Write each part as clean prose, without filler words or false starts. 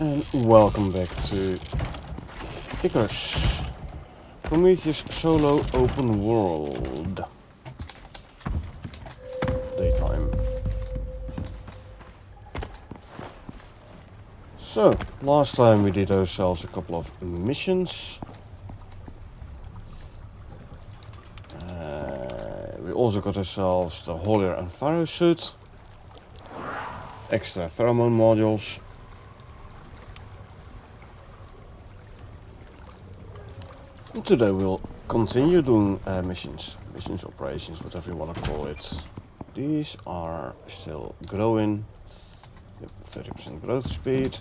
And welcome back to Icarus, Prometheus solo open world. Daytime. So, last time we did ourselves a couple of missions. We also got ourselves the Holier and Pharaoh suit, extra pheromone modules. And today we'll continue doing missions, operations, whatever you want to call it. These are still growing, 30% growth speed.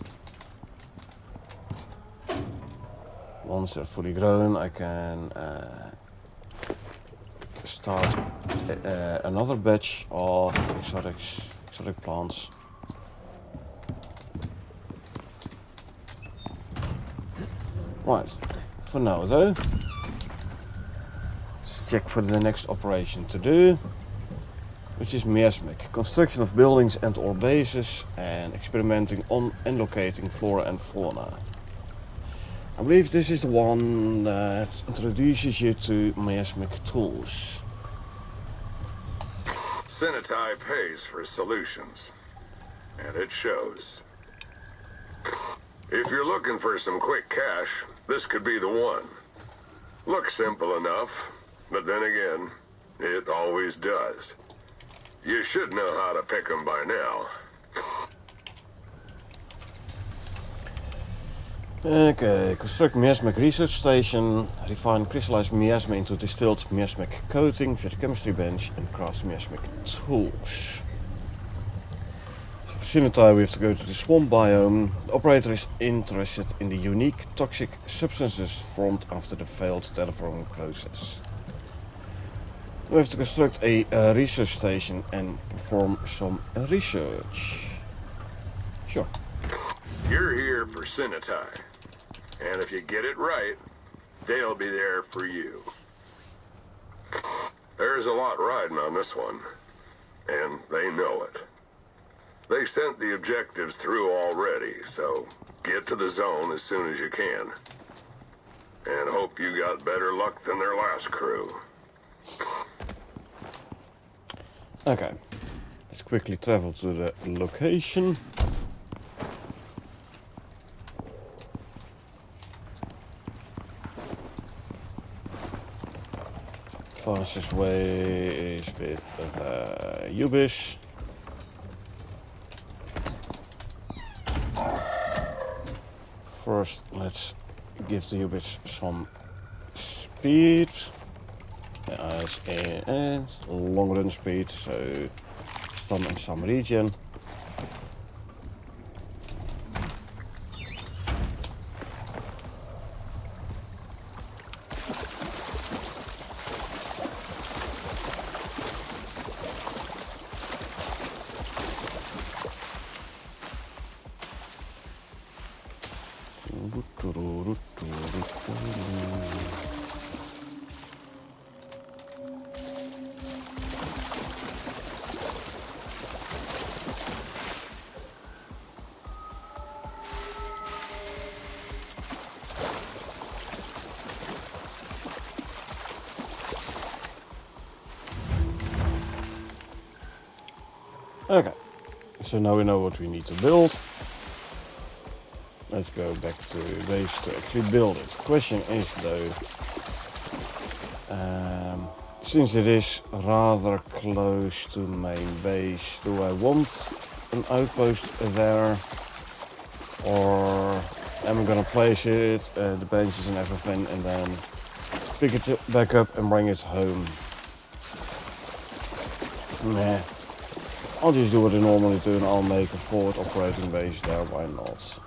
Once they're fully grown, I can start another batch of exotic plants. Right, for now though, let's check for the next operation to do, which is miasmic, construction of buildings and or bases, and experimenting on and locating flora and fauna. I believe this is the one that introduces you to miasmic tools. Senatai pays for solutions, and it shows. If you're looking for some quick cash, this could be the one. Looks simple enough, but then again, it always does. You should know how to pick them by now. Okay, construct miasmic research station, refine crystallized miasma into distilled miasmic coating via the chemistry bench, and craft miasmic tools. So for Senatai we have to go to the swamp biome. The operator is interested in the unique toxic substances formed after the failed terraforming process. We have to construct a research station and perform some research. Sure. You're here for Senatai, and if you get it right, they'll be there for you. There's a lot riding on this one, and they know it. They sent the objectives through already, so get to the zone as soon as you can. And hope you got better luck than their last crew. Okay, let's quickly travel to the location. Fastest way is with the Ubis. First, let's give the Ubis some speed. As in long run speed, so stun in some region. Okay, so now we know what we need to build. Let's go back to base to actually build it. Question is though, since it is rather close to main base, do I want an outpost there, or am I gonna place it, the benches and everything, and then pick it back up and bring it home? Nah. I'll just do what I normally do and I'll make a forward operating base there, why not?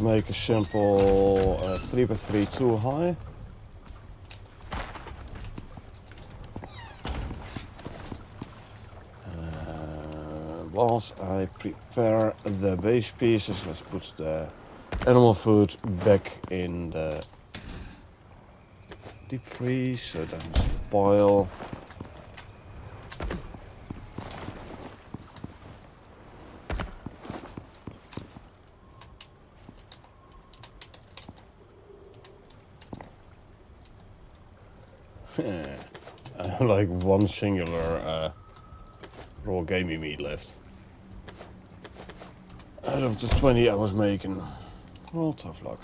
Make a simple 3x3 too high. Whilst I prepare the base pieces, let's put the animal food back in the deep freeze so it doesn't spoil. Like one singular raw gamey meat left out of the 20 I was making. Well, tough luck.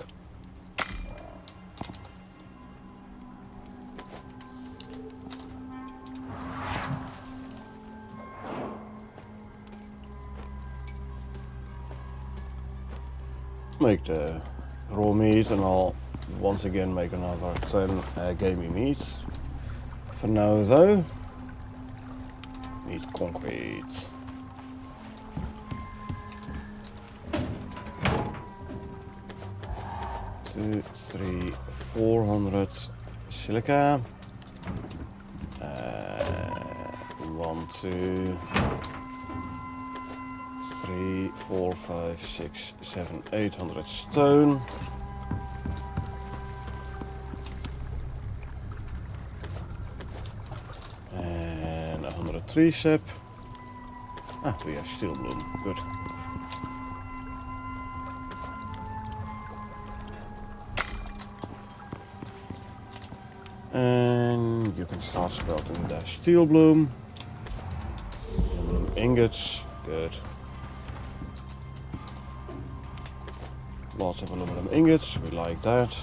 Make the raw meat and I'll once again make another 10 gamey meat. For now though, need concrete. 2, 3, 400 silica. 1, 2, 3, 4, 5, 6, 7, 800 stone. And 100 tree sap. Ah, we have steel bloom. Good. And you can start smelting the steel bloom. Aluminum ingots. Good. Lots of aluminum ingots. We like that.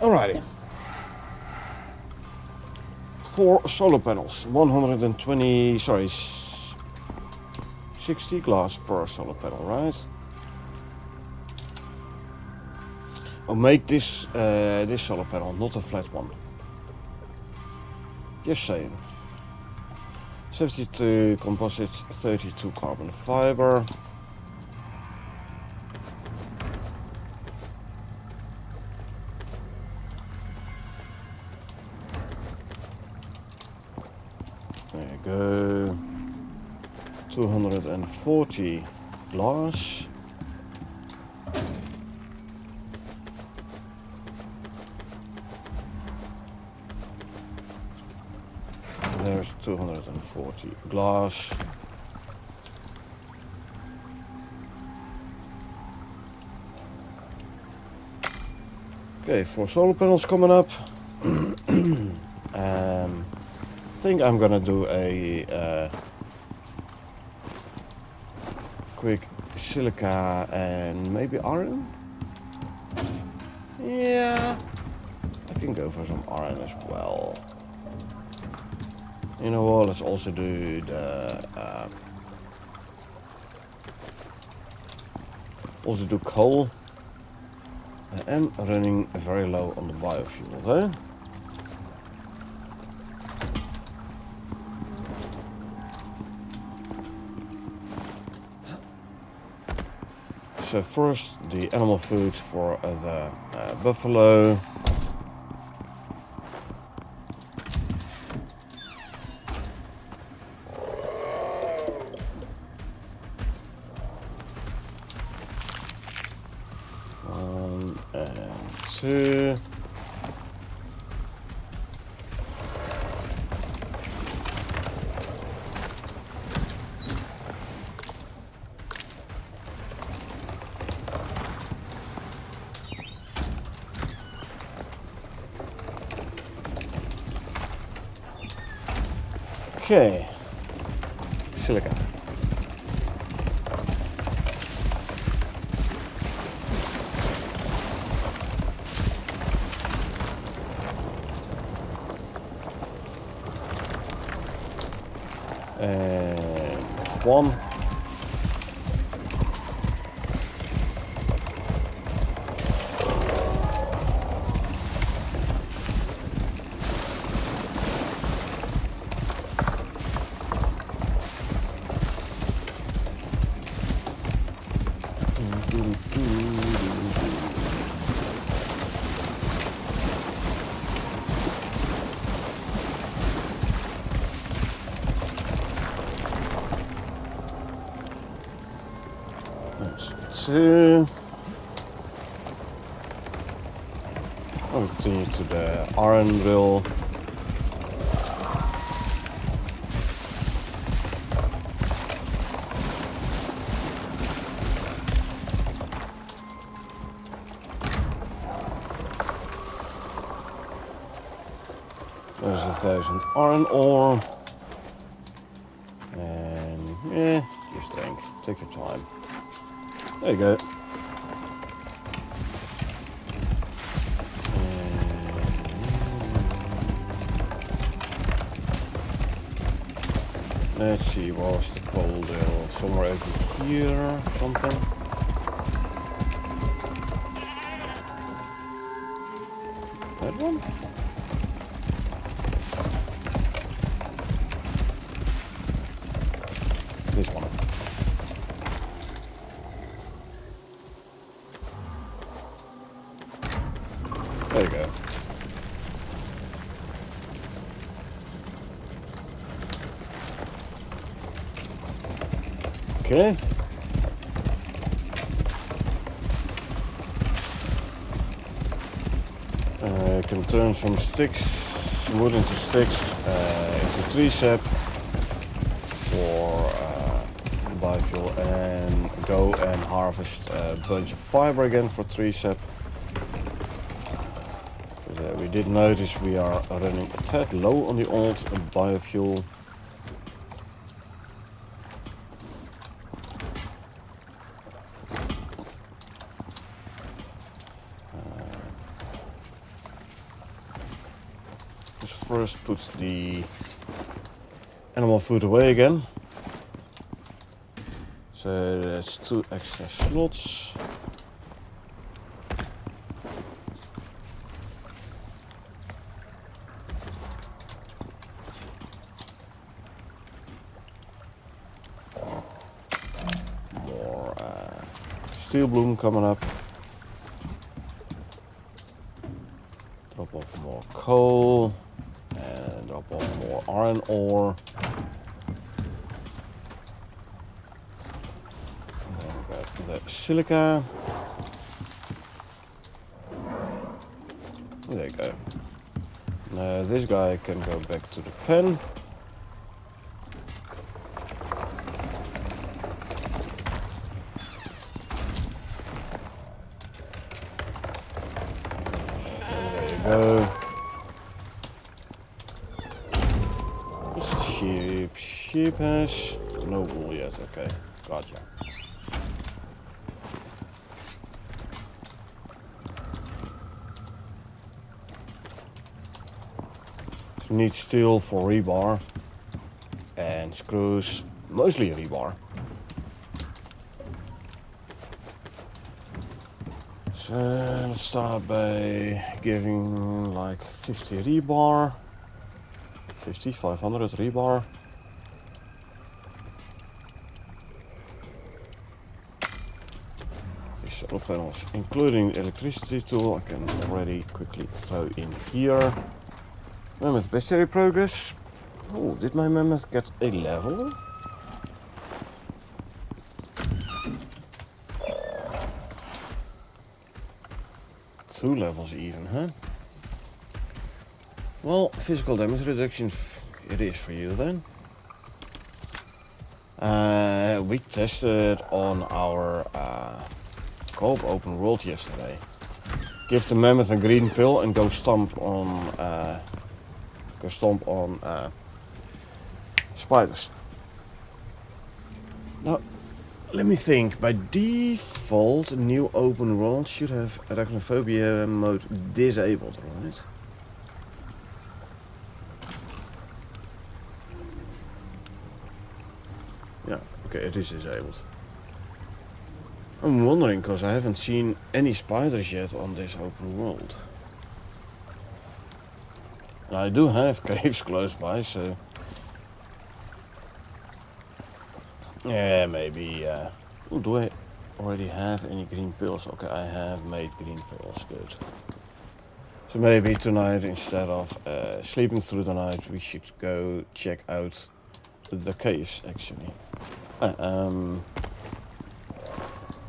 Alrighty. 4 solar panels. 120, sorry, 60 glass per solar panel, right? I'll make this this solar panel, not a flat one. Just saying. 72 composites, 32 carbon fiber. There you go. 240 glass. There's 240 glass. Okay, 4 solar panels coming up. I think I'm gonna do a quick silica and maybe iron. Yeah, I can go for some iron as well. You know what, let's also do the also do coal. I am running very low on the biofuel though. So first the animal food for the buffalo. Two. Okay, silica. And there's one. I'll continue to the iron drill. There's 1,000 iron ore. And yeah, just drink. Take your time. There you go. Let's see, was the coal drill somewhere over here or something? That one? This one. There you go. Okay. Can turn some sticks, some wood into sticks, into tree sap for biofuel, and go and harvest a bunch of fiber again for tree sap. We did notice we are running a tad low on the old biofuel. Let's first put the animal food away again. So that's 2 extra slots. More steel bloom coming up. Drop off more coal and drop off more iron ore. And then grab the silica. There you go. Now this guy can go back to the pen. Go. Sheep has no wool yet. Okay, gotcha. So need steel for rebar and screws, mostly rebar. So let's start by giving like 50 rebar, 500 rebar. These solar panels, including the electricity tool, I can already quickly throw in here. Mammoth bestiary progress. Oh, did my mammoth get a level? Two levels even, huh? Well, physical damage reduction it is for you then. We tested on our co-op open world yesterday. Give the mammoth a green pill and go stomp on spiders. Now, let me think. By default, a new open world should have arachnophobia mode disabled, right? Yeah, okay, it is disabled. I'm wondering because I haven't seen any spiders yet on this open world. And I do have caves close by, so yeah, maybe. Do I already have any green pills? Okay, I have made green pills. Good. So maybe tonight, instead of sleeping through the night, we should go check out the caves. Actually,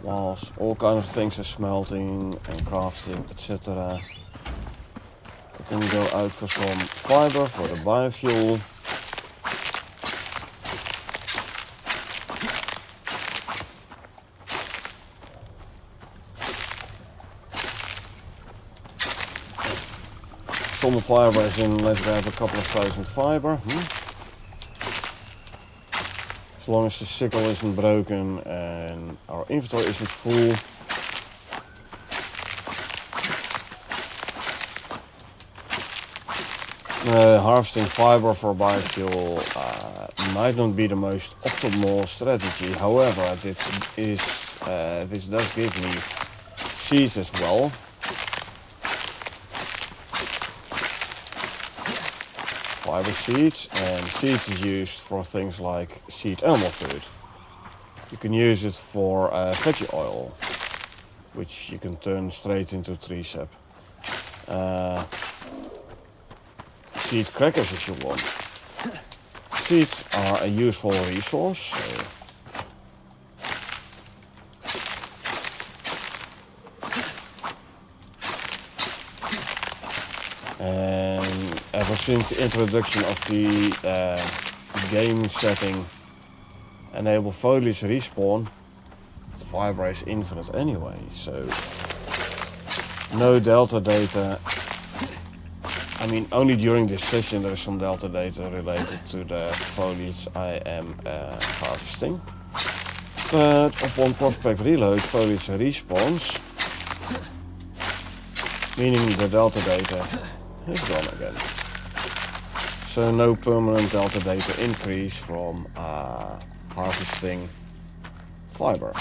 Whilst all kind of things are smelting and crafting, etc. We can go out for some fiber for the biofuel. Some fiber as in, let's grab a couple of thousand fiber. As long as the sickle isn't broken and our inventory isn't full. Harvesting fiber for biofuel might not be the most optimal strategy. However, this does give me seeds as well. Fiber seeds, and seeds is used for things like seed animal food. You can use it for veggie oil, which you can turn straight into tree sap. Seed crackers if you want. Seeds are a useful resource. And ever since the introduction of the game setting enable foliage respawn, fiber is infinite anyway, so no delta data. I mean, only during this session there is some delta data related to the foliage I am harvesting. But upon prospect reload, foliage respawns, meaning the delta data is gone again. So no permanent delta data increase from harvesting fiber.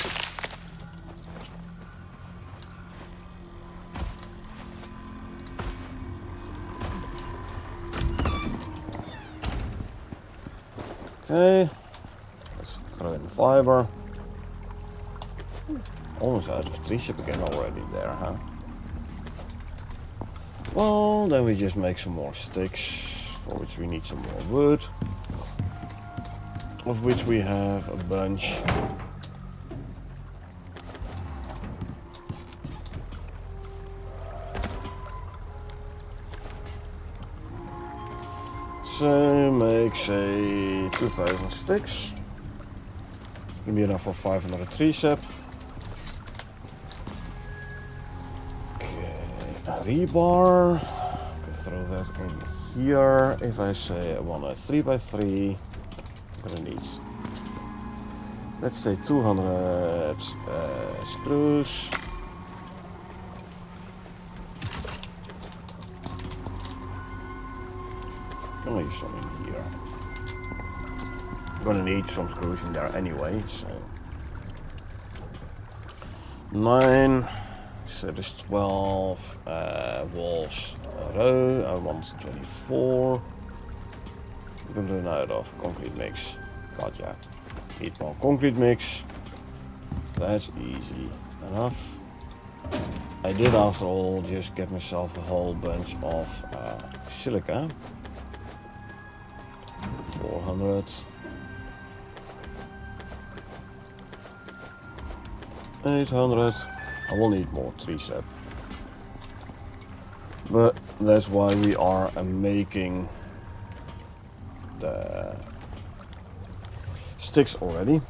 Okay, let's throw in fiber. Almost out of tree sap again already there, huh? Well, then we just make some more sticks, for which we need some more wood, of which we have a bunch. So make, say, 2000 sticks. Give me enough for 500 tree sap. Rebar, I can throw that in here. If I say I want a 3x3, I'm gonna need, let's say 200 screws. I'll leave some in here. I'm gonna need some screws in there anyway, so 9. So there's 12 walls a row. I want 24. I'm gonna do now of concrete mix. Gotcha. Need more concrete mix. That's easy enough. I did, after all, just get myself a whole bunch of silica. 400. 800. I will need more tree sap. But that's why we are making the sticks already.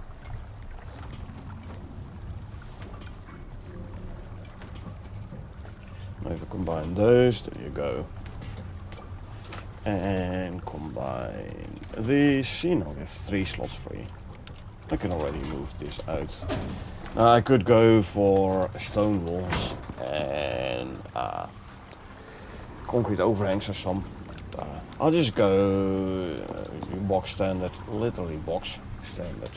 Maybe combine those, there you go. And combine these, you know, we have 3 slots free. I can already move this out. Now I could go for stone walls and concrete overhangs or some. I'll just go box standard, literally box standard.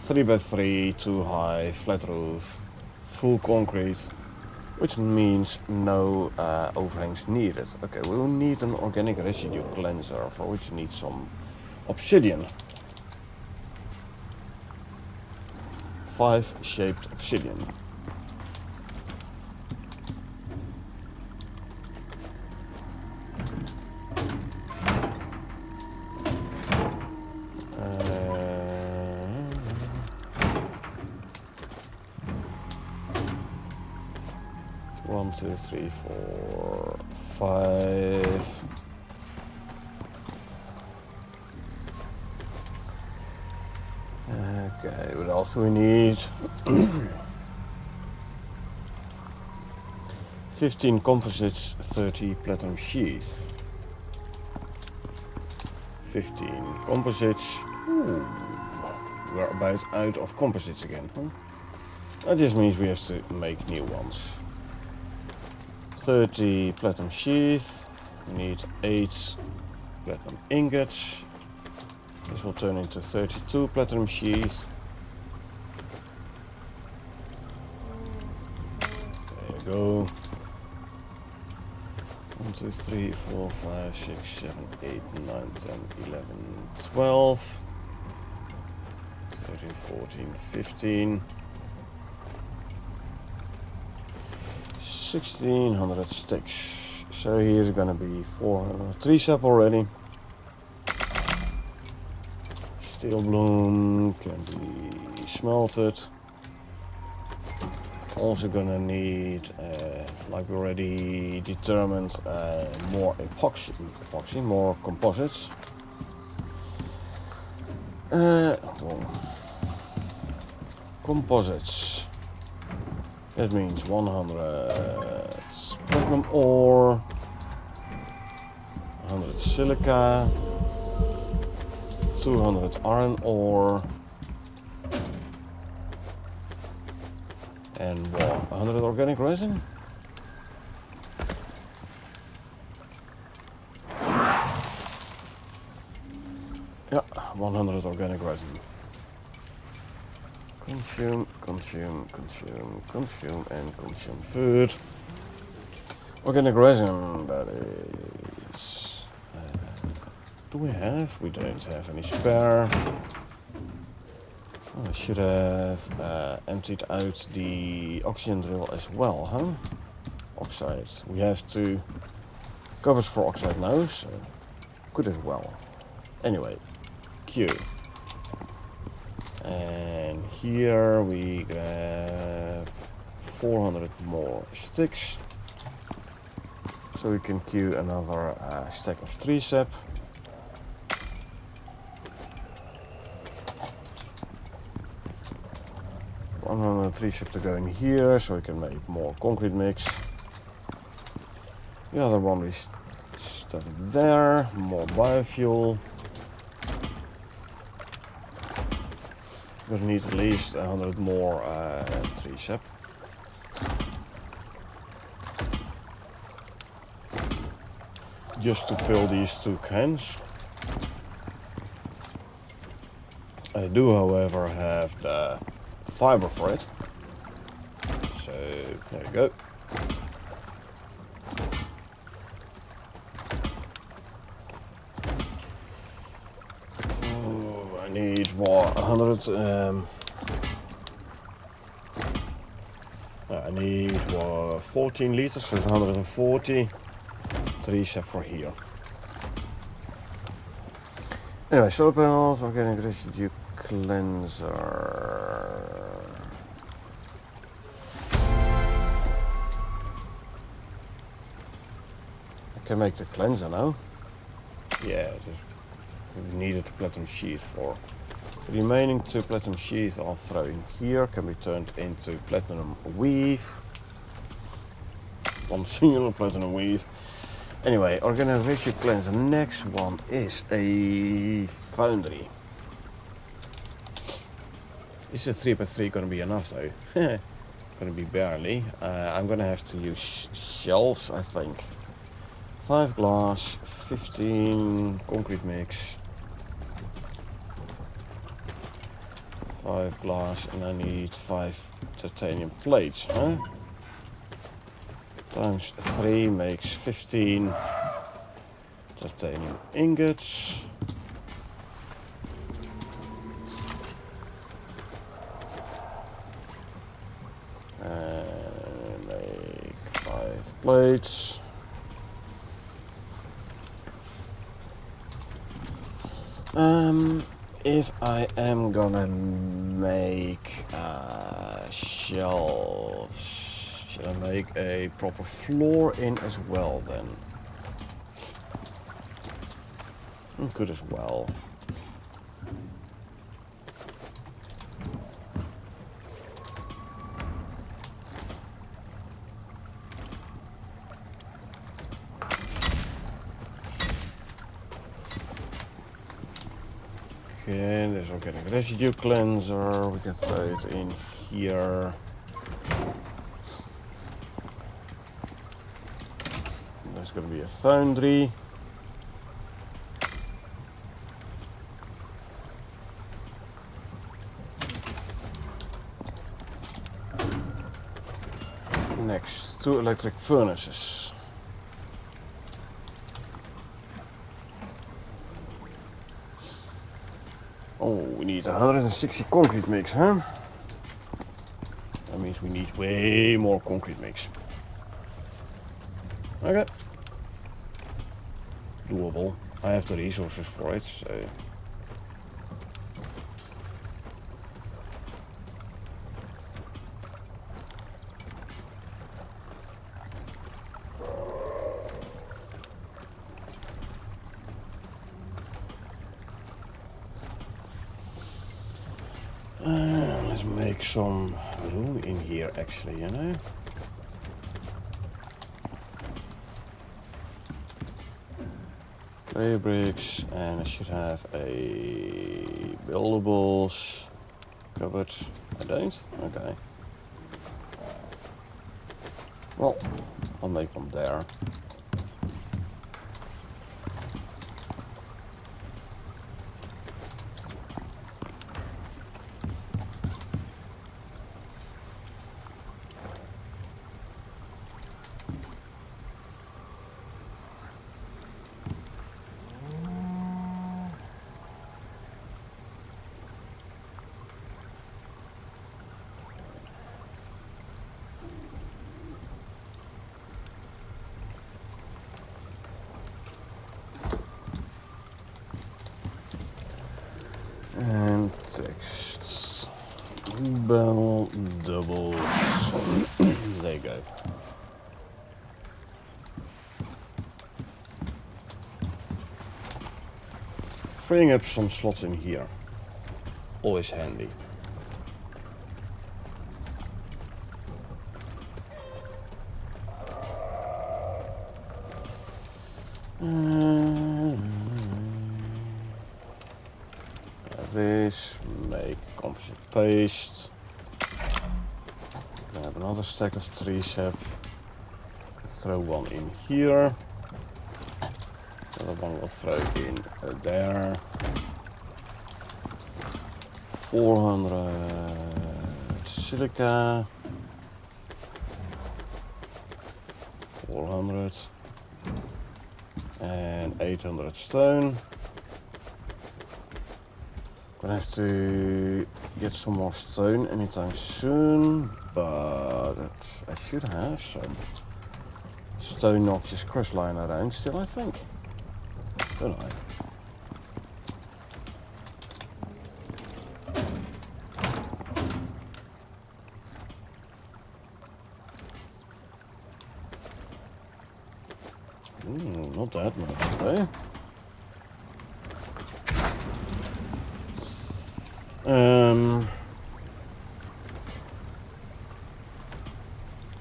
3x3, 2 high, flat roof, full concrete, which means no overhangs needed. Okay, we will need an organic residue cleanser, for which you need some obsidian. 5 shaped obsidian. 1, 2, 3, 4, 5. Okay, what else do we need? 15 composites, 30 platinum sheath. 15 composites. Ooh, we're about out of composites again. Huh? That just means we have to make new ones. 30 platinum sheath. We need 8 platinum ingots. This will turn into 32 platinum sheath. There you go. 1, 2, 3, 4, 5, 6, 7, 8, 9, 10, 11, 12, 13, 14, 15, 1600 sticks. So here's gonna be 403 sap already. Steel bloom can be smelted. Also gonna need, like we already determined, more epoxy, more composites. Well, composites. That means 100 platinum ore, 100 silica, 200 iron ore, and what, 100 organic resin? Yeah, 100 organic resin. Consume, consume, consume, consume, and consume food. Organic resin, that is... do we have? We don't have any spare. I should have emptied out the oxygen drill as well, huh? Oxide. We have 2 covers for oxide now, so could as well. Anyway, Q. And here we grab 400 more sticks. So we can queue another stack of 3 sap. 103 sap to go in here, so we can make more concrete mix. The other one is stuff there, more biofuel. We're gonna need at least 100 more 3 sap. Just to fill these 2 cans. I do, however, have the fiber for it. So there you go. Oh, I need what, 100. I need what, 14 liters, so it's 140. 3 sap for here. Anyway, solar panels, organic residue cleanser. I can make the cleanser now. Yeah, just we needed the platinum sheath for. The remaining 2 platinum sheath I'll throw in here, can be turned into platinum weave. 1 singular platinum weave. Anyway, organic residue cleanser. Next one is a foundry. Is a 3x3 gonna be enough though? Gonna be barely. I'm gonna have to use shelves, I think. 5 glass, 15 concrete mix, 5 glass, and I need 5 titanium plates, huh? Times 3 makes 15 titanium ingots. And make 5 plates. If I am gonna make shelves Should I make a proper floor in as well then? Good as well. Okay, there's organic residue cleanser. We can throw it in here. There's going to be a foundry. Next, 2 electric furnaces. Oh, we need 160 concrete mix, huh? That means we need way more concrete mix. Okay. Doable. I have the resources for it, so... let's make some room in here actually, you know. Clay bricks, and I should have a buildables cupboard. I don't? Okay. Well, I'll make one there. And texts. Bell doubles. There you go. Freeing up some slots in here. Always handy. This, make composite paste. Grab another stack of tree sap. Throw one in here. The other one will throw in there. 400 silica. 400. And 800 stone. I'm gonna have to get some more stone anytime soon, but I should have some stone notches crush lying around still, I think. Don't I? Not that much today.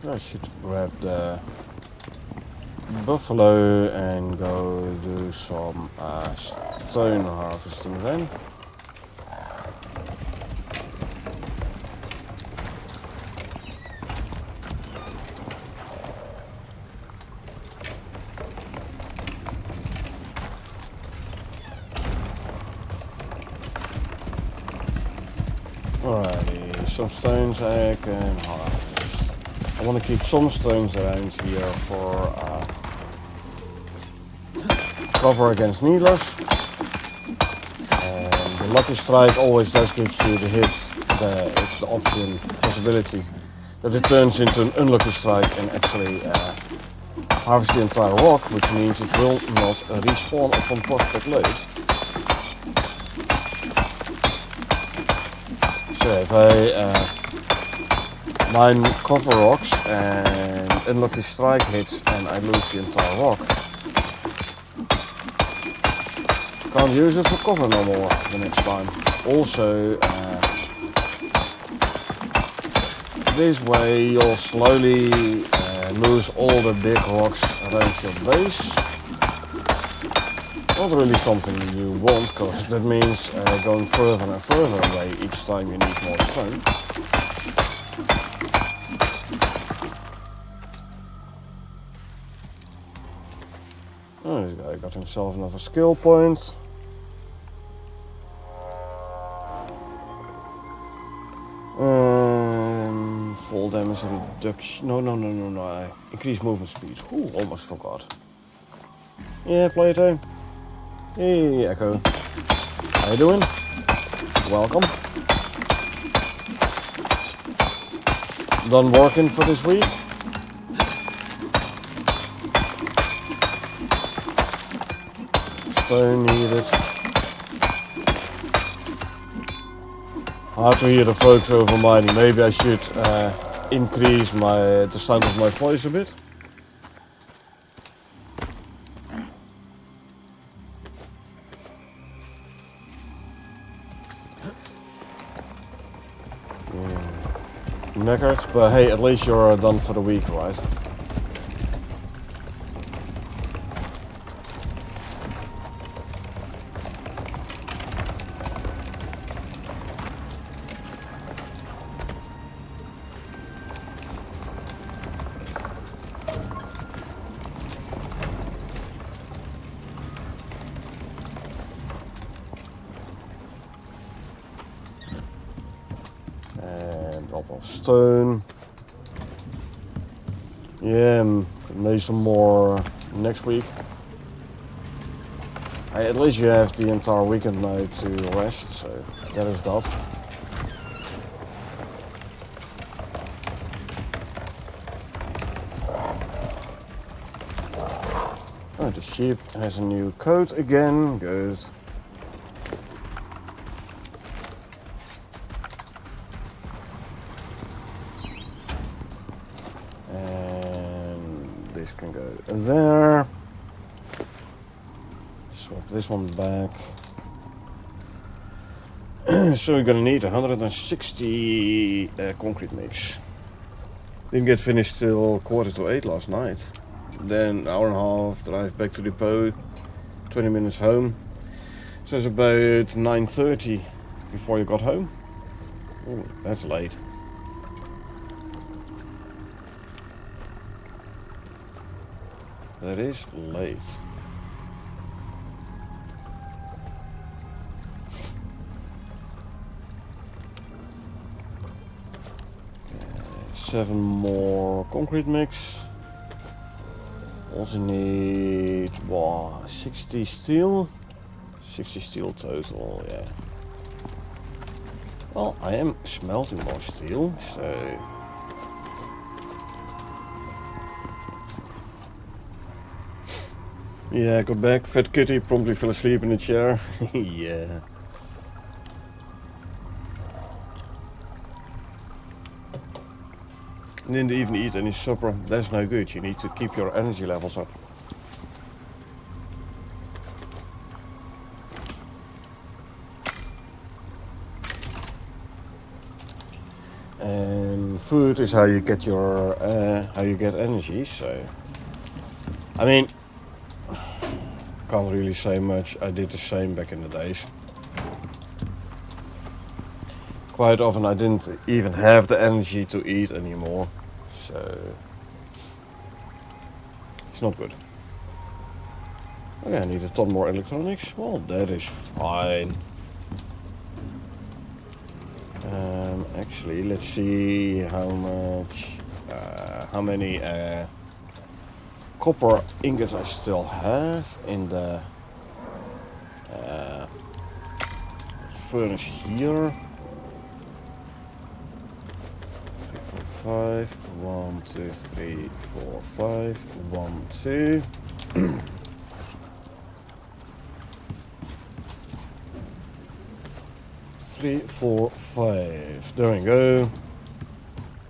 I should grab the buffalo and go do some stone harvesting then. Alrighty, some stones I can harvest. I want to keep some stones around here for cover against needlers. And the lucky strike always does give you the hit. It's the option, possibility that it turns into an unlucky strike and actually harvest the entire rock, which means it will not respawn upon prospect load. So if I mine cover rocks and unlucky strike hits and I lose the entire rock. Can't use it for cover no more the next time. Also, this way you'll slowly lose all the big rocks around your base. Not really something you want, because that means going further and further away each time you need more stone. Oh, this guy got himself another skill point. Fall damage reduction. No. Increase movement speed. Ooh, almost forgot. Yeah, playtime. Hey, Echo. How you doing? Welcome. Done working for this week? Stone needed. Hard to hear the folks over mining. Maybe I should increase the sound of my voice a bit. Knackered, but hey, at least you're done for the week, right? Drop off stone. Yeah, maybe some more next week. Hey, at least you have the entire weekend now to rest, so that is that. Oh, the sheep has a new coat again, good. This can go there. Swap this one back. So we're gonna need 160 concrete mix. Didn't get finished till 7:45 last night. Then an hour and a half drive back to the depot, 20 minutes home. So it's about 9:30 before you got home. Ooh, that's late. That is late. Okay, 7 more concrete mix. Also need 60 steel. 60 steel total, yeah. Well, I am smelting more steel, so. Yeah, got back. Fat Kitty promptly fell asleep in the chair. Yeah. Didn't even eat any supper. That's no good. You need to keep your energy levels up. And food is how you get your energy. So, I mean, can't really say much. I did the same back in the days. Quite often I didn't even have the energy to eat anymore, so it's not good. Okay, I need a ton more electronics. Well, that is fine. Actually, let's see how many copper ingots I still have in the furnace here. 3, 4, 5. 1, 2, 3, 4, 5. 1, 2. 3, 4, 5. There we go.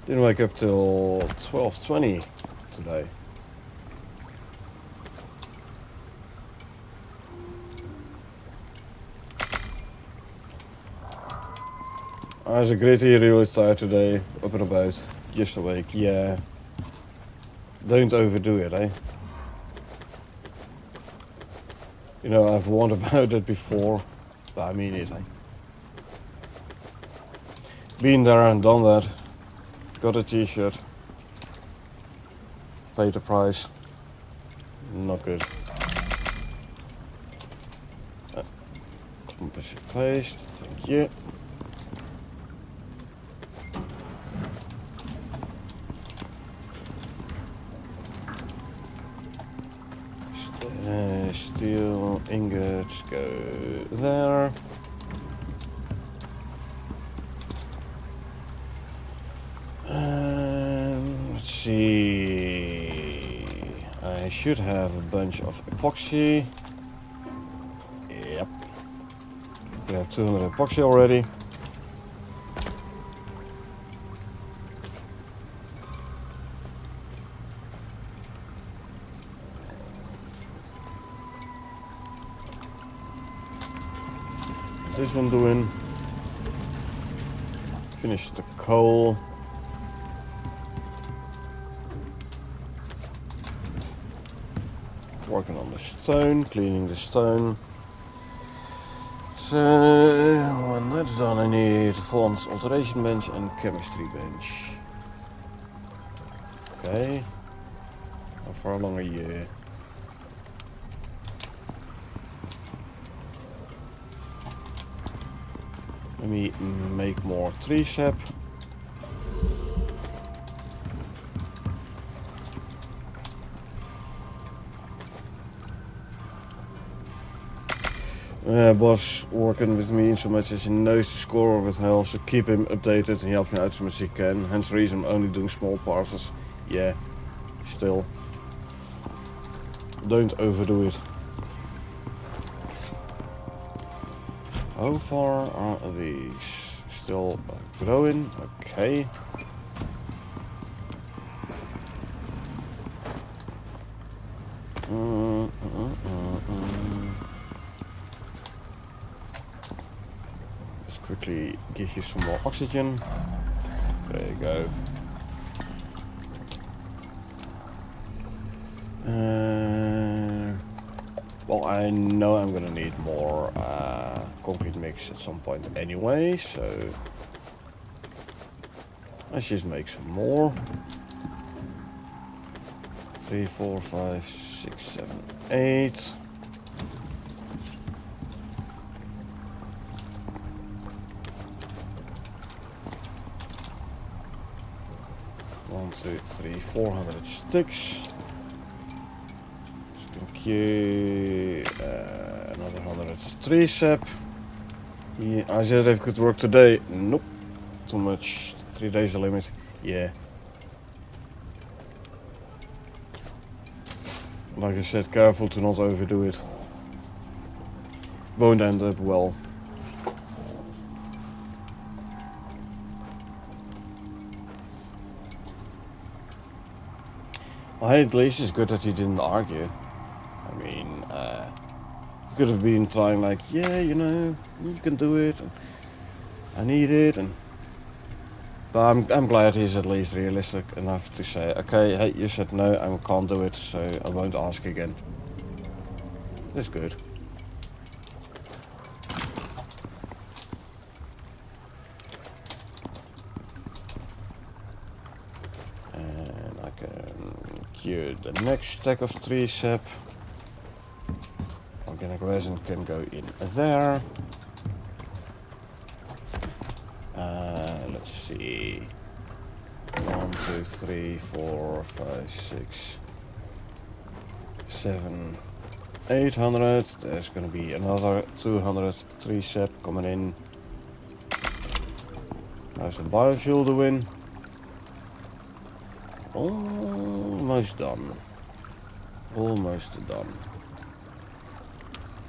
Didn't wake up till 12:20 today. I was really tired today, up and about, just awake, yeah. Don't overdo it, eh? You know, I've warned about it before, but I mean it, eh? Been there and done that. Got a t-shirt. Paid the price. Not good. Compass paste, thank you. Steel ingots go there. Let's see. I should have a bunch of epoxy. Yep. We have 200 epoxy already. What's this one doing? Finish the coal. Working on the stone, cleaning the stone. So when that's done, I need Vaughn's alteration bench and chemistry bench. Okay. How far along are you? Let me make more tree sap. Boss working with me in so much as he knows the score with hell, so keep him updated and he helps me out so much as he can. Hence the reason I'm only doing small parcels. Yeah, still. Don't overdo it. How far are these? Still growing? Okay. Let's quickly give you some more oxygen. There you go. Well, I know I'm gonna need more concrete mix at some point anyway, so let's just make some more. 3, 4, 5, 6, 7, 8. One, 2, 3, 400 sticks. Thank you. Another 100 tree sap. Yeah, I said I could work today. Nope. Too much. 3 days the limit. Yeah. Like I said, careful to not overdo it. Won't end up well. At least it's good that he didn't argue. I mean, he could have been trying like, yeah, you know, you can do it. And I need it, and but I'm glad he's at least realistic enough to say, okay, hey, you said no, I can't do it, so I won't ask again. That's good. And I can cure the next stack of tree sap. Organic resin can go in there. Let's see. 1, 2, 3, 4, 5, 6, 7, 800. There's gonna be another 200 tree sap coming in. How's the biofuel doing? Almost done. Almost done.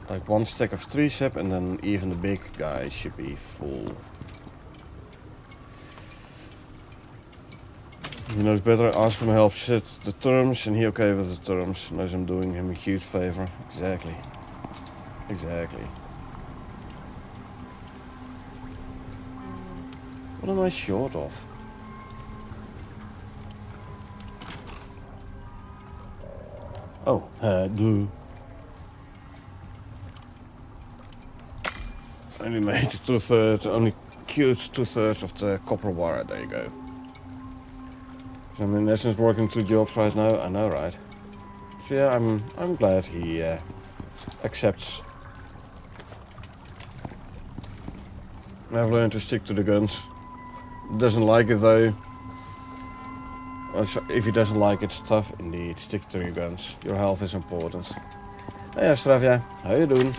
Like 1 stack of tree sap, and then even the big guy should be full. He knows better, ask for my help, set the terms, and he okay with the terms. Knows I'm doing him a huge favor. Exactly. Exactly. What am I short of? Oh, do. Only made 2/3, only queued 2/3 of the copper wire. There you go. So I'm in essence working 2 jobs right now. I know, right? So yeah, I'm glad he accepts. I've learned to stick to the guns. Doesn't like it though. If he doesn't like it, tough indeed. Stick to your guns. Your health is important. Hey Stravia, how you doing?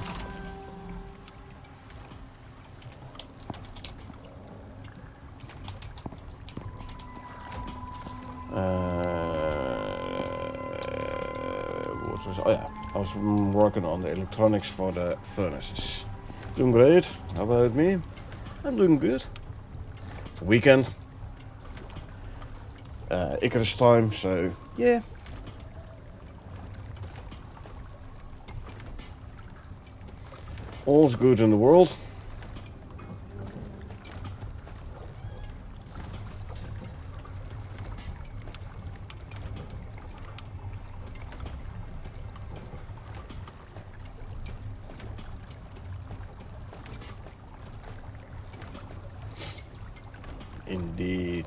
What was? Oh yeah, I was working on the electronics for the furnaces. Doing great. How about me? I'm doing good. It's a weekend. Icarus time, so yeah. All's good in the world. Indeed.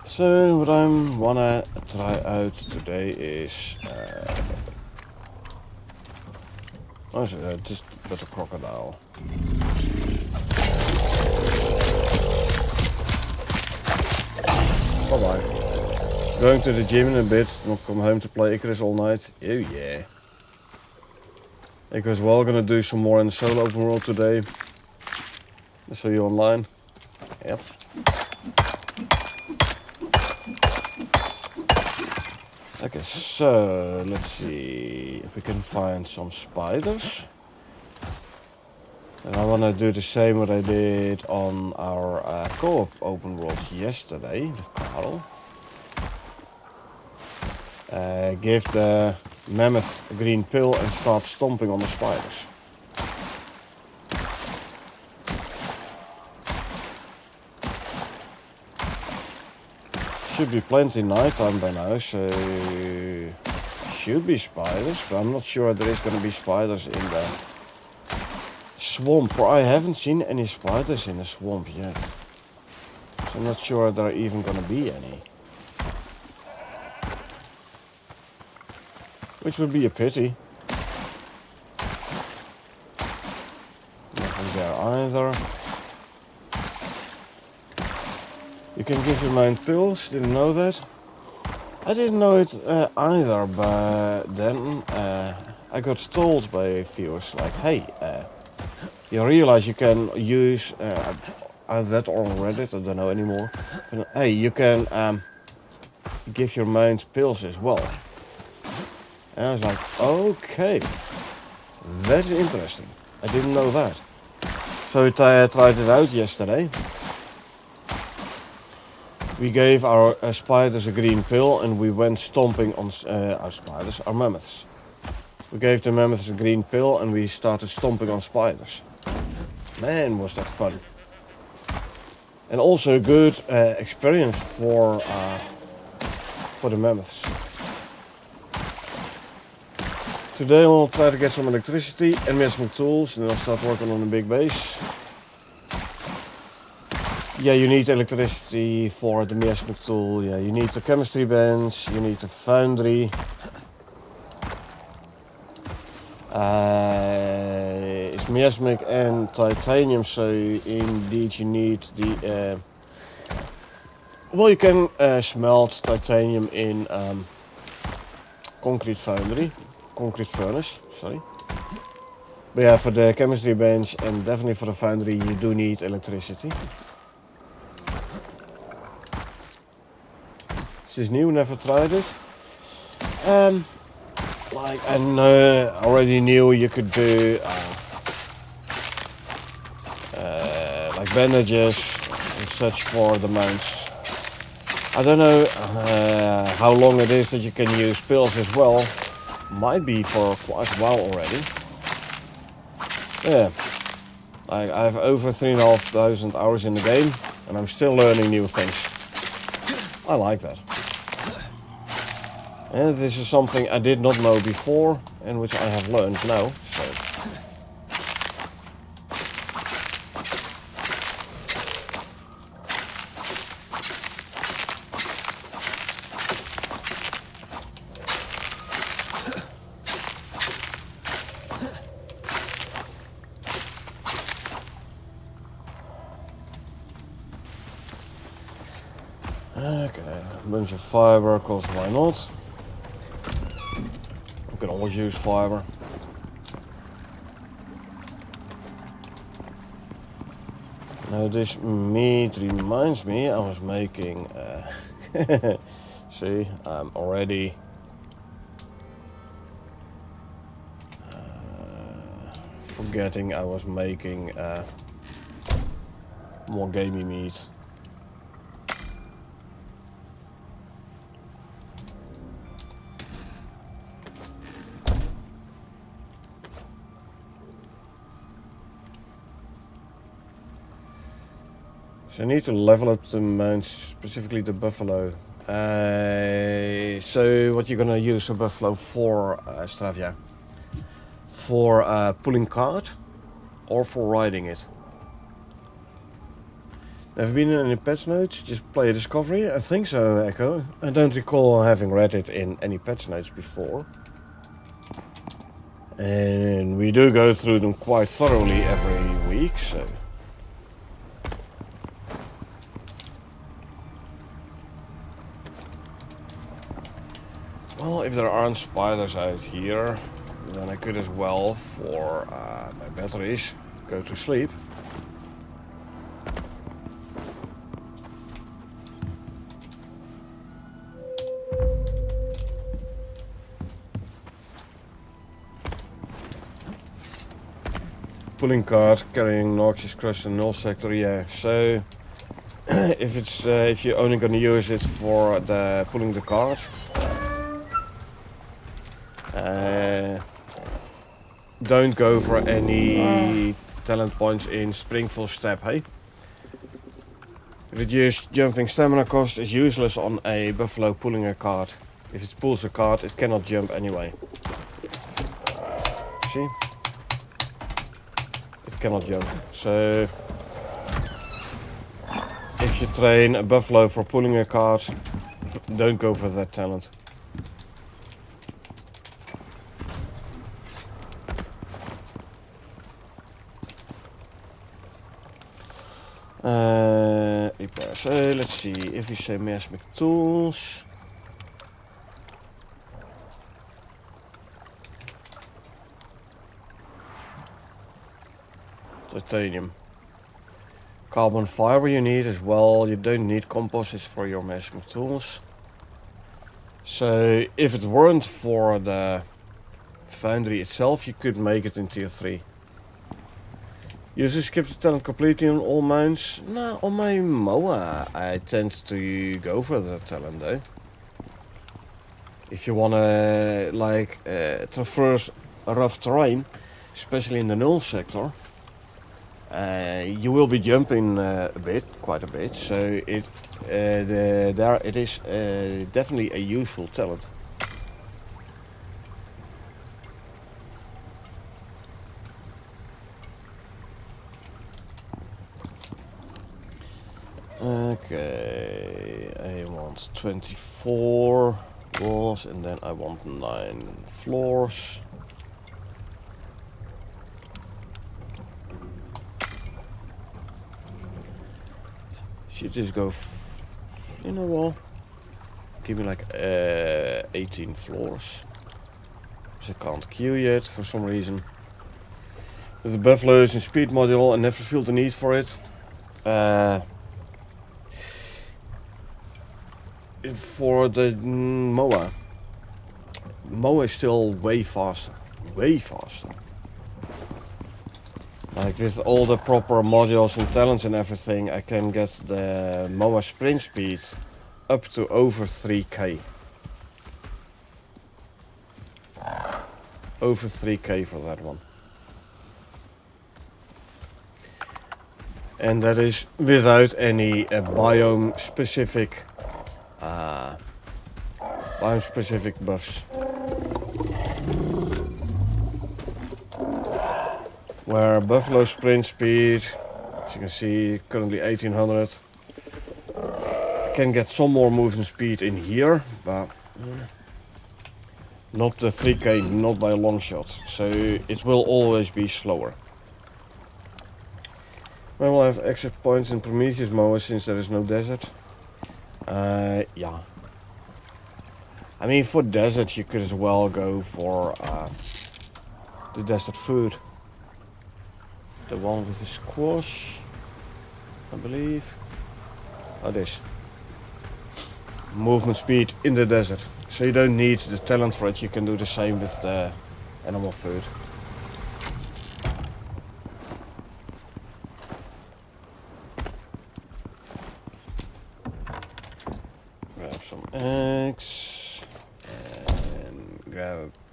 So what I wanna try out today is just with a crocodile. Bye bye. Going to the gym in a bit, not come home to play Icarus all night. Oh yeah. Icarus well gonna do some more in the solo open world today. I'll show you online. Yep. Okay, so let's see if we can find some spiders. And I want to do the same what I did on our co-op open world yesterday with Carl. Give the mammoth a green pill and start stomping on the spiders. Should be plenty nighttime by now, so should be spiders, but I'm not sure there is going to be spiders in the swamp, for I haven't seen any spiders in the swamp yet. So I'm not sure there are even going to be any. Which would be a pity. Nothing there either. You can give your mind pills, didn't know that. I didn't know it either, but then I got told by viewers like, hey, you realize you can use, that or Reddit, I don't know anymore. But, hey, you can give your mind pills as well. And I was like, okay, that's interesting. I didn't know that. So I tried it out yesterday. We gave our spiders a green pill and we went stomping on our mammoths. We gave the mammoths a green pill and we started stomping on spiders. Man, was that fun. And also a good experience for the mammoths. Today I'll try to get some electricity and get some tools and then I'll start working on a big base. Yeah, you need electricity for the miasmic tool. Yeah, you need a chemistry bench, you need a foundry. It's miasmic and titanium, so indeed you need the... well, you can smelt titanium in concrete furnace, sorry. But yeah, for the chemistry bench and definitely for the foundry you do need electricity. This is new, never tried it. Like I already knew you could do like bandages and such for the mounts. I don't know how long it is that you can use pills as well. Might be for quite a while already. Yeah, I have over 3,500 hours in the game and I'm still learning new things. I like that. And this is something I did not know before and which I have learned now. So. Okay, a bunch of fiber, cause why not? You can always use fiber. Now this meat reminds me I was making... see, I'm already... forgetting I was making more gamey meat. So I need to level up the mounts, specifically the buffalo. So what you're gonna use a buffalo for, Stravia? For pulling cart or for riding it? Never been in any patch notes, just play a discovery? I think so, Echo. I don't recall having read it in any patch notes before. And we do go through them quite thoroughly every week, so... Well, if there aren't spiders out here, then I could as well, for my batteries, go to sleep. Pulling cart, carrying noxious crust in null sector, yeah. So, if you're only gonna use it for the pulling the cart, don't go for any talent points in Springful Step, hey? Reduced jumping stamina cost is useless on a buffalo pulling a cart. If it pulls a cart, it cannot jump anyway. See? It cannot jump. So, if you train a buffalo for pulling a cart, don't go for that talent. So let's see, if we say Miasmic Tools. Titanium. Carbon fiber you need as well, you don't need composites for your Miasmic Tools. So if it weren't for the foundry itself, you could make it in tier 3. Usually skip the talent completely on all mounts. No, on my Moa I tend to go for the talent though. If you wanna like traverse rough terrain, especially in the null sector, you will be jumping quite a bit. So there it is definitely a useful talent. Okay, I want 24 walls and then I want 9 floors. Should just go, you know what? Give me like 18 floors. So I can't queue yet for some reason. With the buffaloes in speed module, I never feel the need for it. For the Moa is still way faster. Way faster. Like with all the proper modules and talents and everything, I can get the MOA sprint speed up to over 3k. Over 3k for that one. And that is without any biome specific buffs. Where Buffalo sprint speed, as you can see, currently 1800. I can get some more movement speed in here, but not the 3k, not by a long shot. So it will always be slower. When will I have extra points in Prometheus MOA since there is no desert? Yeah. I mean, for desert you could as well go for the desert food. The one with the squash, I believe. Oh, this. Movement speed in the desert. So you don't need the talent for it, you can do the same with the animal food. Grab some eggs.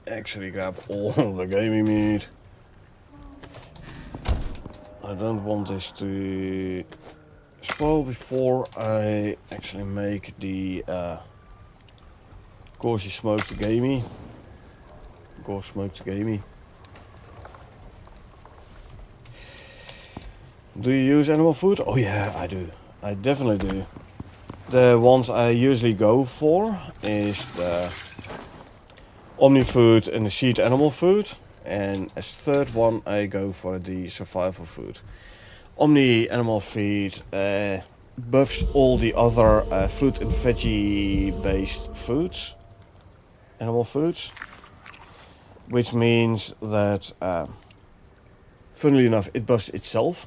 And grab all the gaming meat. I don't want this to spoil before I actually make the Gorge smoked gamey. Gorge smoked gamey. Do you use animal food? Oh yeah, I do. I definitely do. The ones I usually go for is the Omni food and the sheet animal food. And as third one, I go for the survival food. Omni animal feed buffs all the other fruit and veggie based foods, animal foods, which means that, funnily enough, it buffs itself.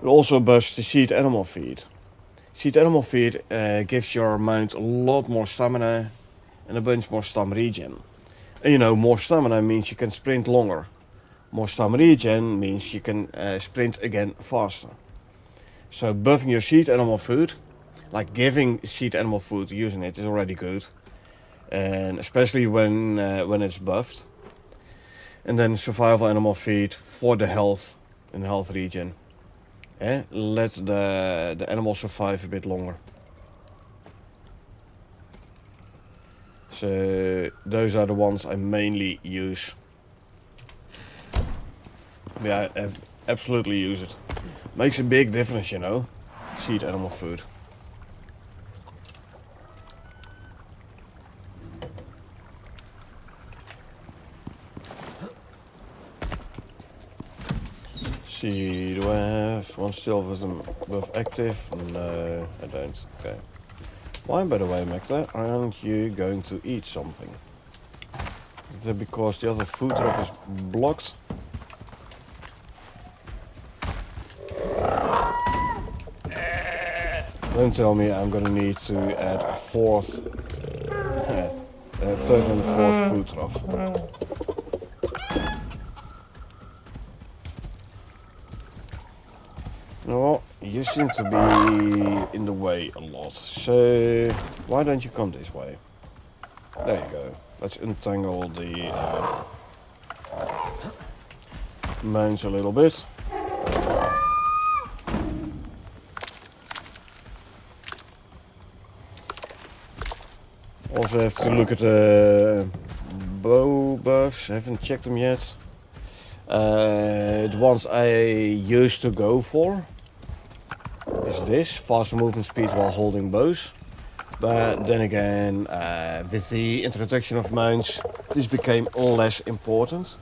It also buffs the sheet animal feed. Sheet animal feed gives your mount a lot more stamina and a bunch more stam regen. And you know, more stamina means you can sprint longer. More stam regen means you can sprint again faster. So buffing your sheet animal food, like giving sheet animal food, using it is already good. And especially when it's buffed. And then survival animal feed for the health and health regen. Let the animal survive a bit longer. So those are the ones I mainly use. Yeah, I absolutely use it. Makes a big difference, you know. Sheet animal food. See, do I have one still with active? No, I don't. Okay. Why, by the way, Magda, aren't you going to eat something? Is that because the other food trough is blocked? Don't tell me I'm gonna need to add a third and fourth food trough. No, you seem to be in the way a lot. So why don't you come this way? There you go. Let's untangle the mounds a little bit. Also have to look at the bow buffs. I haven't checked them yet. The ones I used to go for is this, faster movement speed while holding bows. But then again, with the introduction of mounts, this became less important.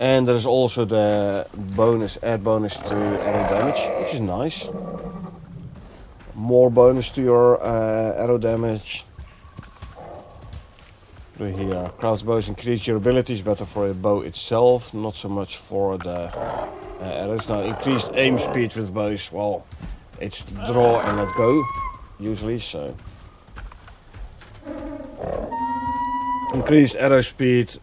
And there's also the add bonus to arrow damage, which is nice. More bonus to your arrow damage. Here, crossbows increase durability, is better for a bow itself, not so much for the arrows. Now, increased aim speed with bows, well, it's draw and let go, usually, so. Increased arrow speed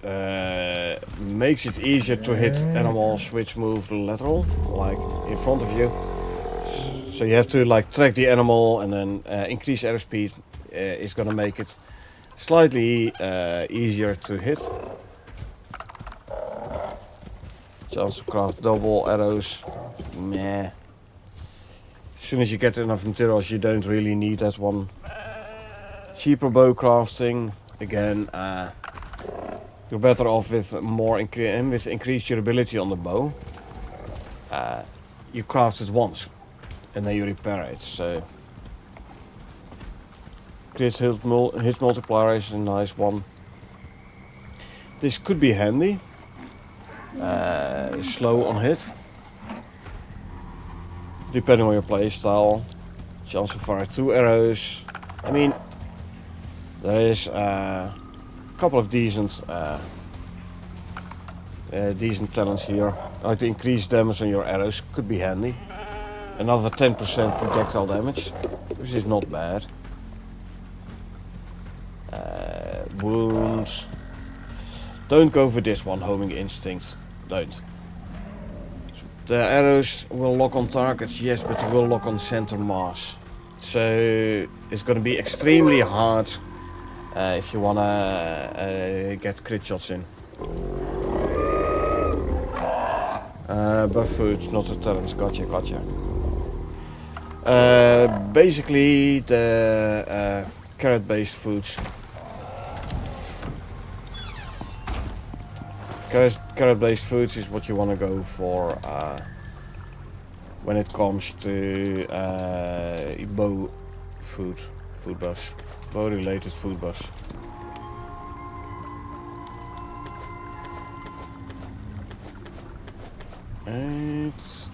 makes it easier to hit animals which move lateral, like in front of you. So you have to like track the animal and then increase airspeed is gonna make it slightly easier to hit. Chance to craft double arrows, meh. As soon as you get enough materials, you don't really need that one. Cheaper bow crafting, again, you're better off with with increased durability on the bow. You craft it once, and then you repair it. So, crit hit multiplier is a nice one. This could be handy. Slow on hit, depending on your playstyle. Chance to fire 2 arrows. I mean, there is a couple of decent talents here. Like the increased damage on your arrows could be handy. Another 10% projectile damage, which is not bad. Wounds. Don't go for this one, homing instinct. Don't. The arrows will lock on targets, yes, but they will lock on center mass. So it's going to be extremely hard if you want to get crit shots in. Buff foods, not the talents. Gotcha. Basically the carrot-based foods. Carrot-based foods is what you want to go for when it comes to bow food buffs, bow-related food buffs. Eight.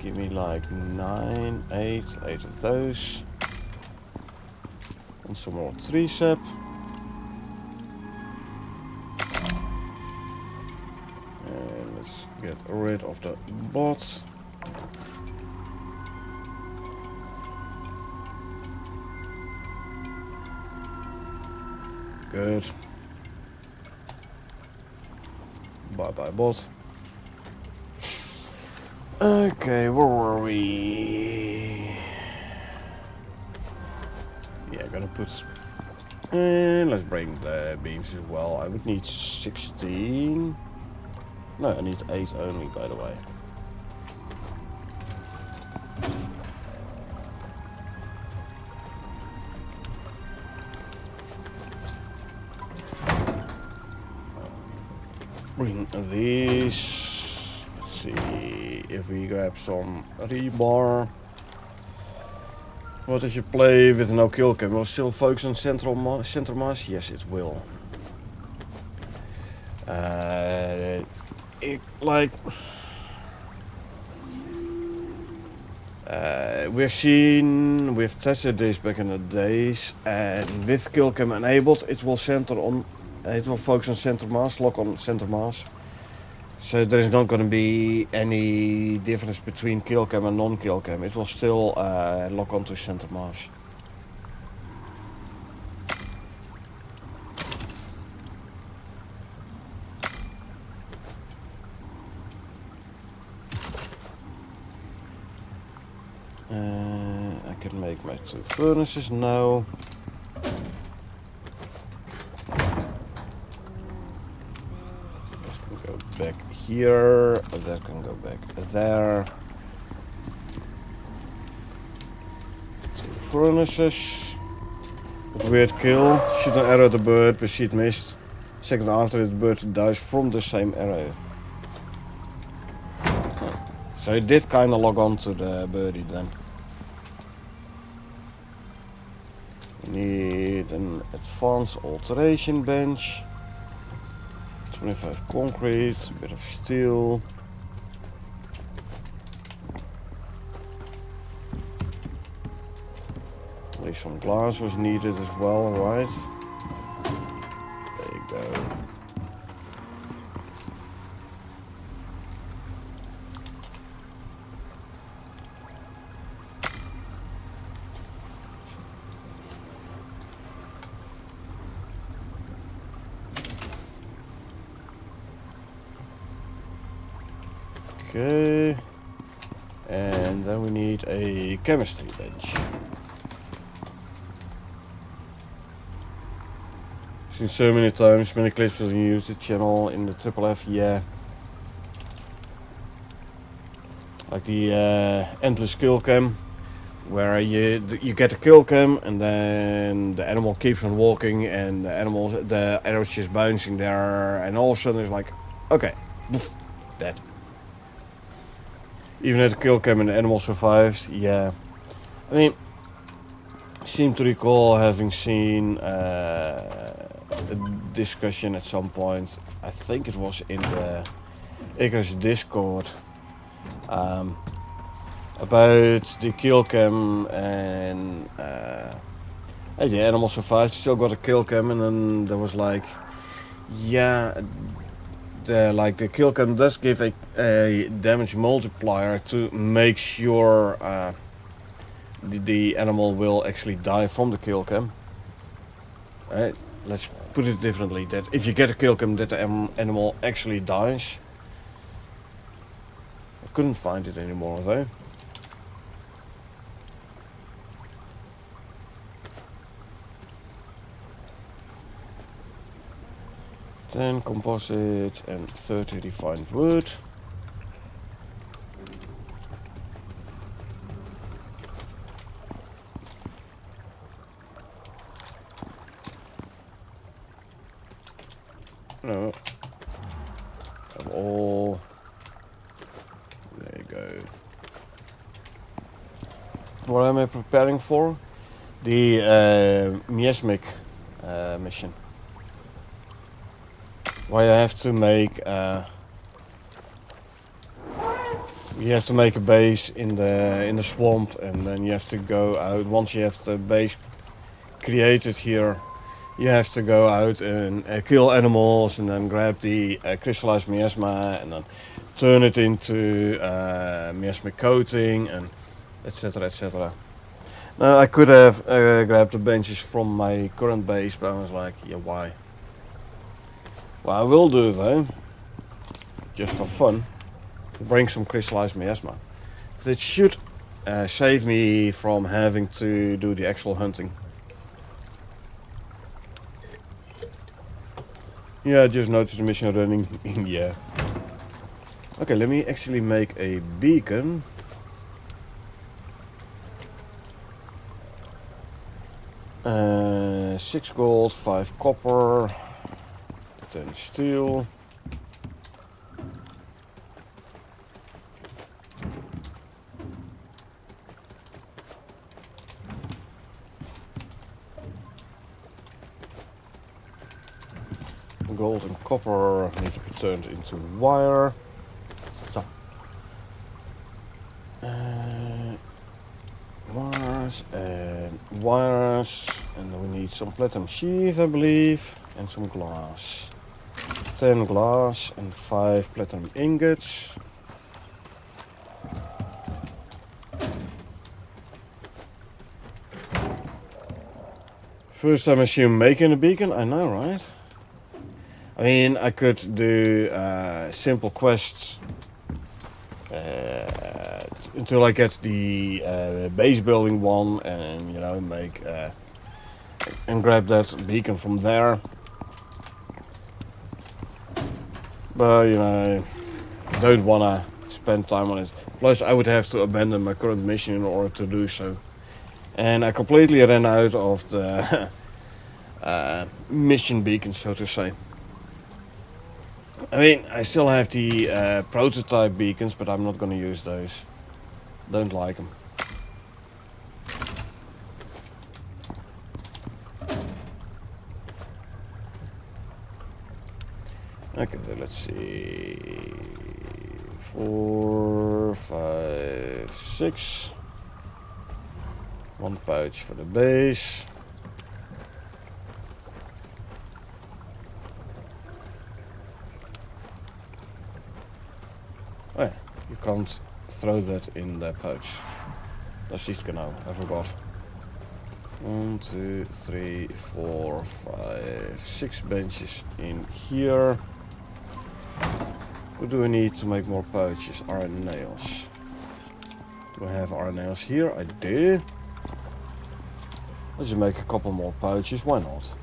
Give me like 8 of those. And some more tree sap. And let's get rid of the bots. Good. Bye bot. Okay, where were we? Yeah, gonna put... And let's bring the beams as well. I would need 16. No, I need 8 only, by the way. Bring these. Let's see if we grab some rebar. What if you play with no kill cam? Will it still focus on center mass? Yes, it will. We've tested this back in the days, and with kill cam enabled, it will focus on center mass, lock on center mass. So there is not going to be any difference between kill cam and non-kill cam. It will still lock onto center mass. I can make my 2 furnaces now. Back here, that can go back there. 2 furnaces. Weird kill. Shoot an arrow at the bird, but she'd missed. Second after it, the bird dies from the same arrow. So it did kind of log on to the birdie then. We need an advanced alteration bench. 25 concrete, a bit of steel. At least some glass was needed as well, right? There you go. Okay. And then we need a chemistry bench. Seen so many times, many clips on the YouTube channel in the Triple F, yeah. Like the endless kill cam, where you get a kill cam and then the animal keeps on walking and the arrow's just bouncing there, and all of a sudden it's like, okay, poof, dead. Even at the kill cam and the animal survives, yeah. I mean, I seem to recall having seen a discussion at some point, I think it was in the Icarus Discord, about the kill cam and hey, the animal survived, still got a kill cam, and then there was like, yeah, the kill cam does give a damage multiplier to make sure the animal will actually die from the kill cam. Right? Let's put it differently, that if you get a kill cam, that the animal actually dies. I couldn't find it anymore though. Ten composites and 30 refined wood. No. Of all. There you go. What am I preparing for? The miasmic mission. Why I have to make you have to make a base in the swamp, and then you have to go out. Once you have the base created here, you have to go out and kill animals, and then grab the crystallized miasma and then turn it into miasmic coating, and etc, etc. Now I could have grabbed the benches from my current base, but I was like, yeah, why? What I will do though, just for fun, bring some crystallized miasma. That should save me from having to do the actual hunting. Yeah, I just noticed the mission running. Yeah. Okay, let me actually make a beacon. Uh, 6 gold, 5 copper, 10 steel. Gold and copper need to be turned into wire. So. Wires, and then we need some platinum sheath, I believe, and some glass. 10 glass and 5 platinum ingots. First time I assume making a beacon, I know, right? I mean, I could do simple quests until I get the base building one, and you know, make and grab that beacon from there. But you know, don't wanna spend time on it. Plus, I would have to abandon my current mission in order to do so, and I completely ran out of the mission beacons, so to say. I mean, I still have the prototype beacons, but I'm not going to use those. Don't like them. Okay, let's see. 4, 5, 6. 1 pouch for the base. Oh yeah, you can't throw that in the pouch. Dat is genau, I forgot. 1, 2, 3, 4, 5, 6 benches in here. What do we need to make more pouches? Iron nails. Do I have iron nails here? I do. Let's just make a couple more pouches, why not?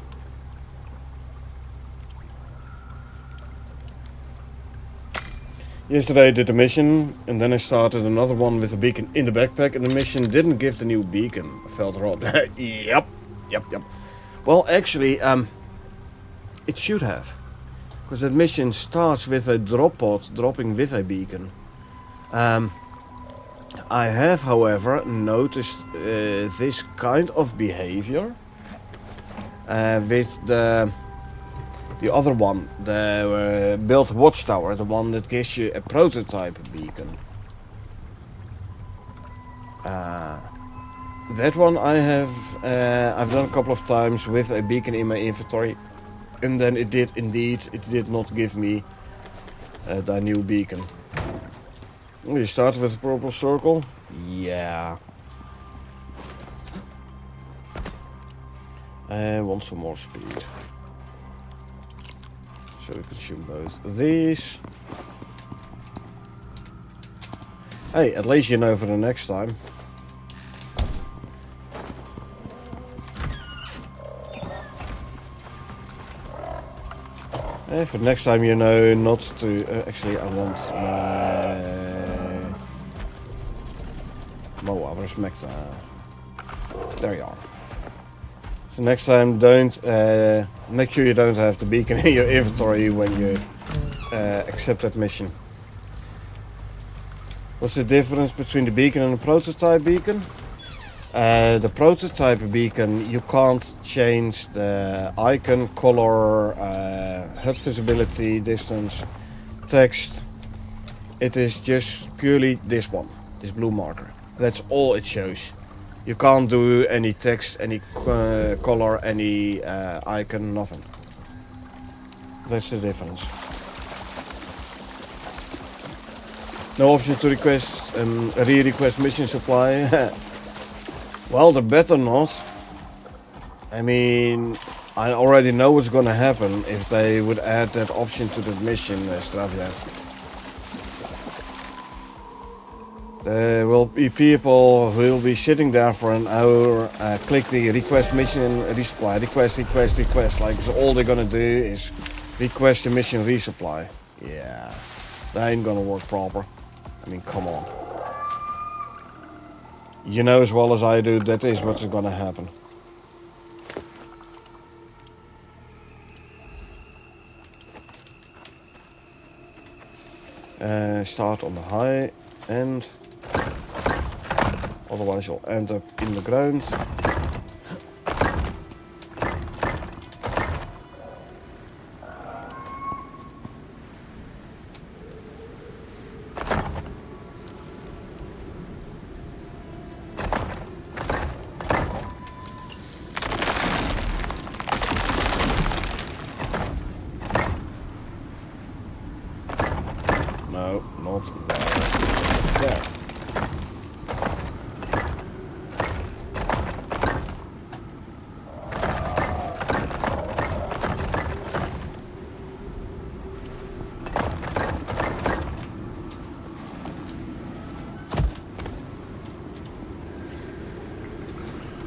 Yesterday I did a mission and then I started another one with a beacon in the backpack and the mission didn't give the new beacon. I felt wrong. Yep. Well, actually, it should have. Because that mission starts with a drop pod dropping with a beacon. I have, however, noticed this kind of behavior with the other one, the built watchtower, the one that gives you a prototype beacon. That one I've done a couple of times with a beacon in my inventory, and then it did not give me the new beacon. You start with a purple circle? Yeah. I want some more speed. So we consume both these. Hey, at least you know for the next time. For the next time you know not to... actually, I want my... where's Magda? There you are. So next time don't... make sure you don't have the beacon in your inventory when you accept that mission. What's the difference between the beacon and the prototype beacon? The prototype beacon, you can't change the icon, color, HUD visibility, distance, text. It is just purely this one, this blue marker. That's all it shows. You can't do any text, any color, any icon, nothing. That's the difference. No option to request re-request mission supply. Well, they better not. I mean, I already know what's gonna happen if they would add that option to the mission, Stravia. There will be people who will be sitting there for an hour, click the request mission resupply, request. Like, so all they're gonna do is request a mission resupply. Yeah, that ain't gonna work proper. I mean, come on. You know as well as I do, that is what's gonna happen. Start on the high end. Otherwise you'll end up in the ground. No, not there. There.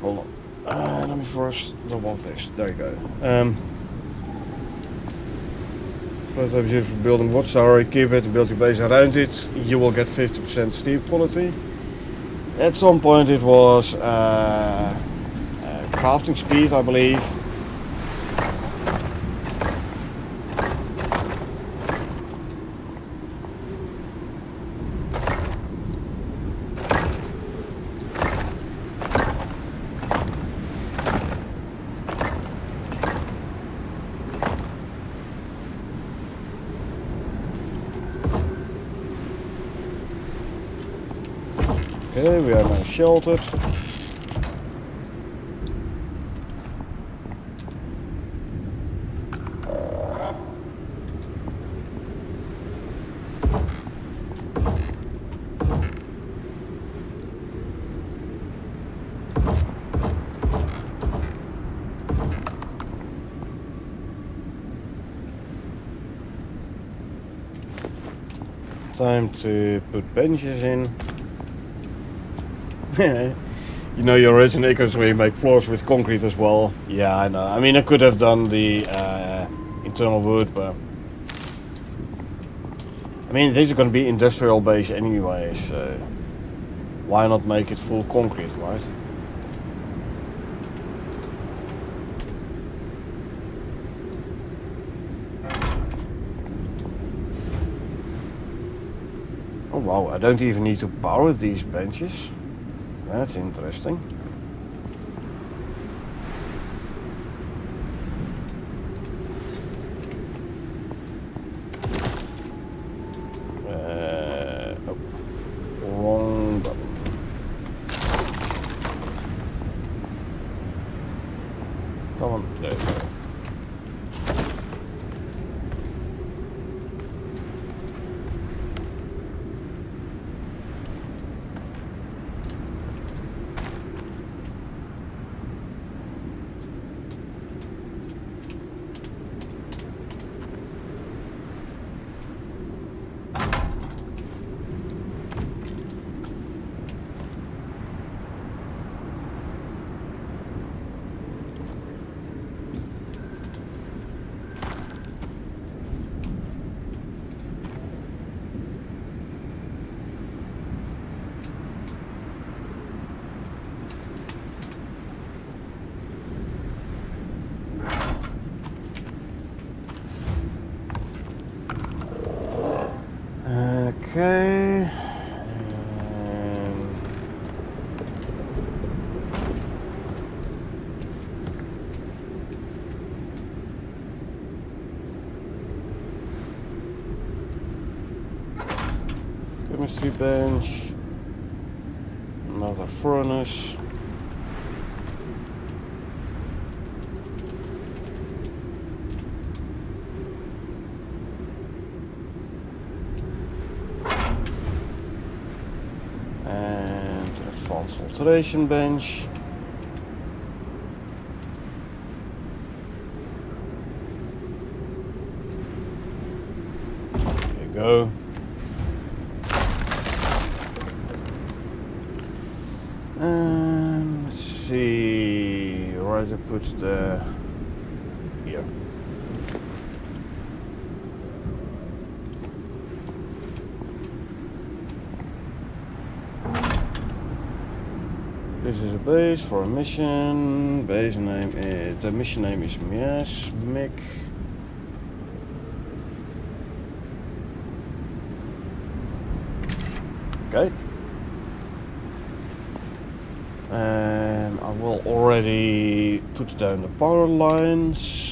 Hold on. Let me first double this. There you go. Prototype used for building watchtower, keep it, build your base around it, you will get 50% steep quality. At some point it was crafting speed, I believe. Okay, we are now sheltered. Time to put benches in. You know your original Icarus where you make floors with concrete as well. Yeah, I know. I mean, I could have done the internal wood, but I mean, these are going to be industrial base anyway, so why not make it full concrete, right? Oh wow, I don't even need to power these benches. That's interesting. Wrong button. Come on, there you go. Okay. Chemistry bench. Another furnace. Alteration bench. There you go. Let's see where to put the here. This is a base for a mission. Base name is, the mission name is Miasmic. Okay. And I will already put down the power lines.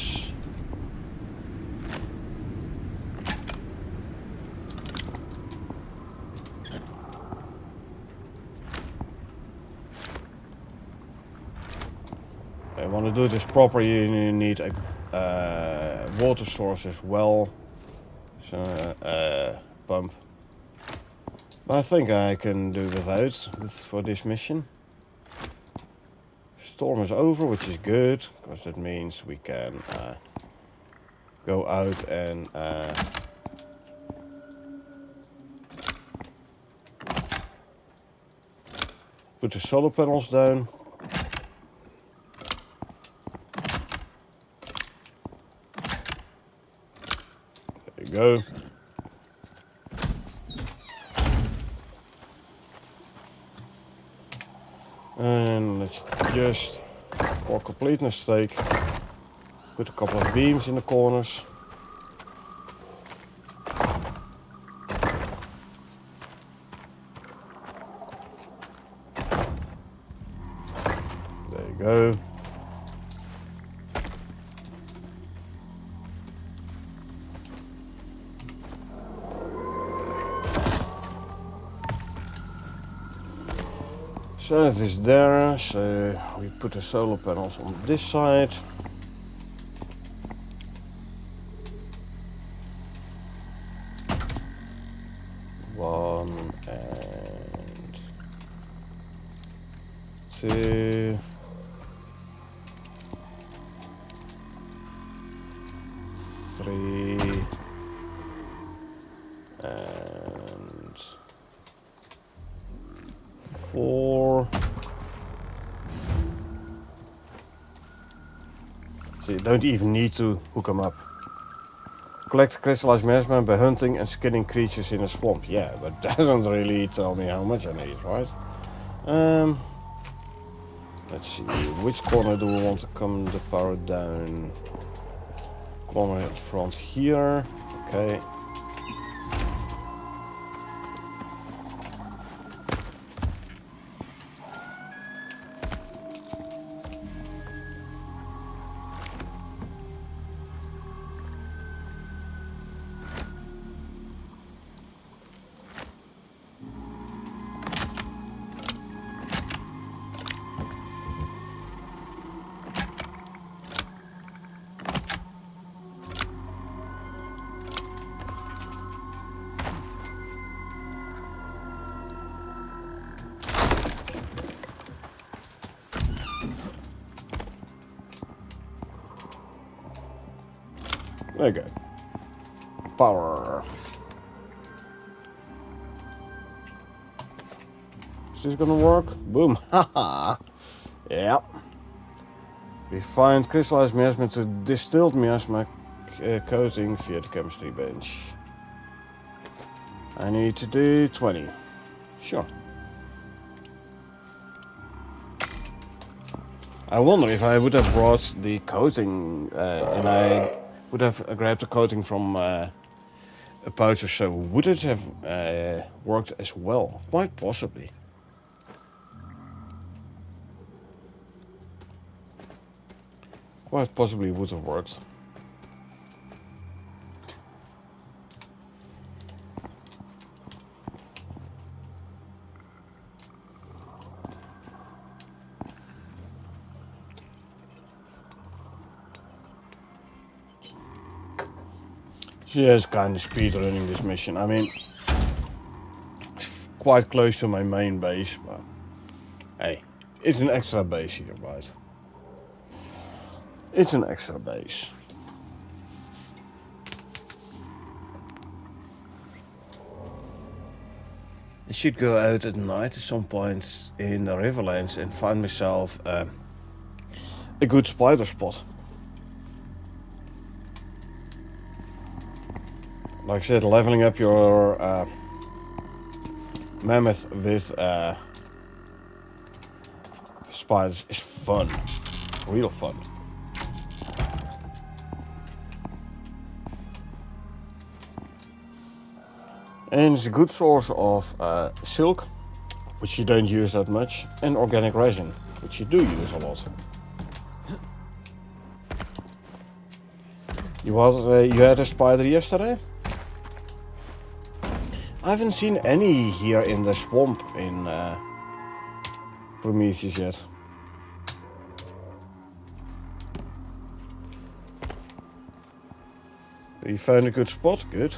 I want to do this properly. You need a water source as well. So pump. But I think I can do without for this mission. Storm is over, which is good because that means we can go out and put the solar panels down. There you go. And let's just, for completeness sake, put a couple of beams in the corners. There you go. So it is there, so we put the solar panels on this side. One and two. Three. And So you don't even need to hook them up. Collect crystallized miasma by hunting and skinning creatures in a swamp. Yeah, but doesn't really tell me how much I need, right? Let's see, which corner do we want to come the power down? Corner at front here. Okay. There you go. Power. Is this gonna work? Boom. Haha. Yeah. Refined crystallized miasma to distilled miasma coating via the chemistry bench. I need to do 20. Sure. I wonder if I would have brought the coating and I would have grabbed the coating from a pouch or so, would it have worked as well? Quite possibly. Quite possibly would have worked. She is kind of speedrunning this mission. I mean, it's quite close to my main base, but hey, it's an extra base here, right? It's an extra base. I should go out at night at some point in the Riverlands and find myself a good spider spot. Like I said, leveling up your mammoth with spiders is fun. Real fun. And it's a good source of silk, which you don't use that much, and organic resin, which you do use a lot. You had a spider yesterday? I haven't seen any here in the swamp in Prometheus yet. You found a good spot? Good.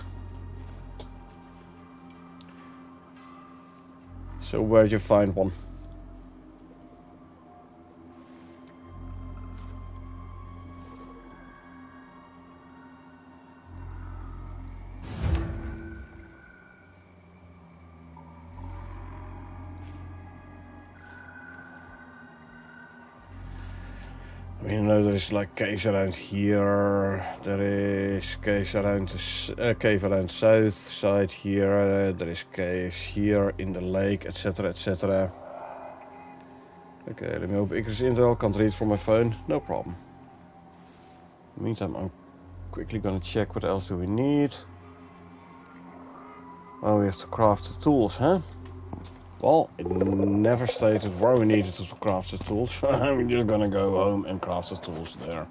So where'd you find one? I mean, I know there is like caves around here. There is caves around the cave around south side here. There is caves here in the lake, etc., etc. Okay, let me open Icarus Intel. Can't read from my phone. No problem. In the meantime, I'm quickly gonna check what else do we need. Oh, we have to craft the tools, huh? Well, it never stated where we needed to craft the tools. I'm just gonna go home and craft the tools there.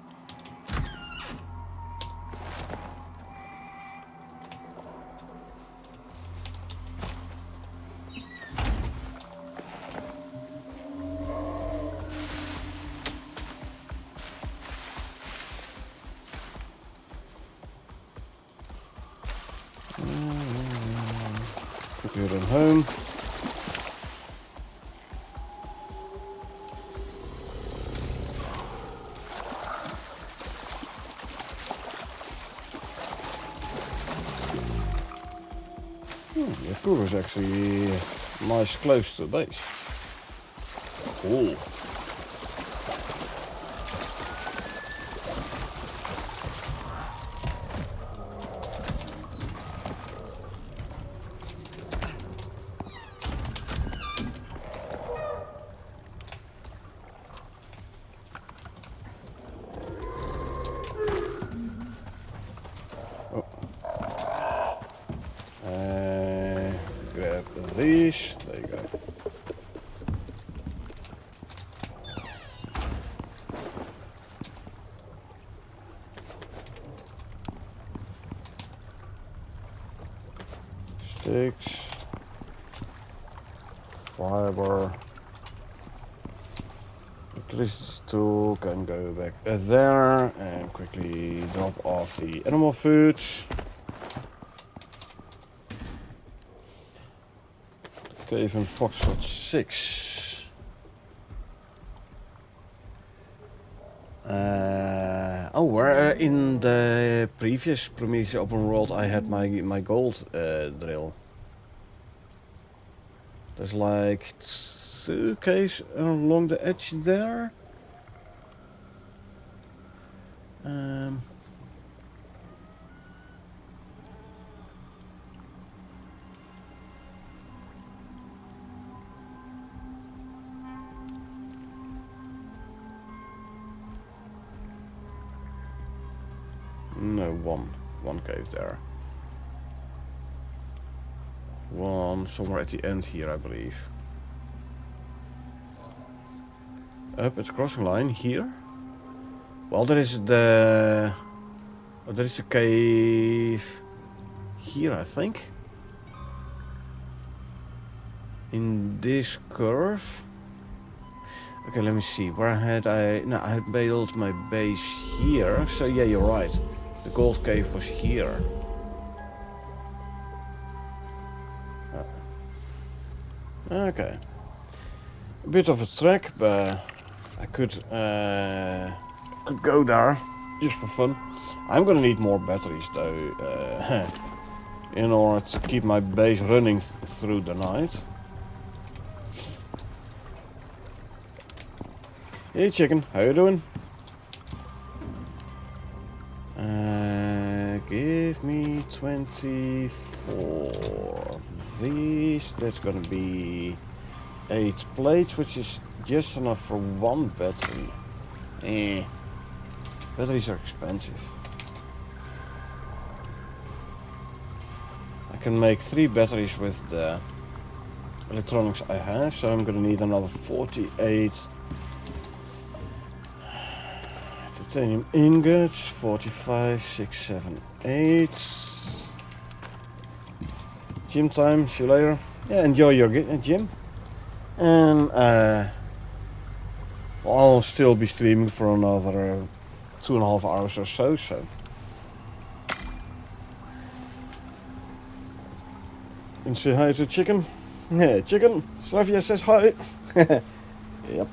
Quickly run home. The crew is actually nice close to the base. Cool. these. There you go. Sticks. Fiber. Electricity tool can go back there and quickly drop off the animal foods. Cave in Foxtrot 6. Where in the previous Prometheus open world I had my gold drill. There's like 2 caves along the edge there. No, one cave there. One somewhere at the end here, I believe. Up at the crossing line here. Well, there is a cave here, I think. In this curve. Okay, let me see. Where had I? No, I had built my base here. So yeah, you're right. The gold cave was here. Okay. A bit of a trek, but I could go there just for fun. I'm gonna need more batteries though, in order to keep my base running through the night. Hey chicken, how you doing? Give me 24 of these. That's gonna be 8 plates, which is just enough for 1 battery. Batteries are expensive. I can make 3 batteries with the electronics I have, so I'm gonna need another 48 titanium ingots. 45, 6, 7, 8. Gym time, see you later. Yeah, enjoy your gym. And I'll still be streaming for another 2.5 hours or so. And say hi to chicken. Yeah, chicken. Slavia says hi. Yep.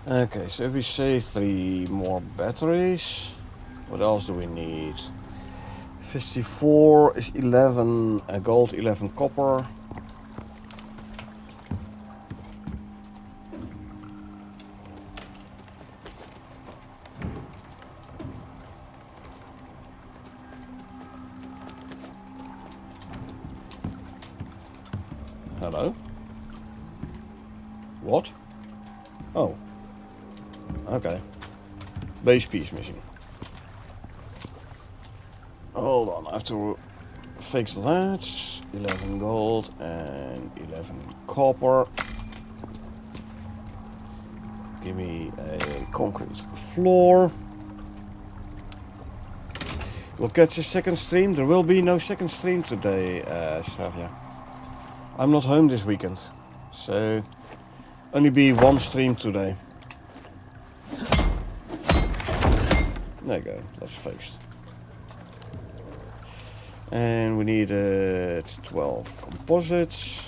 Okay, so if we say 3 more batteries, what else do we need? 54 is 11 gold, 11 copper. Hello? What? Oh. Okay. Base piece missing. Hold on, I have to fix that. 11 gold and 11 copper. Give me a concrete floor. We'll catch a second stream. There will be no second stream today, Stravia. I'm not home this weekend, so only be 1 stream today. There you go, that's fixed. And we needed 12 composites.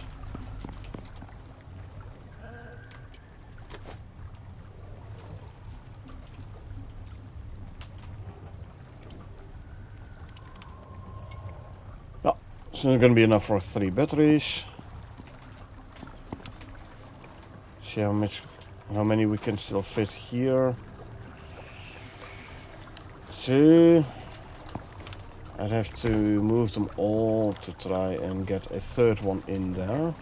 Oh, so it's going to be enough for 3 batteries. See how many we can still fit here. 2. I'd have to move them all to try and get a 3rd one in there.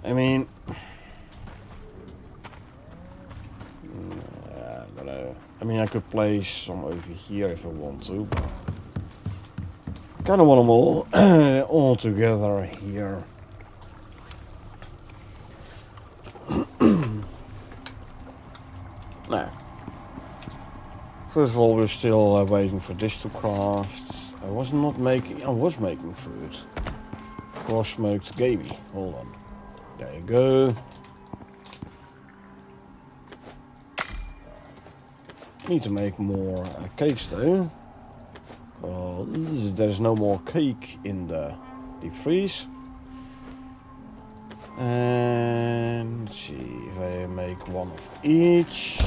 I mean, I don't know. I mean, I could place some over here if I want to, but I kind of want them all together here. Now, first of all, we're still waiting for this to craft. I was making food. Raw smoked gamey. Hold on. There you go. Need to make more cakes though. There's no more cake in the deep freeze. And let's see if I make one of each.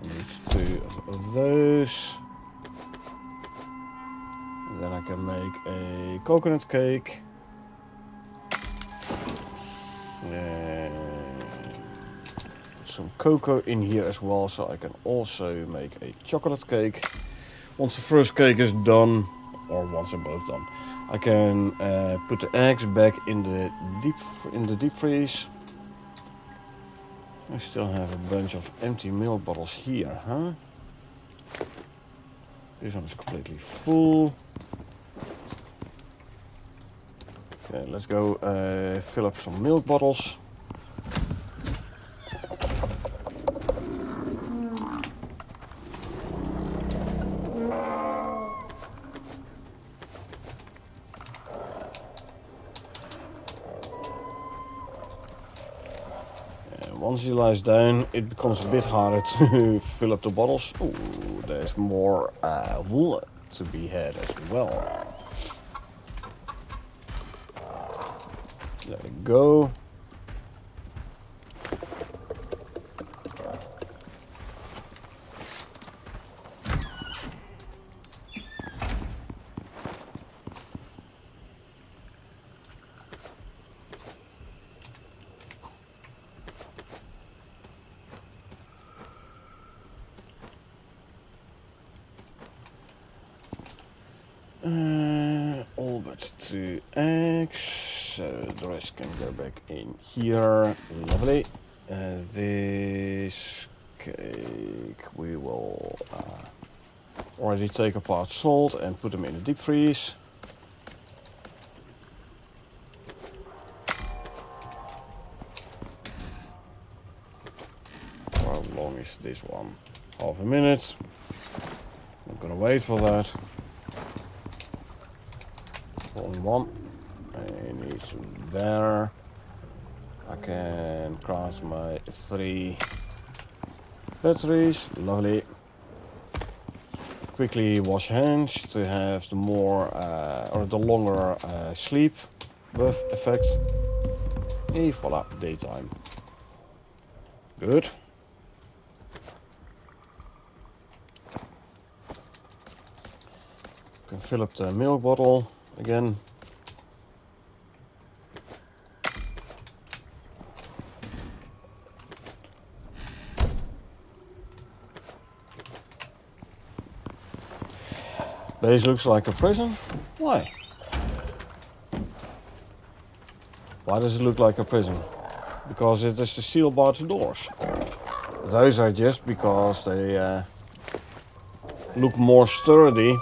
I need 2 of those. And then I can make a coconut cake. And some cocoa in here as well, so I can also make a chocolate cake. Once the first cake is done, or once they're both done, I can put the eggs back in the deep freeze. I still have a bunch of empty milk bottles here, huh? This one is completely full. Okay, let's go fill up some milk bottles. Once he lies down, it becomes a bit harder to fill up the bottles. Ooh, there's more wool to be had as well. There we go. All but 2 eggs, so the rest can go back in here. Lovely. This cake we will already take apart salt and put them in the deep freeze. How long is this one? Half a minute. I'm gonna wait for that. One. I need some there. I can craft my 3 batteries. Lovely. Quickly wash hands to have the more or the longer sleep buff effect. And voila, daytime. Good. Can fill up the milk bottle again. Base looks like a prison. Why? Why does it look like a prison? Because it is the steel barred doors. Those are just because they look more sturdy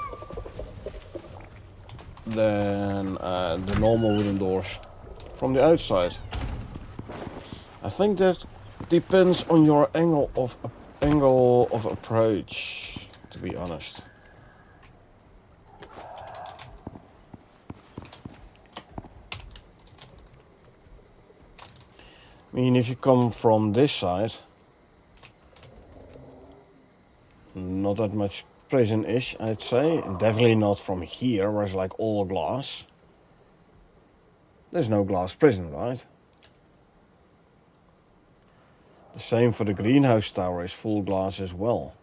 than the normal wooden doors from the outside. I think that depends on your angle of approach, to be honest. I mean, if you come from this side, not that much prison-ish, I'd say. And definitely not from here, where it's like all glass. There's no glass prison, right? The same for the greenhouse tower, is full glass as well.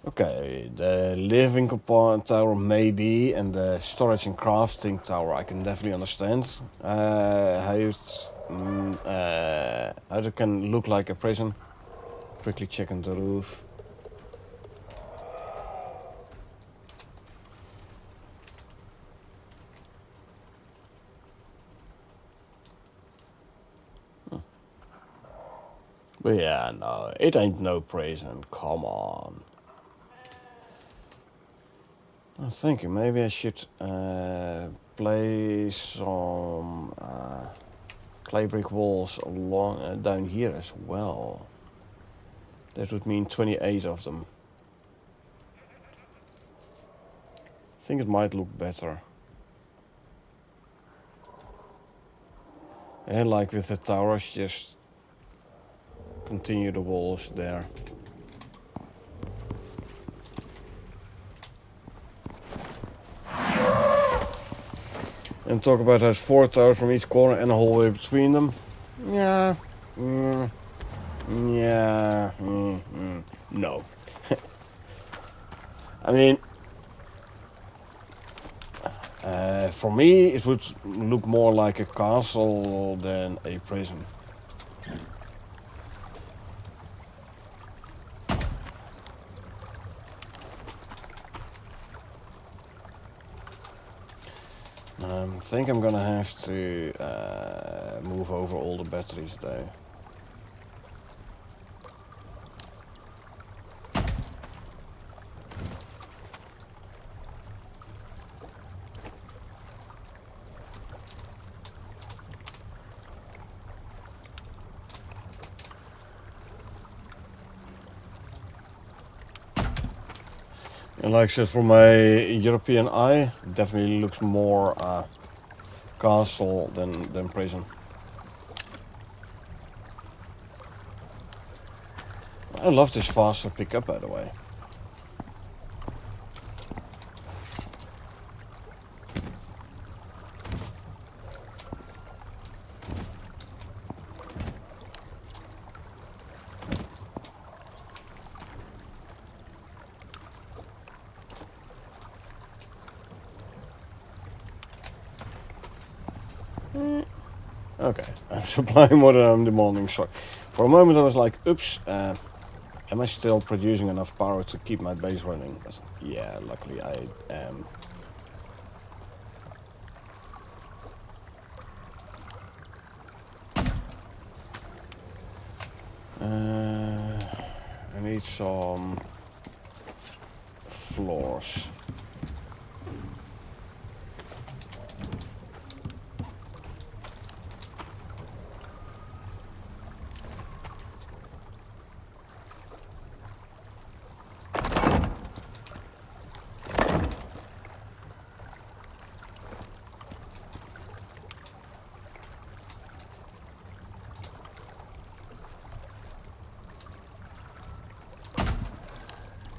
Okay, the living compartment tower maybe, and the storage and crafting tower I can definitely understand. How it can look like a prison. Quickly checking the roof. But yeah, no, it ain't no prison. Come on. I'm thinking maybe I should place some clay brick walls along down here as well. That would mean 28 of them. I think it might look better. And like with the towers, just continue the walls there. And talk about those 4 towers from each corner and a hallway between them. Yeah. Yeah. No. I mean, for me, it would look more like a castle than a prison. I think I'm gonna have to move over all the batteries though. And like I said, for my European eye, it definitely looks more castle than prison. I love this faster pickup, by the way. Okay, I'm supplying more than I'm demanding, sorry. For a moment I was like, oops, am I still producing enough power to keep my base running? But yeah, luckily I am. I need some floors.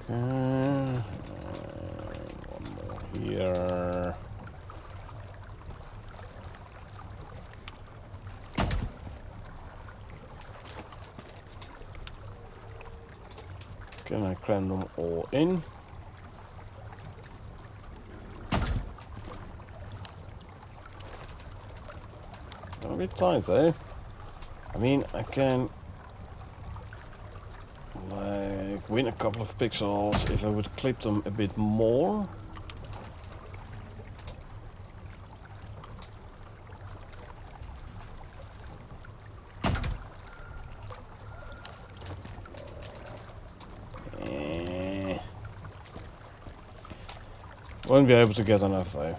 One more here. Can I cram them all in? A bit tight though. I mean, I can like win a couple of pixels if I would clip them a bit more. Won't be able to get enough though.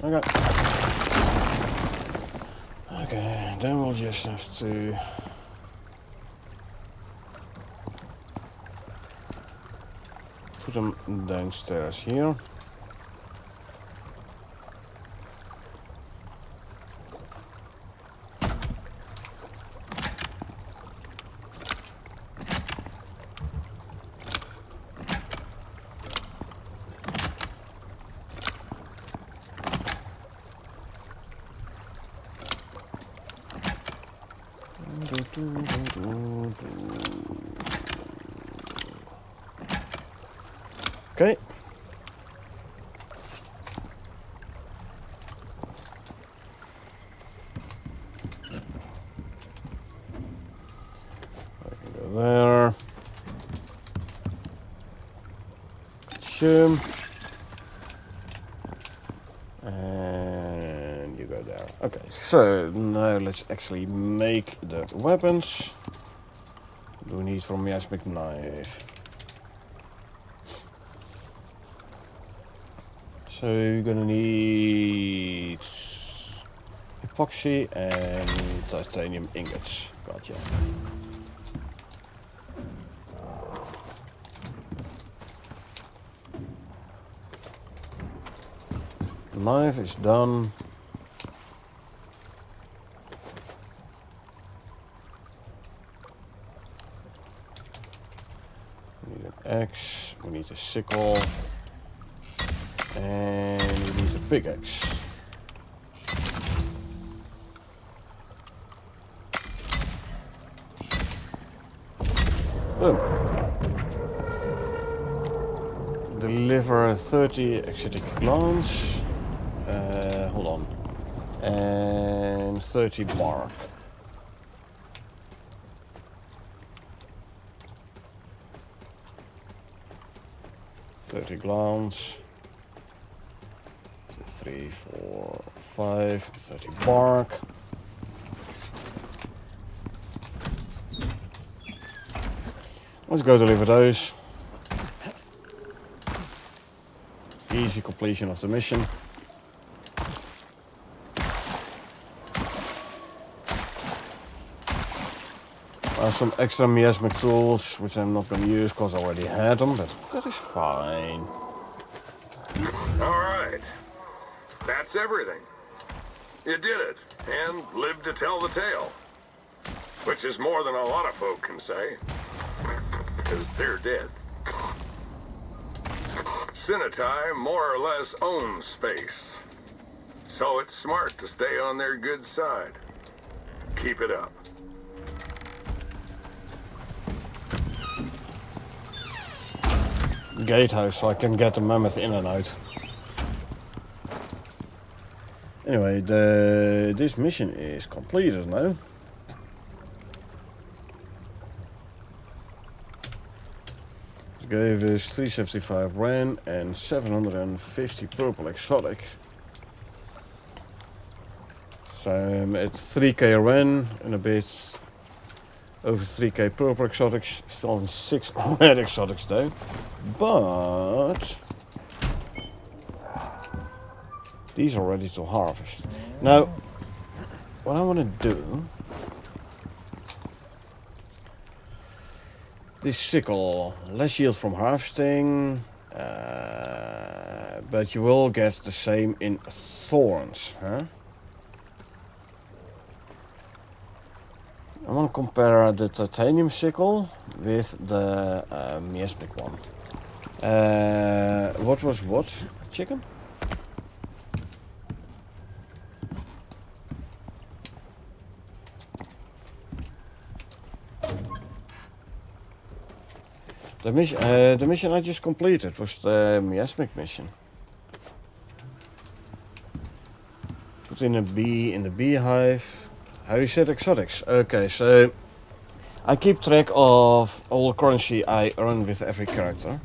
Okay. Okay, then we'll just have to put them downstairs here. Okay. I can go there. Zoom. And you go there. Okay, so now let's actually make the weapons. do we need from miasmic knife? So you're gonna need epoxy and titanium ingots. Gotcha. Knife is done. We need an axe, we need a sickle, and we need a pickaxe. Boom. Deliver 30 acidic glands. Hold on. And 30 bark. Glance. 3, 4, 5, 30 bark. Let's go deliver those. Easy completion of the mission. Some extra miasmic tools, which I'm not going to use because I already had them, but that is fine. Alright. That's everything. You did it, and lived to tell the tale. Which is more than a lot of folk can say. Because they're dead. Sinitai more or less owns space. So it's smart to stay on their good side. Keep it up. Gatehouse so I can get the mammoth in and out. Anyway, this mission is completed now. It gave us 375 Ren and 750 purple exotics. So I'm at 3k Ren and a bit over 3k purple exotics. Still on 6 red exotics though. But these are ready to harvest. Now, what I want to do, this sickle, less yield from harvesting, but you will get the same in thorns, huh? I want to compare the titanium sickle with the miasmic one. What was what? Chicken? The mission I just completed was the miasmic mission. Put in a bee in the beehive. How you said exotics? Okay, so I keep track of all the currency I earn with every character.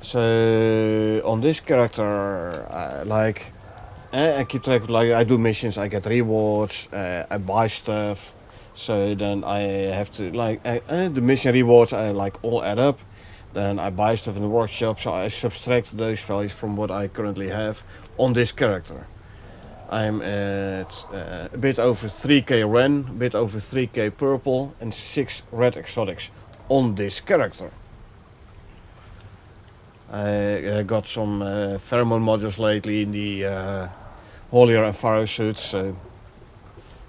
So on this character, I keep track of, like, I do missions, I get rewards, I buy stuff. So then I have to, like, the mission rewards I like all add up. Then I buy stuff in the workshop, so I subtract those values from what I currently have on this character. I'm at a bit over 3k Ren, a bit over 3k purple and 6 red exotics on this character. I got some pheromone modules lately in the Holier and Pharaoh suit, so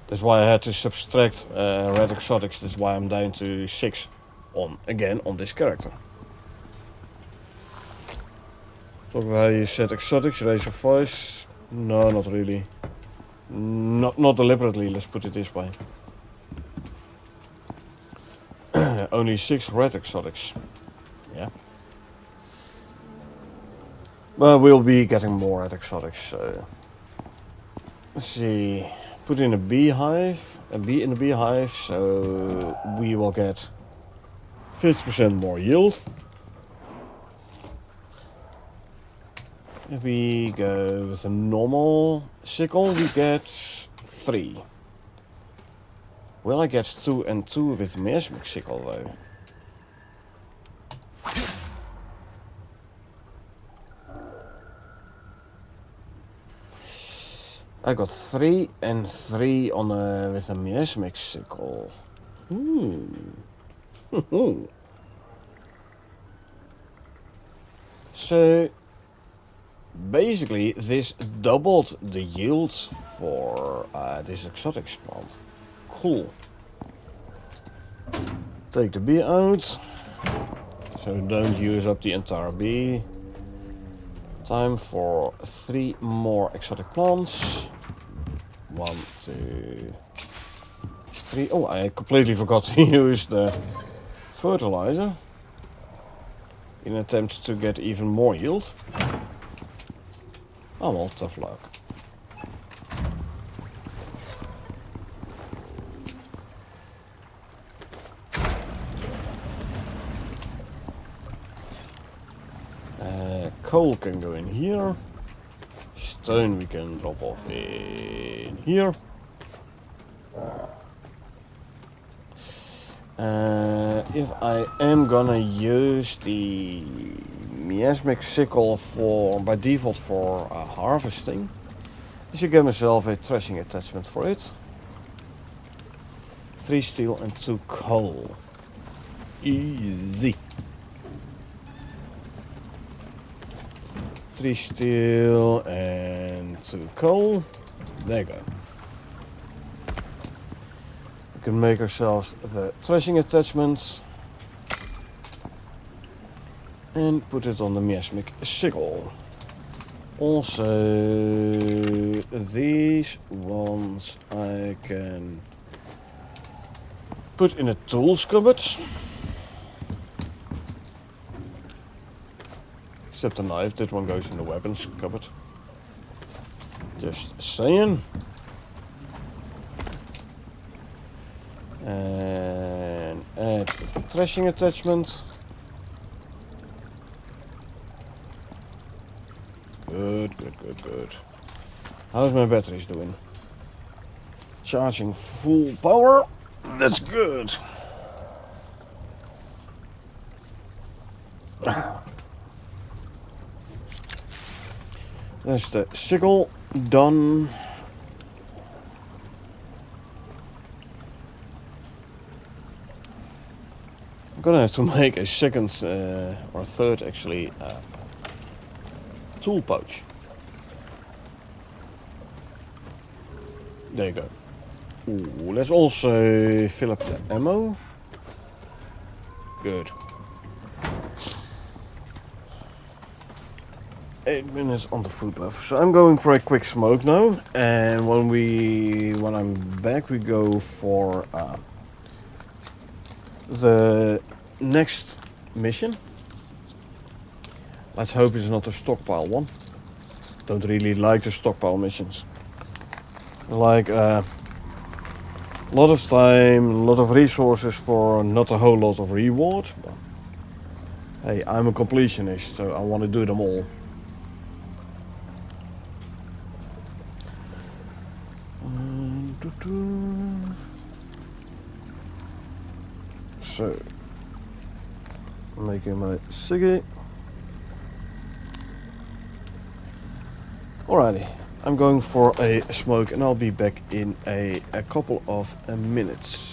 that's why I had to subtract red exotics. That's why I'm down to 6 on this character. Talk about how you set exotics, raise your voice. No, not really. Not deliberately, let's put it this way. Only 6 red exotics. Yeah. But we'll be getting more red exotics, so let's see. Put in a beehive, a bee in the beehive, so we will get 50% more yield. If we go with a normal sickle, we get 3. Will I get 2 and 2 with miasmic sickle though? I got 3 and 3 on with a miasmic sickle. So basically this doubled the yields for this exotics plant. Cool. Take the bee out. So don't use up the entire bee. Time for 3 more exotic plants. 1, 2, 3. Oh, I completely forgot to use the fertilizer in an attempt to get even more yield. Oh well, tough luck. Coal can go in here. Stone we can drop off in here. If I am gonna use the miasmic sickle by default for harvesting, I should get myself a threshing attachment for it. 3 steel and 2 coal. Easy. 3 steel and 2 coal. There you go. We can make ourselves the threshing attachments and put it on the miasmic sickle. Also, these ones I can put in a tools cupboard. Except the knife, that one goes in the weapons cupboard. Just saying. And add the threshing attachment. Good, good, good, good. How's my batteries doing? Charging full power. That's good. That's the sickle done. I'm gonna have to make a second or third actually tool pouch. There you go. Ooh, let's also fill up the ammo. Good. 8 minutes on the food buff. So I'm going for a quick smoke now, and when I'm back, we go for the next mission. Let's hope it's not a stockpile one. Don't really like the stockpile missions. Like a lot of time, a lot of resources for not a whole lot of reward. But hey, I'm a completionist, so I want to do them all. So, making my ciggy. Alrighty, I'm going for a smoke and I'll be back in a couple of minutes.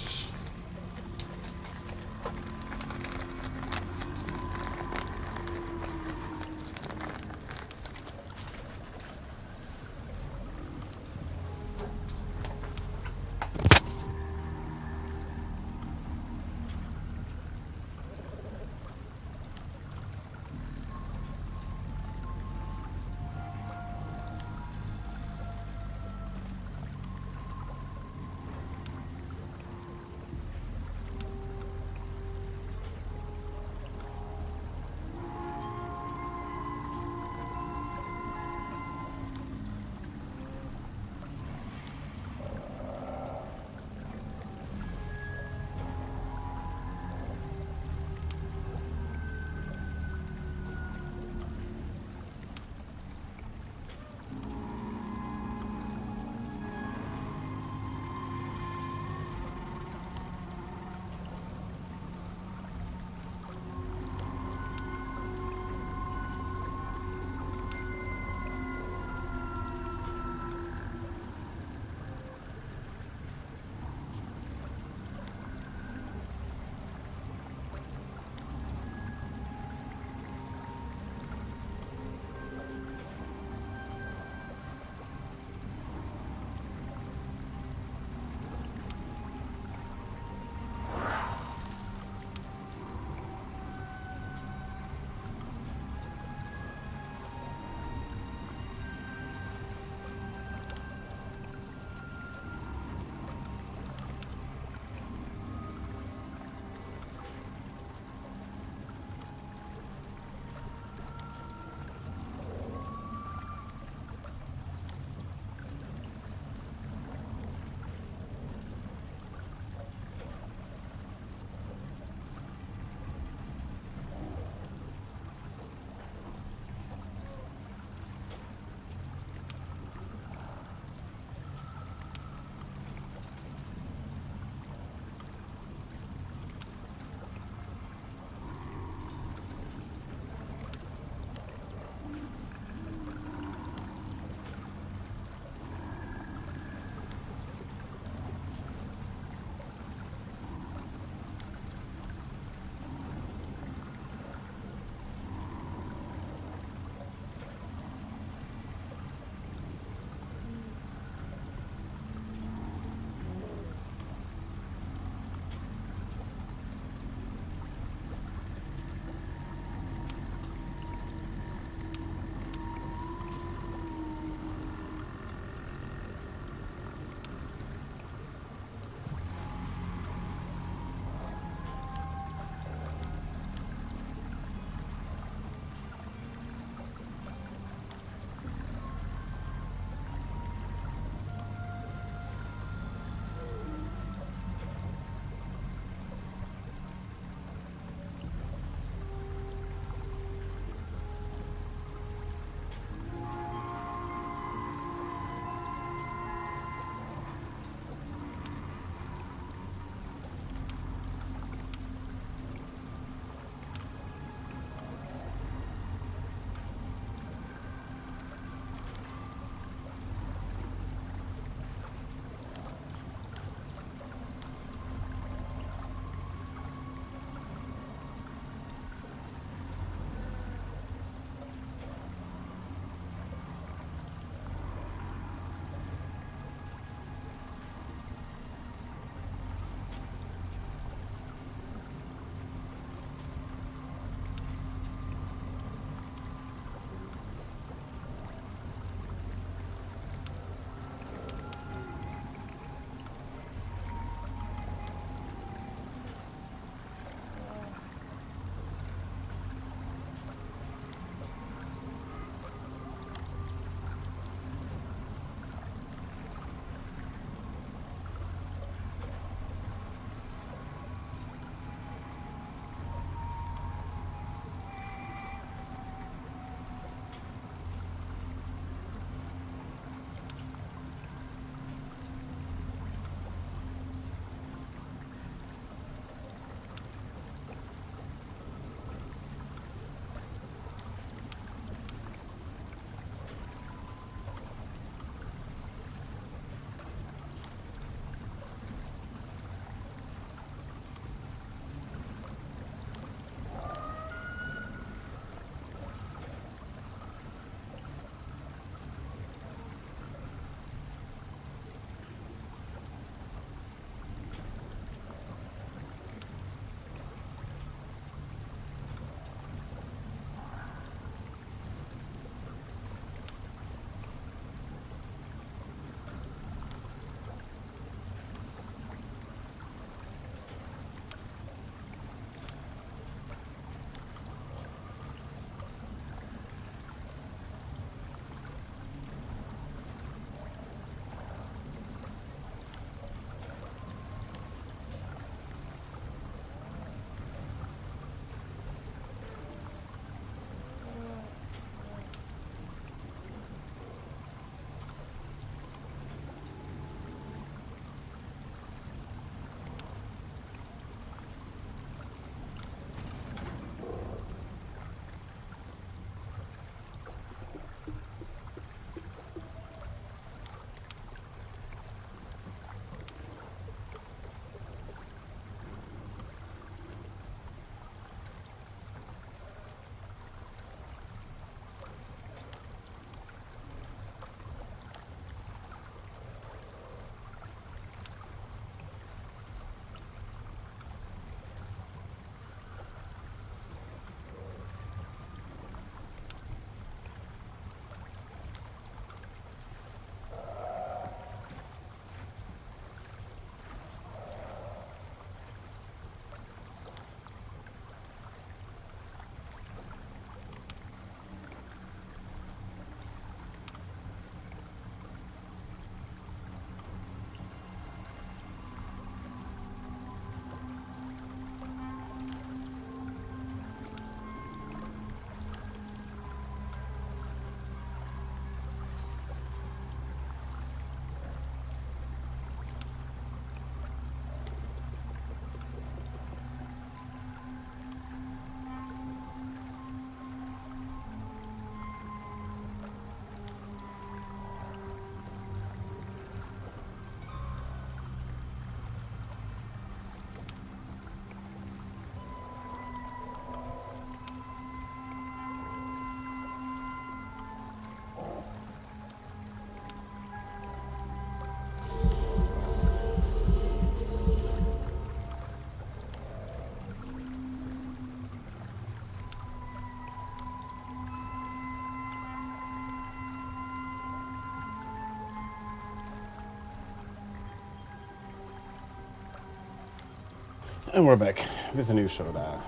And we're back with a new soda.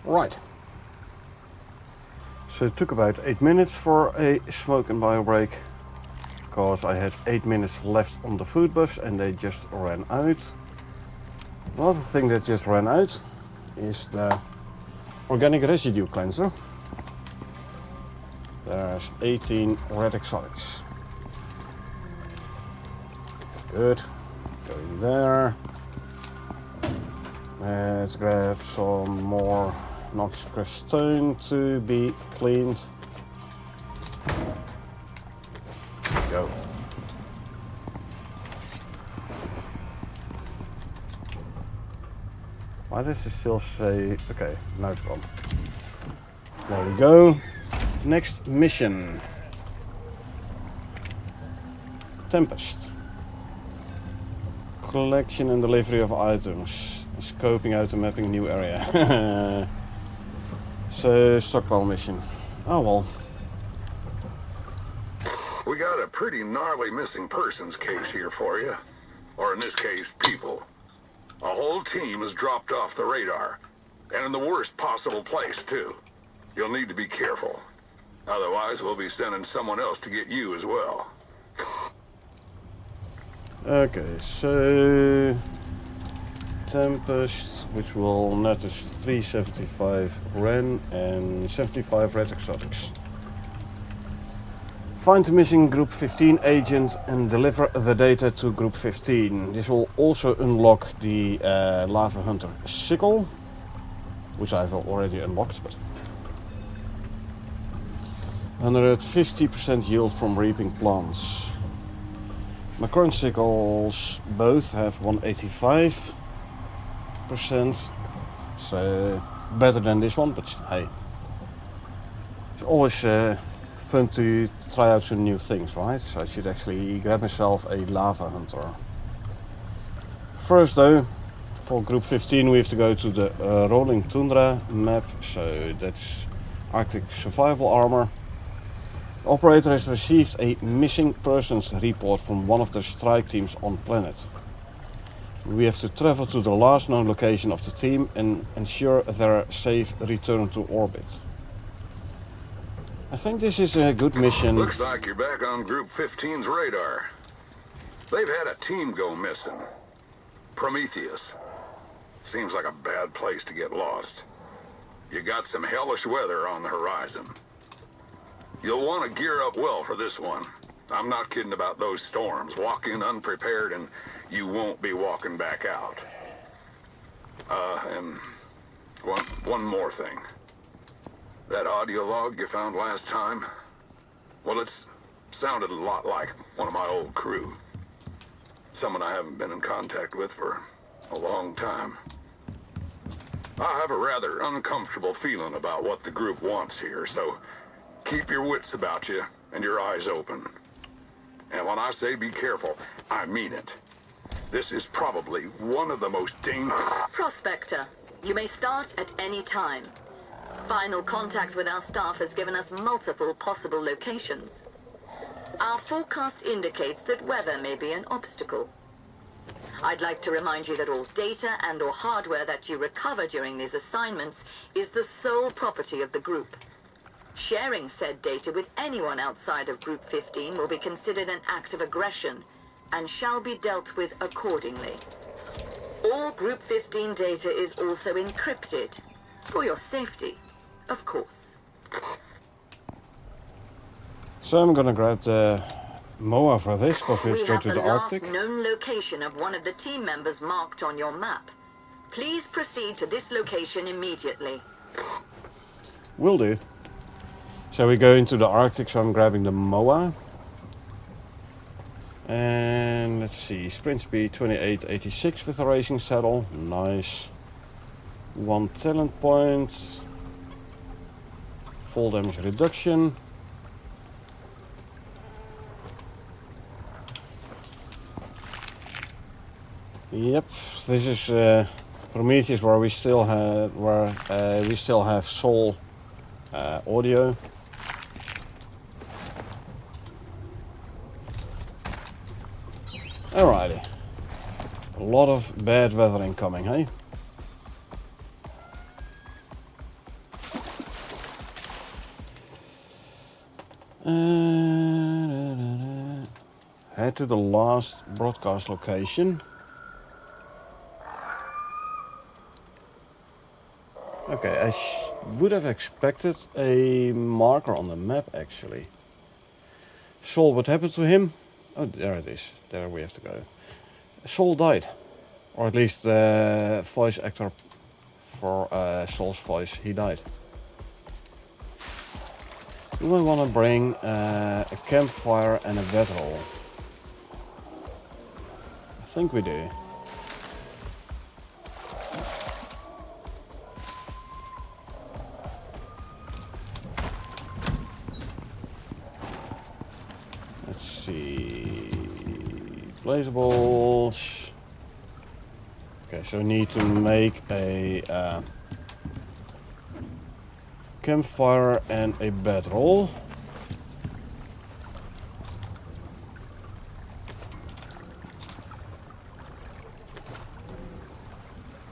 Right. So it took about 8 minutes for a smoke and bio break, because I had 8 minutes left on the food buffs and they just ran out. Another thing that just ran out is the organic residue cleanser. There's 18 red exotics. Good. Go in there. Let's grab some more Noxious Crystone to be cleaned. Go. Why does it still say... Okay, now it's gone. There we go. Next mission. Tempest. Collection and delivery of items. Scoping out and mapping new area. So, stockpile mission. Oh well. We got a pretty gnarly missing persons case here for you. Or in this case, people. A whole team is dropped off the radar. And in the worst possible place, too. You'll need to be careful. Otherwise, we'll be sending someone else to get you as well. Okay, so... Tempest, which will net us 375 Ren and 75 red exotics. Find the missing Group 15 agent and deliver the data to Group 15. This will also unlock the Lava Hunter sickle, which I've already unlocked. But 150% yield from reaping plants. My current sickles both have 185%, so better than this one, but hey, it's always fun to try out some new things, right? So I should actually grab myself a Lava Hunter. First though, for Group 15 we have to go to the Rolling Tundra map, so that's Arctic Survival Armor. The operator has received a missing persons report from one of the strike teams on planet. We have to travel to the last known location of the team and ensure their safe return to orbit. I think this is a good mission. Looks like you're back on Group 15's radar. They've had a team go missing. Prometheus. Seems like a bad place to get lost. You got some hellish weather on the horizon. You'll want to gear up well for this one. I'm not kidding about those storms. Walk in unprepared and you won't be walking back out. And one more thing. That audio log you found last time, well, it's sounded a lot like one of my old crew. Someone I haven't been in contact with for a long time. I have a rather uncomfortable feeling about what the group wants here, so keep your wits about you and your eyes open. And when I say be careful, I mean it. This is probably one of the most dangerous... Prospector, you may start at any time. Final contact with our staff has given us multiple possible locations. Our forecast indicates that weather may be an obstacle. I'd like to remind you that all data and/or hardware that you recover during these assignments is the sole property of the group. Sharing said data with anyone outside of Group 15 will be considered an act of aggression and shall be dealt with accordingly. All Group 15 data is also encrypted, for your safety, of course. So I'm gonna grab the MOA for this, because we have to go to the Arctic. We have the last known location of one of the team members marked on your map. Please proceed to this location immediately. Will do. So we go into the Arctic, so I'm grabbing the MOA. And let's see, sprint speed 2886 with the racing saddle, nice. 1 talent point. Fall damage reduction. Yep, this is Prometheus, where we still have Soul audio. Alrighty, a lot of bad weather incoming, hey? to the last broadcast location. Okay, I would have expected a marker on the map actually. Sol, what happened to him? Oh, there it is. There we have to go. Sol died. Or at least the voice actor for Sol's voice, he died. Do I want to bring a campfire and a bedroll? I think we do. Let's see. Placeables. Okay, so we need to make a campfire and a bedroll.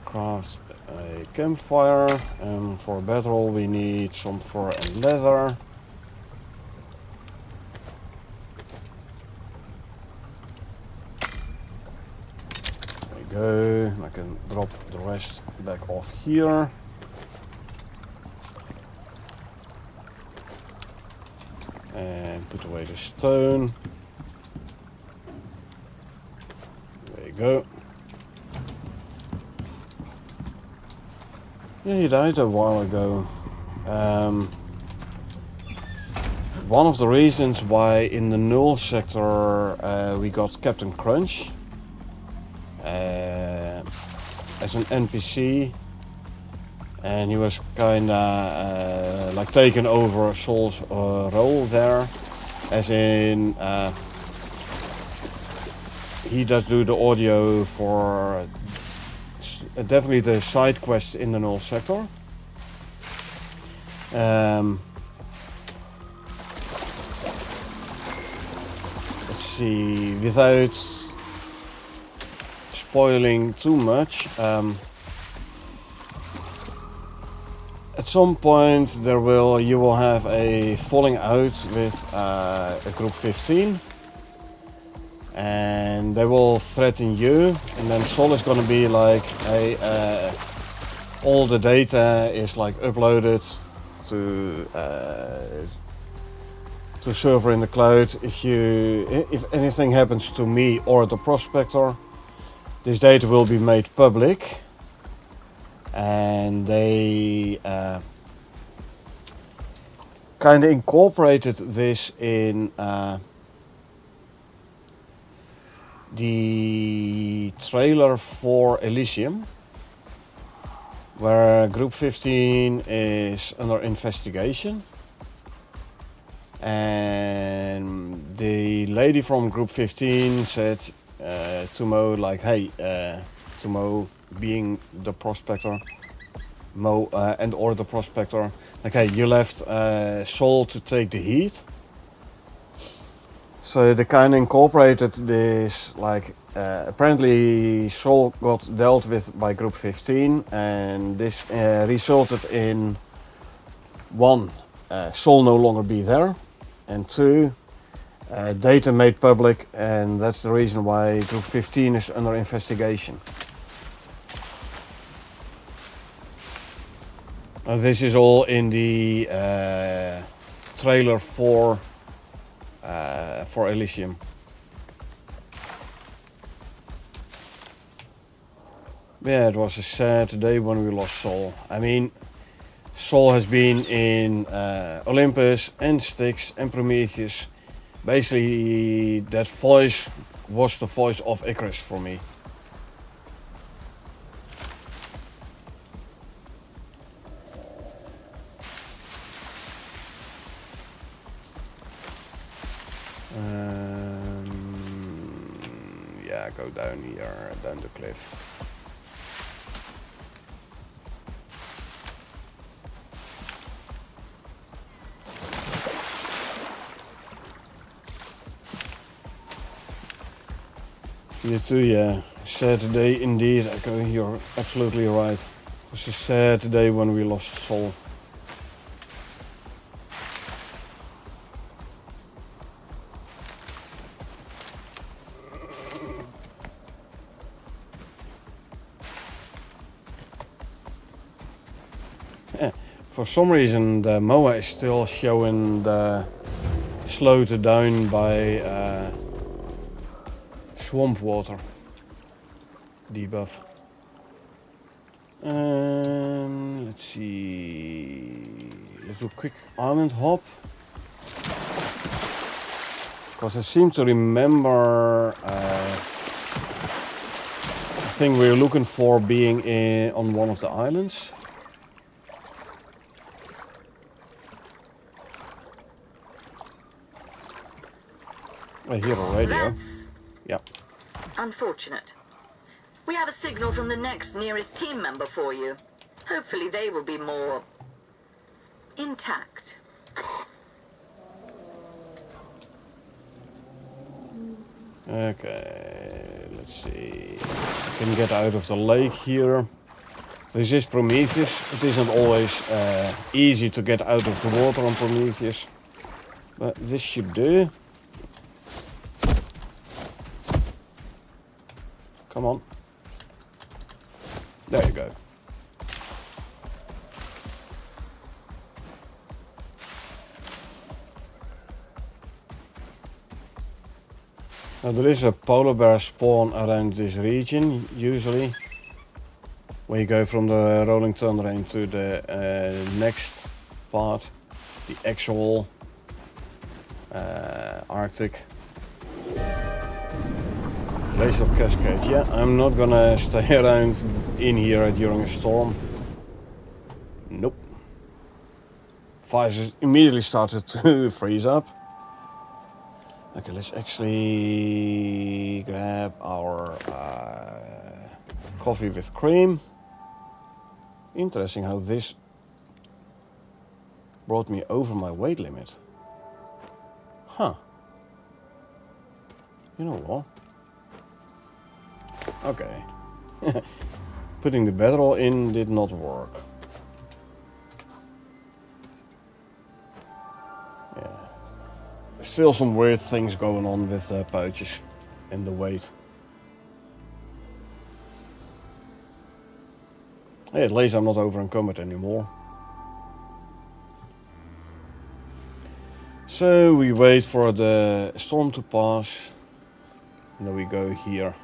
Craft a campfire, and for a bedroll we need some fur and leather. There we go. I can drop the rest back off here. And put away the stone. There you go. Yeah, he died a while ago. One of the reasons why in the null sector we got Captain Crunch as an NPC, and he was kinda like taken over Sol's role there, as in he does do the audio for definitely the side quests in the null sector. Let's see, without spoiling too much, at some point you will have a falling out with a group 15, and they will threaten you, and then Sol is going to be like, hey, all the data is like uploaded to server in the cloud. If anything happens to me or the prospector, this data will be made public. And they kind of incorporated this in the trailer for Elysium, where Group 15 is under investigation. And the lady from Group 15 said to Mo, like, hey, to Mo being the prospector, Mo and or the prospector, like, hey, you left Sol to take the heat. So they kind of incorporated this, like, apparently Sol got dealt with by Group 15, and this resulted in, one, Sol no longer be there, and two, data made public, and that's the reason why Group 15 is under investigation. This is all in the trailer for Elysium. Yeah, it was a sad day when we lost Sol. I mean, Sol has been in Olympus and Styx and Prometheus. Basically, that voice was the voice of Icarus for me. Yeah, go down here, down the cliff. You too, yeah. Sad day indeed. Okay, you're absolutely right. It was a sad day when we lost Sol. For some reason the MOA is still showing the slowed down by swamp water debuff. Let's see. Let's do a quick island hop. Because I seem to remember the thing we're looking for being on one of the islands. I hear a radio. That's Yep. unfortunate. We have a signal from the next nearest team member for you. Hopefully they will be more intact. Okay, let's see. Can get out of the lake here. This is Prometheus. It isn't always easy to get out of the water on Prometheus. But this should do. Come on. There you go. Now there is a polar bear spawn around this region, usually. When you go from the rolling tundra into the next part, the actual Arctic. Glacial Cascade. Yeah, I'm not gonna stay around in here during a storm. Nope. Fires immediately started to freeze up. Okay, let's actually grab our coffee with cream. Interesting how this brought me over my weight limit. Huh. You know what? Okay. Putting the bedroll in did not work. Yeah. Still some weird things going on with pouches and the weight. Hey, at least I'm not over encumbered anymore. So we wait for the storm to pass. And then we go here.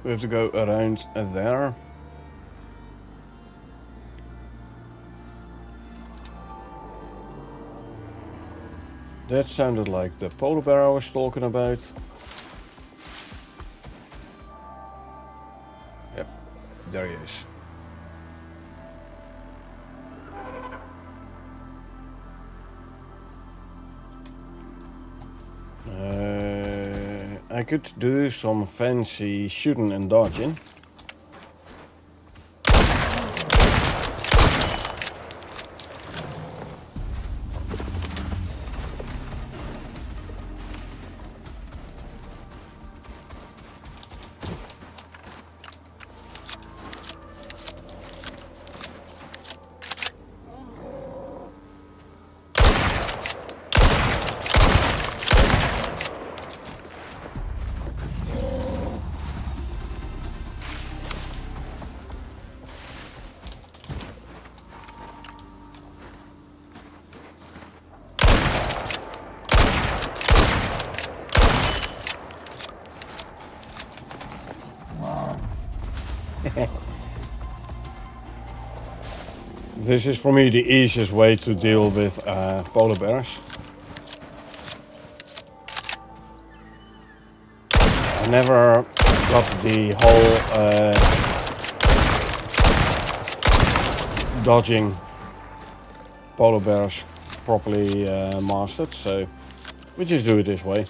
We have to go around there. That sounded like the polar bear I was talking about. Yep, there he is. I could do some fancy shooting and dodging. This is for me the easiest way to deal with polar bears. I never got the whole dodging polar bears properly mastered, so we just do it this way.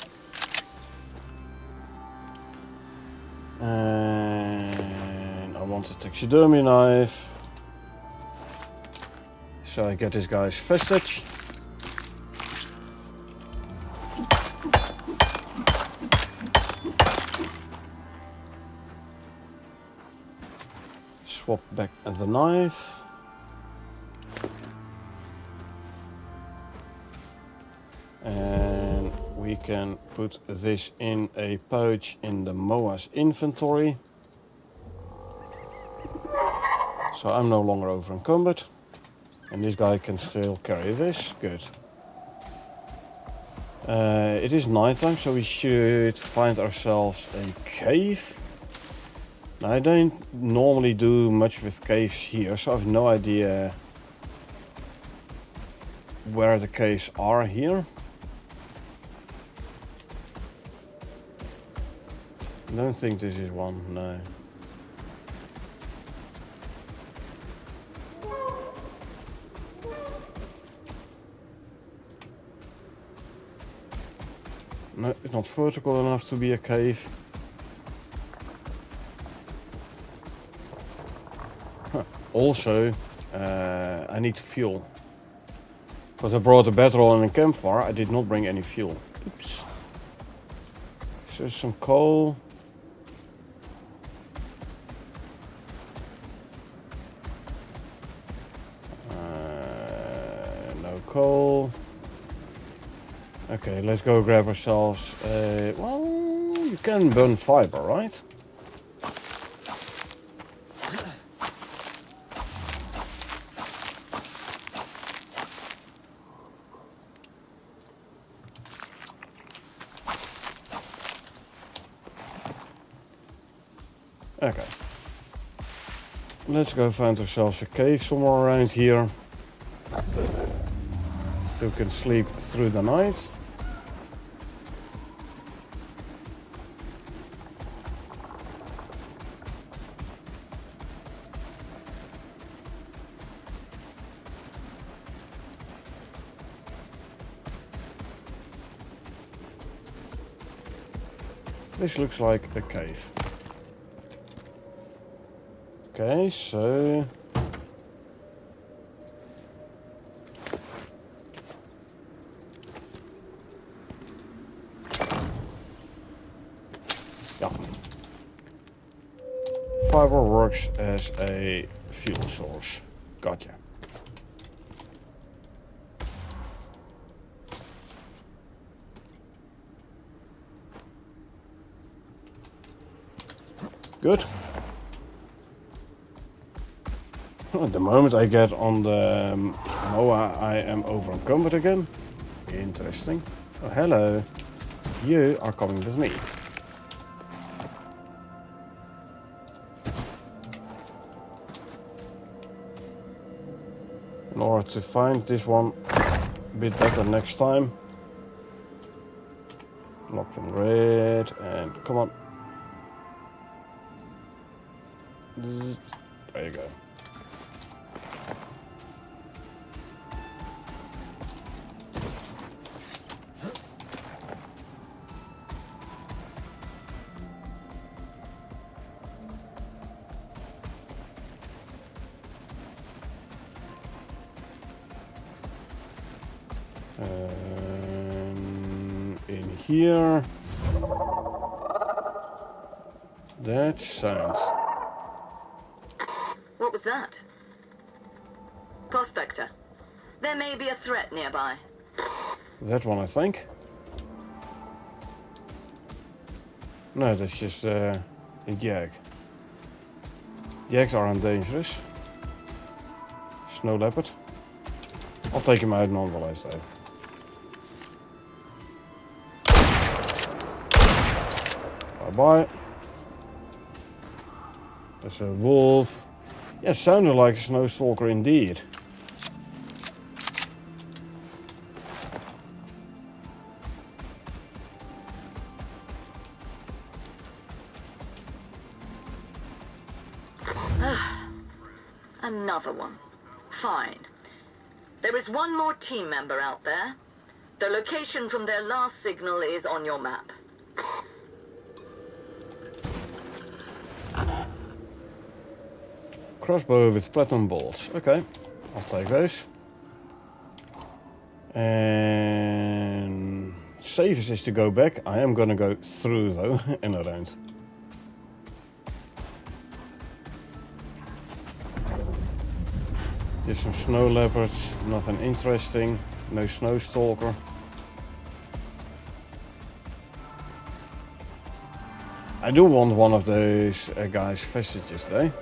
And I want a taxidermy knife. So I get this guy's vestige. Swap back the knife. And we can put this in a pouch in the MOA's inventory. So I'm no longer over encumbered. And this guy can still carry this. Good. It is nighttime, so we should find ourselves a cave. Now, I don't normally do much with caves here, so I have no idea where the caves are here. I don't think this is one, no. No, it's not vertical enough to be a cave. Huh. Also, I need fuel. Because I brought a bedroll and a campfire, I did not bring any fuel. Oops. So some coal. No coal. Okay, let's go grab ourselves. Well, you can burn fiber, right? Okay. Let's go find ourselves a cave somewhere around here. You can sleep through the night. This looks like a cave. Okay, so... yeah. Fiber works as a fuel source. Gotcha. Good. At the moment I get on the Moa, I am over encumbered again. Interesting. Oh, hello. You are coming with me. In order to find this one a bit better next time. Lock from red and come on. There you go. In here. That sounds. What was that? Prospector. There may be a threat nearby. That one, I think. No, that's just a jag. Jags aren't dangerous. Snow leopard. I'll take him out nonetheless, though. Bye-bye. That's a wolf. Yeah, sounded like a snow stalker indeed. Another one. Fine. There is one more team member out there. The location from their last signal is on your map. Crossbow with platinum bolts. Okay, I'll take those. And safest is to go back. I am gonna go through though and around. Just some snow leopards, nothing interesting. No snow stalker. I do want one of those guys' vestiges though.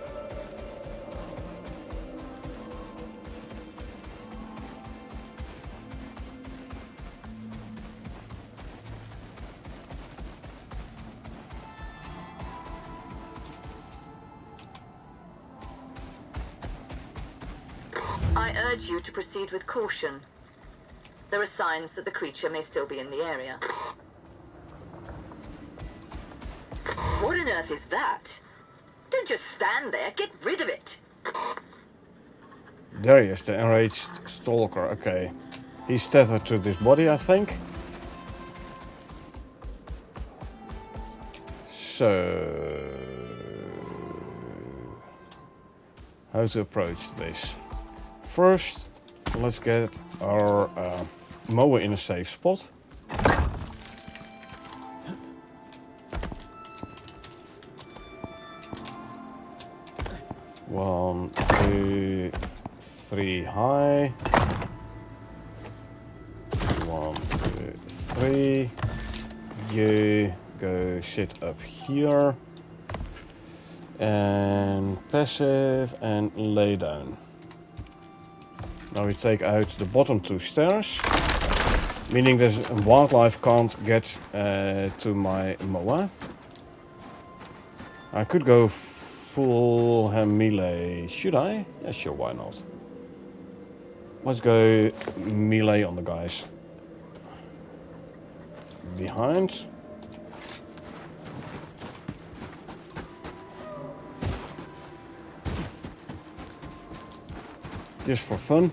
I urge you to proceed with caution. There are signs that the creature may still be in the area. What on earth is that? Don't just stand there, get rid of it! There he is, the enraged stalker. Okay. He's tethered to this body, I think. So... how to approach this? First, let's get our mower in a safe spot. One, two, three high. 1, 2, 3. You go sit up here. And passive and lay down. Now we take out the bottom 2 stairs, meaning that wildlife can't get to my moa. I could go full melee. Should I? Yeah, sure, why not? Let's go melee on the guys behind. Just for fun.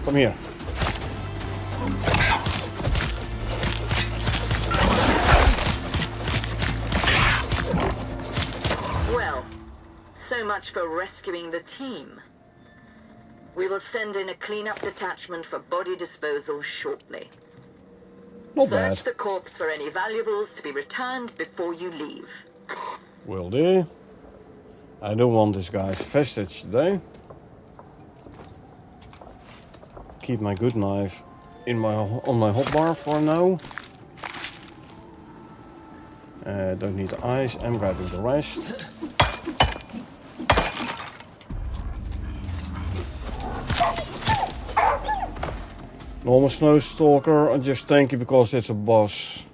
Come here. Well, so much for rescuing the team. We will send in a cleanup detachment for body disposal shortly. Not Search bad. the corpse for any valuables to be returned before you leave. Will do. I don't want this guy's vestige today. Keep my good knife in on my hotbar for now. Don't need the eyes. I'm grabbing the rest. Normal snow stalker, and just tanky because it's a boss.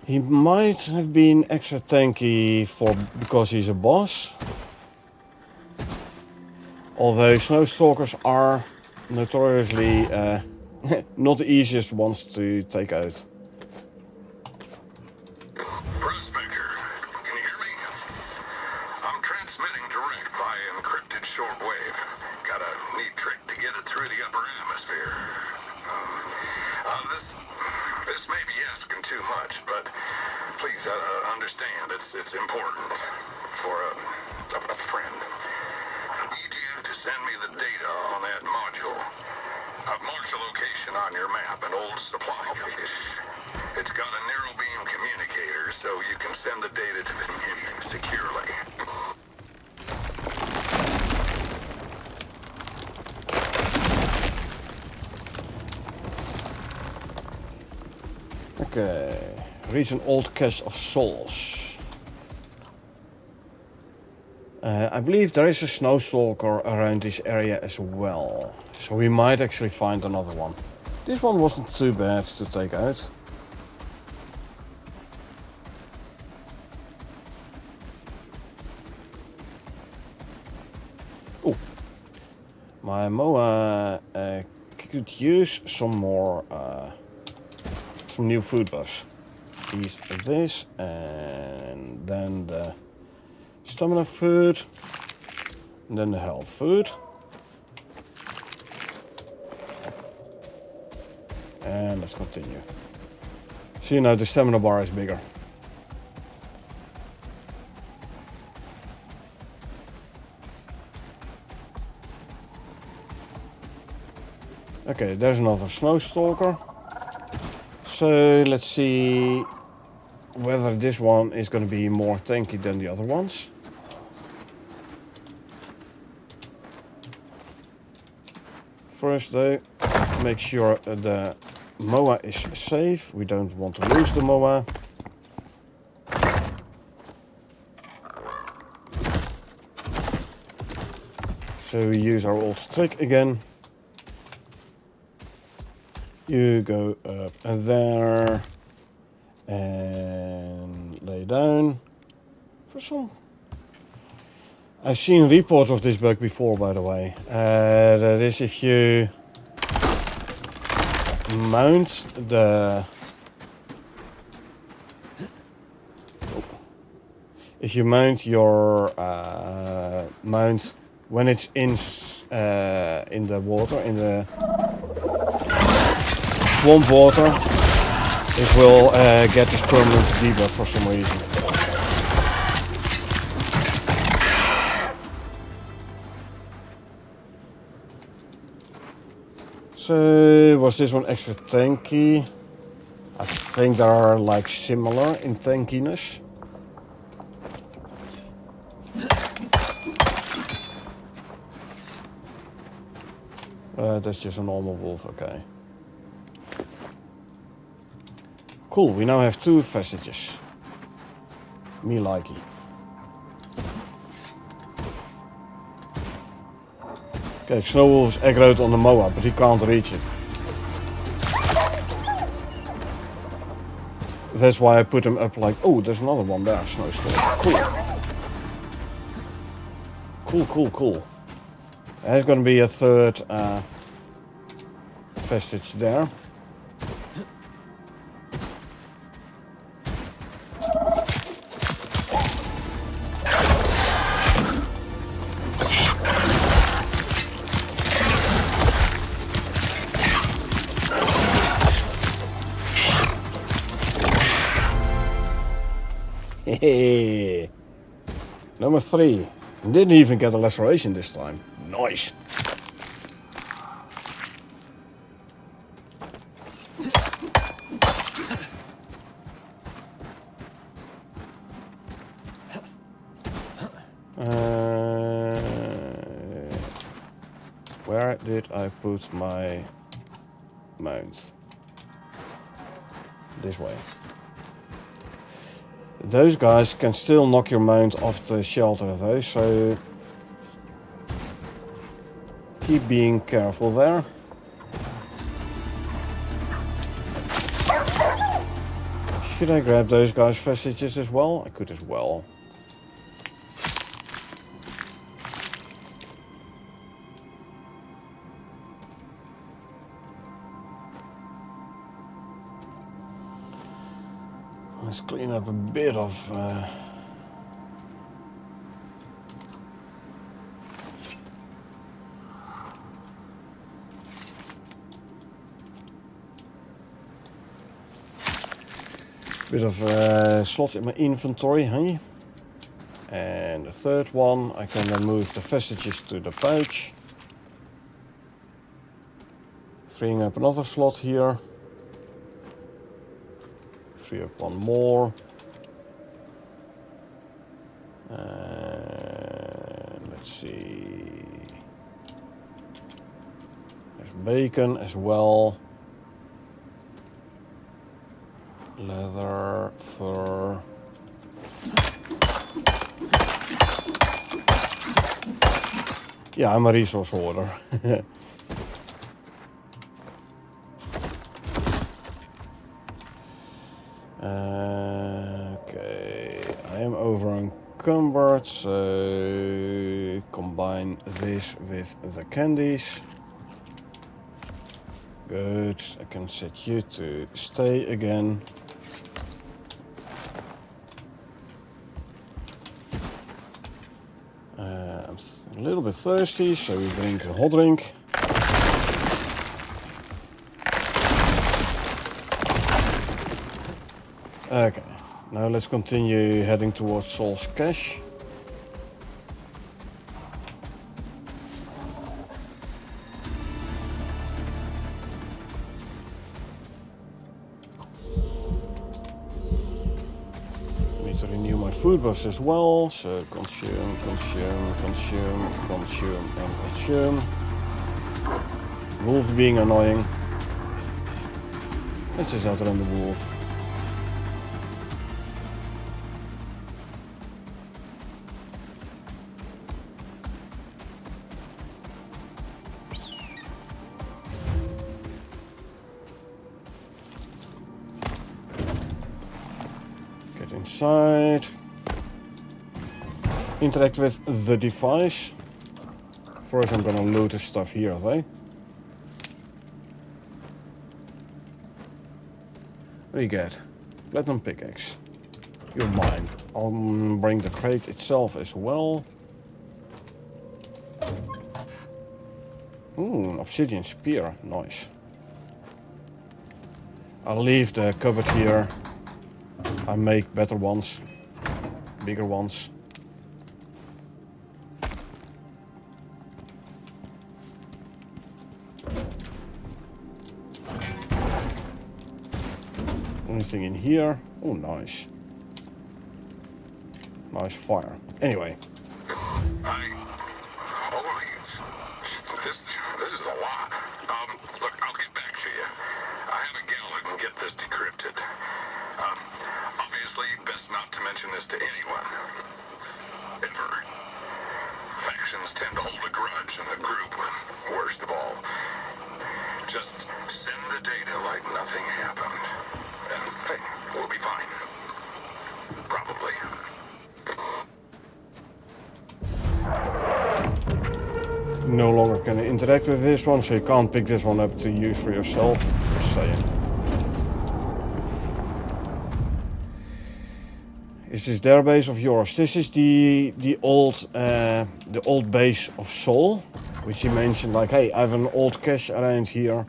He might have been extra tanky because he's a boss. Although snow stalkers are notoriously not the easiest ones to take out. Prospector, can you hear me? I'm transmitting direct via encrypted shortwave. Got a neat trick to get it through the upper atmosphere. This may be asking too much, but please understand it's important for a friend. I need you to send me the data on that module. I've marked the location on your map, an old supply cache. It's got a narrow beam communicator, so you can send the data to the community securely. Okay, reach an old cache of souls. I believe there is a snow stalker around this area as well, so we might actually find another one. This one wasn't too bad to take out. Oh, my Moa could use some more, some new food buffs. Eat this and then the stamina food, and then the health food. And let's continue. See, now the stamina bar is bigger. Okay, there's another snow stalker. So let's see whether this one is going to be more tanky than the other ones. First though, make sure the Moa is safe. We don't want to lose the Moa. So we use our old trick again. You go up and there and lay down for some. I've seen reports of this bug before, by the way. That is if you mount the your mount when it's in the water, in the swamp water, it will get this permanent debuff for some reason. So was this one extra tanky? I think they are like similar in tankiness. That's just a normal wolf, okay. Cool, we now have 2 vestiges. Me likey. Okay, Snowwolf is aggroed on the Moa, but he can't reach it. That's why I put him up like, oh, there's another one there, Snowstorm. Cool. Cool. There's gonna be a 3rd vestige there. Hey, number 3. Didn't even get a laceration this time. Nice. Where did I put my mount? This way. Those guys can still knock your mount off the shelter though, so keep being careful there. Should I grab those guys' vestiges as well? I could as well. Let's clean up a bit of slots in my inventory, hey? And the 3rd one, I can then move the vestiges to the pouch, freeing up another slot here. Free up one more. And let's see. There's bacon as well. Leather, fur. Yeah, I'm a resource hoarder. Okay, I am over encumbered, so combine this with the candies. Good, I can set you to stay again. I'm a little bit thirsty, so we drink a hot drink. Okay, now let's continue heading towards Sol's Cache. Need to renew my food buffs as well, so consume, and consume. Wolf being annoying. Let's just outrun the wolf. inside. Interact with the device. First I'm gonna loot the stuff here, though. What do you get? Platinum pickaxe. You're mine. I'll bring the crate itself as well. Ooh, an obsidian spear. Nice. I'll leave the cupboard here. I make better ones. Bigger ones. Anything in here? Oh, nice. Nice fire. Anyway. This is a lot. Look, I'll get back to you. I have a gal who can get this decrypted. Obviously, best not to mention this to anyone. Ever. Factions tend to hold a grudge in the group. Worst of all, just send the data like nothing happened. And hey, we'll be fine. Probably. No longer can interact with this one, so you can't pick this one up to use for yourself. Just saying. Is this their base of yours? This is the old base of Sol, which he mentioned. Like, hey, I have an old cache around here.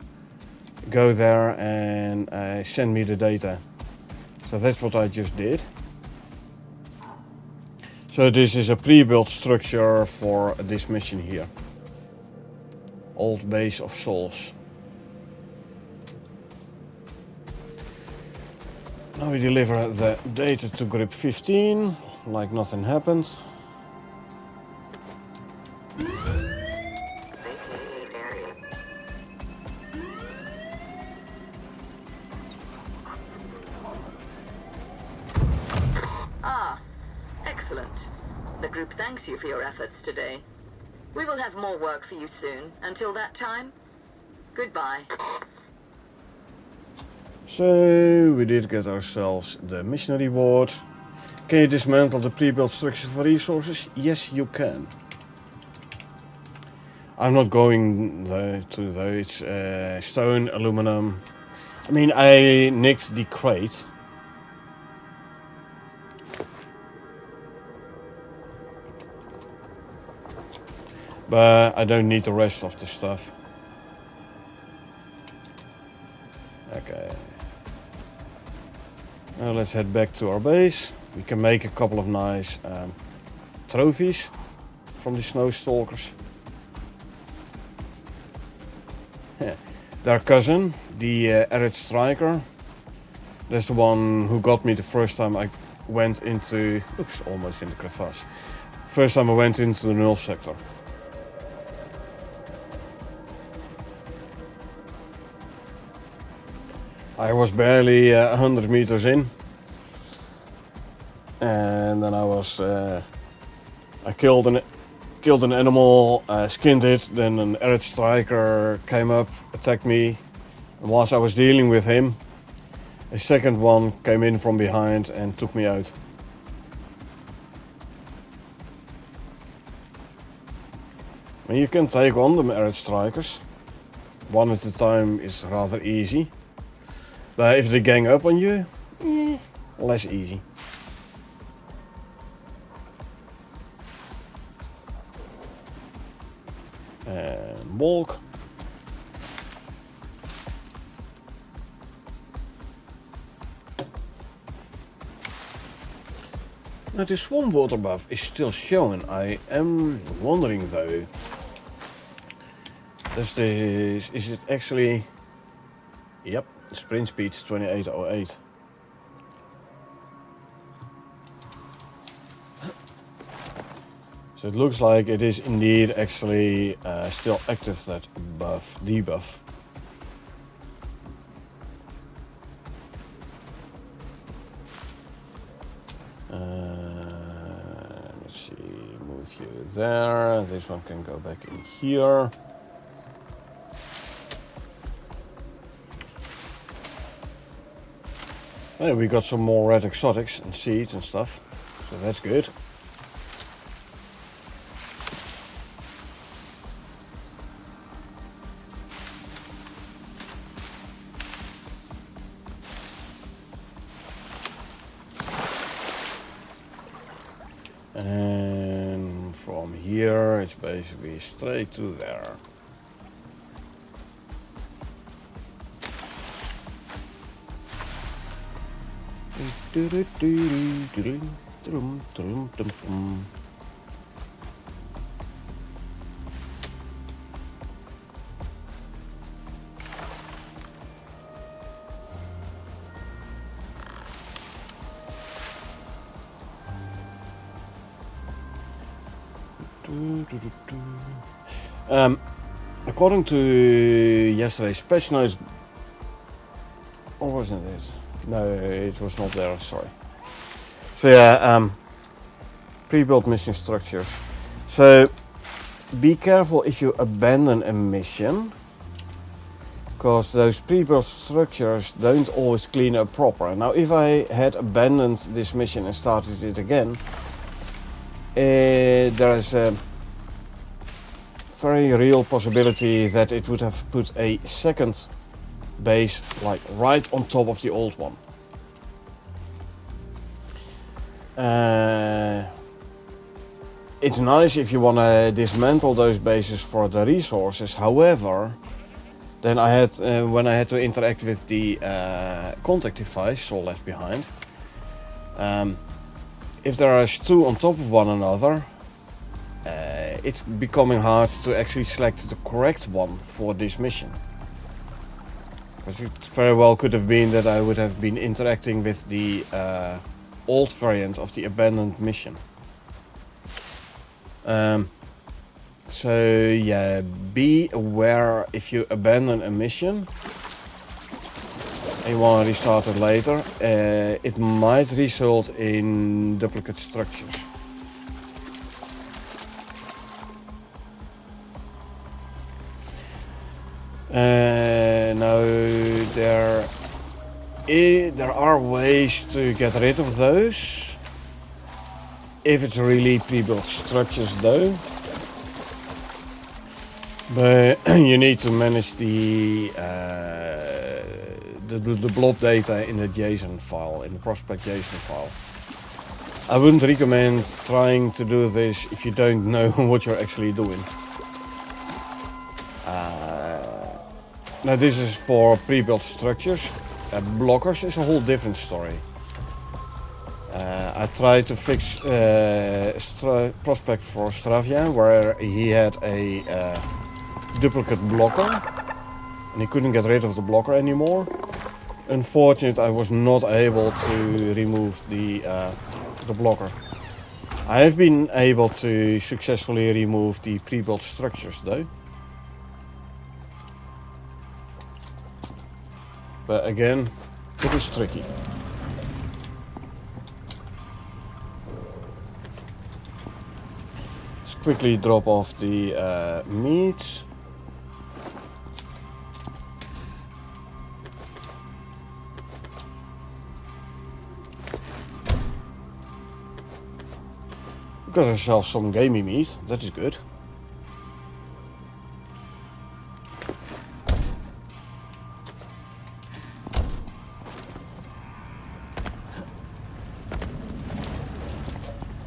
Go there and send me the data. So that's what I just did. So this is a pre-built structure for this mission here. Old base of souls. Now we deliver the data to group 15, like nothing happened. Ah, excellent. The group thanks you for your efforts today. We will have more work for you soon. Until that time, goodbye. So, we did get ourselves the mission reward. Can you dismantle the pre-built structure for resources? Yes, you can. I'm not going to those. It's stone, aluminum. I mean, I nicked the crate. But I don't need the rest of the stuff. Okay. Now let's head back to our base. We can make a couple of nice trophies from the snow stalkers. Their cousin, the Arid Striker. That's the one who got me the first time I went into... Oops, almost in the crevasse. First time I went into the null sector. I was barely 100 meters in, and then I killed an animal, skinned it. Then an Arid Striker came up, attacked me, and whilst I was dealing with him, a second one came in from behind and took me out. And you can take on the Arid Strikers. One at a time is rather easy. But if they gang up on you, less easy. And bulk. Now the swarm water buff is still showing. I am wondering though. Is it actually... Yep. Sprint speed 2808. So it looks like it is indeed actually still active, that buff, debuff. Let's see, move you there. This one can go back in here. Hey, we got some more red exotics and seeds and stuff, so that's good. And from here it's basically straight to there. According to yesterday's patch notes, or wasn't it? No, it was not there. Sorry. So yeah, pre-built mission structures. So be careful if you abandon a mission, because those pre-built structures don't always clean up proper. Now, if I had abandoned this mission and started it again, there is a very real possibility that it would have put a second base like right on top of the old one. It's nice if you want to dismantle those bases for the resources. However, then I had when I had to interact with the contact device Soul left behind, if there are two on top of one another, it's becoming hard to actually select the correct one for this mission. Because it very well could have been that I would have been interacting with the old variant of the abandoned mission. So yeah, be aware if you abandon a mission and you want to restart it later, it might result in duplicate structures. Now there are ways to get rid of those if it's really pre-built structures though, but you need to manage the blob data in the JSON file, in the prospect JSON file. I wouldn't recommend trying to do this if you don't know what you're actually doing. Now this is for pre-built structures. Blockers is a whole different story. I tried to fix prospect for Stravia, where he had a duplicate blocker and he couldn't get rid of the blocker anymore. Unfortunately, I was not able to remove the blocker. I have been able to successfully remove the pre-built structures though. But again, it is tricky. Let's quickly drop off the meat. We got ourselves some gamey meat, that is good.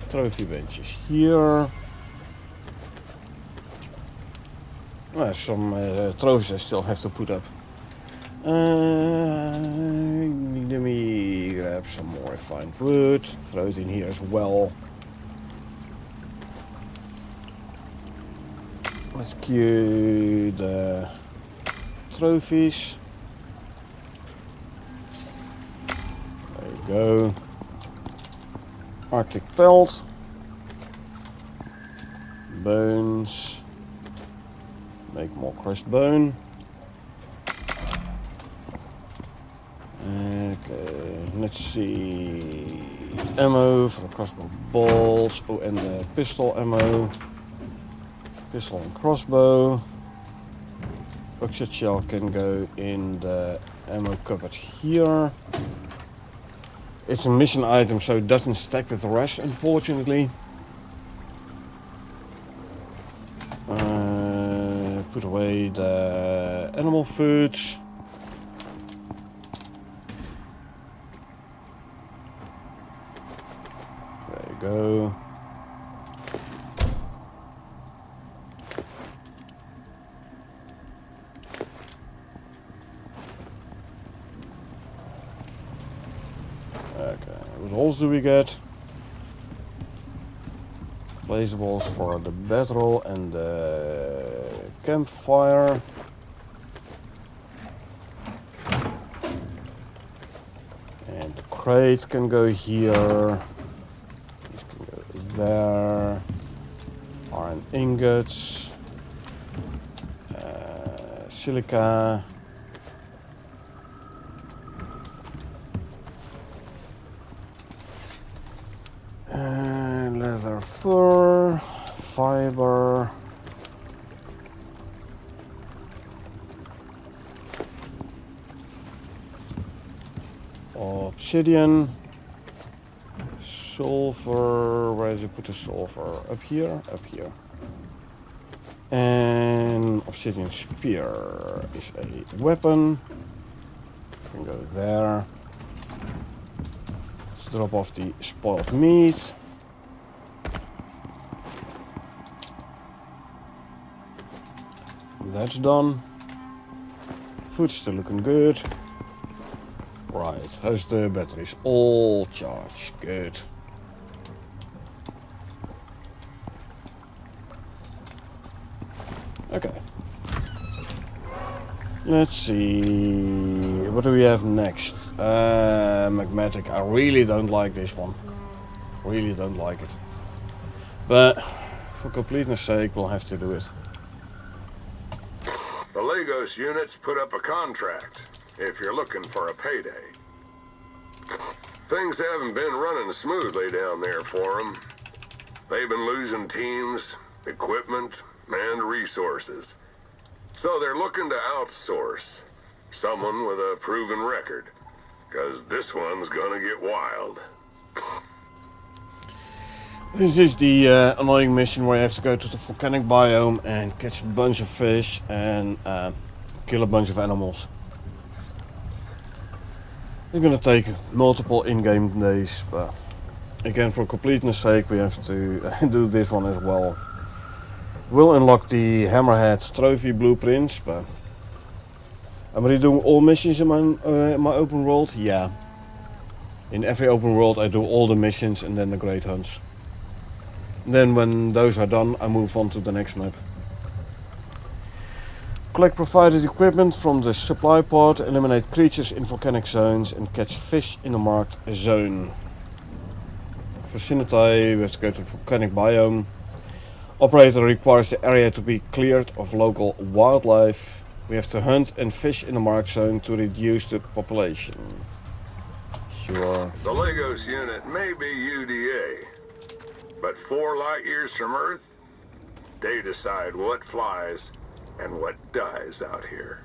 Trophy benches here. There's some trophies I still have to put up. Let me grab some more refined wood, throw it in here as well. Let's queue the trophies. There you go. Arctic pelt. Bones. Make more crushed bone. Okay, let's see. Ammo for the crossbow bolts. Oh, and the pistol ammo. Pistol and crossbow. Buckshot shell can go in the ammo cupboard here. It's a mission item, so it doesn't stack with the rest, unfortunately. Put away the animal foods. There you go. Okay, what holes do we get? Placeables for the bedroll and the campfire. And the crate can go here. This can go there. Iron ingots. Silica. Leather fur. Fiber. Obsidian. Sulfur. Where did you put the sulfur? Up here? Up here. And obsidian spear is a weapon. Can go there. Let's drop off the spoiled meat. That's done. Food's still looking good. Right, how's the batteries? All charged. Good. Okay. Let's see. What do we have next? Magmatic. I really don't like this one. Really don't like it. But for completeness sake, we'll have to do it. The Lagos units put up a contract if you're looking for a payday. Things haven't been running smoothly down there for them. They've been losing teams, equipment, and resources. So they're looking to outsource someone with a proven record, because this one's gonna get wild. This is the annoying mission where you have to go to the volcanic biome and catch a bunch of fish and kill a bunch of animals. It's gonna take multiple in-game days, but again, for completeness sake, we have to do this one as well. We'll unlock the Hammerhead trophy blueprints, but I'm redoing all missions in my open world. Yeah, in every open world, I do all the missions and then the great hunts. Then when those are done, I move on to the next map. Collect provided equipment from the supply pod, eliminate creatures in volcanic zones and catch fish in a marked zone. For Sinatay, we have to go to the volcanic biome. Operator requires the area to be cleared of local wildlife. We have to hunt and fish in a marked zone to reduce the population. Sure. The Lagos unit may be UDA, but 4 light years from Earth, they decide what flies and what dies out here.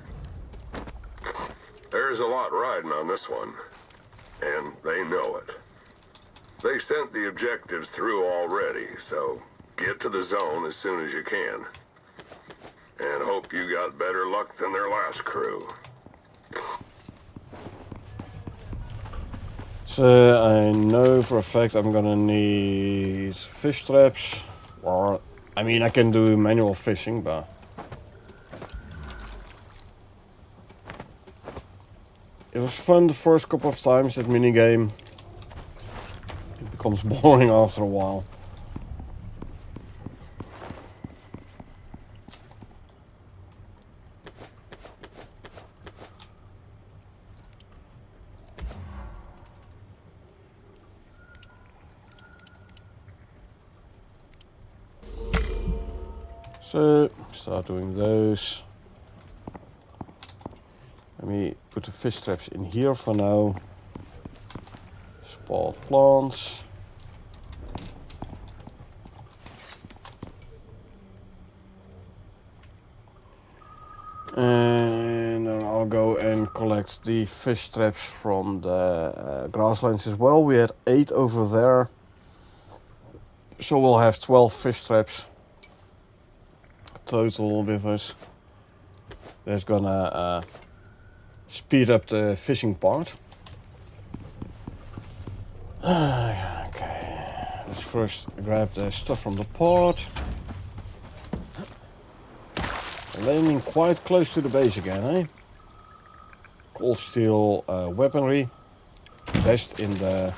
There's a lot riding on this one, and they know it. They sent the objectives through already, so get to the zone as soon as you can. And hope you got better luck than their last crew. So I know for a fact I'm gonna need fish traps, or I mean I can do manual fishing, but it was fun the first couple of times, that minigame. It becomes boring after a while. So, start doing those. Let me put the fish traps in here for now. Spot plants. And then I'll go and collect the fish traps from the grasslands as well. We had 8 over there. So we'll have 12 fish traps total with us. That's gonna speed up the fishing part. Okay, let's first grab the stuff from the pot. Landing quite close to the base again, eh? Cold steel weaponry, best in the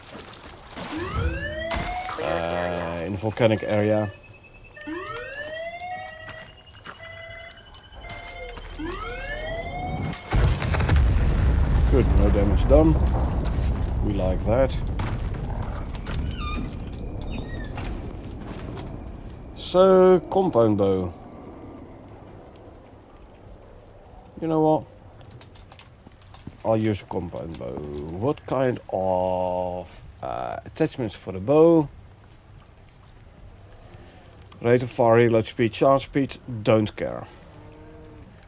volcanic area. Good, no damage done. We like that. So, compound bow. You know what? I'll use a compound bow. What kind of attachments for the bow? Rate of fire, reload speed, charge speed, don't care.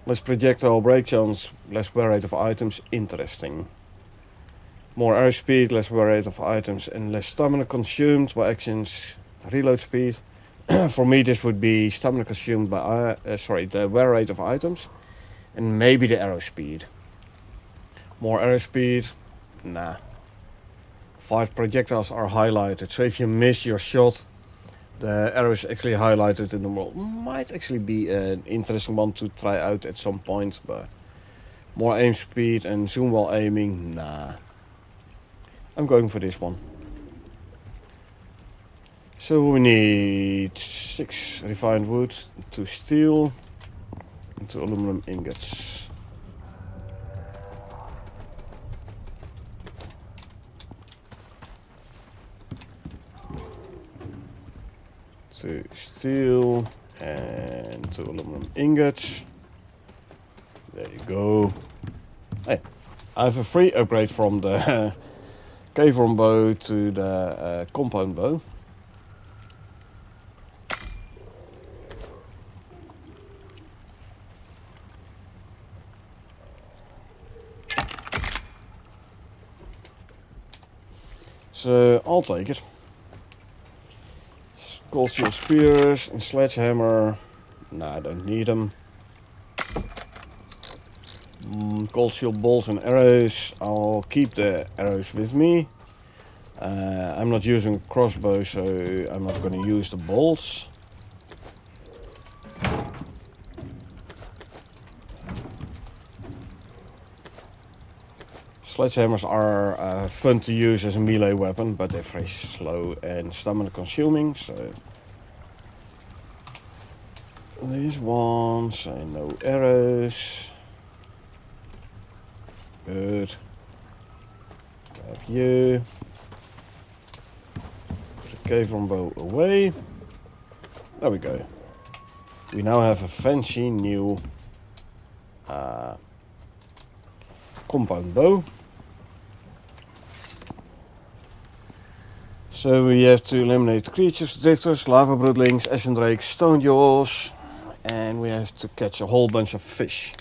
Less projectile break chance, less wear rate of items, interesting. More arrow speed, less wear rate of items, and less stamina consumed by actions, reload speed. For me, this would be stamina consumed by, the wear rate of items, and maybe the arrow speed. More arrow speed, nah. 5 projectiles are highlighted, so if you miss your shot, the arrow is actually highlighted in the world. Might actually be an interesting one to try out at some point, but more aim speed and zoom while aiming, nah. I'm going for this one. So we need 6 refined wood, 2 steel, and 2 aluminum ingots. Two steel and 2 aluminum ingots. There you go. Hey, I have a free upgrade from the cavern bow to the compound bow. So I'll take it. Cold steel spears and sledgehammer. Nah, I don't need them. Cold steel bolts and arrows. I'll keep the arrows with me. I'm not using a crossbow, so I'm not going to use the bolts. Sledgehammers are fun to use as a melee weapon, but they're very slow and stamina consuming, so... These ones, and no arrows. Good. Grab you. Put the cavern bow away. There we go. We now have a fancy new compound bow. So we have to eliminate creatures, drifters, lava broodlings, ashen drakes, stone jaws, and we have to catch a whole bunch of fish.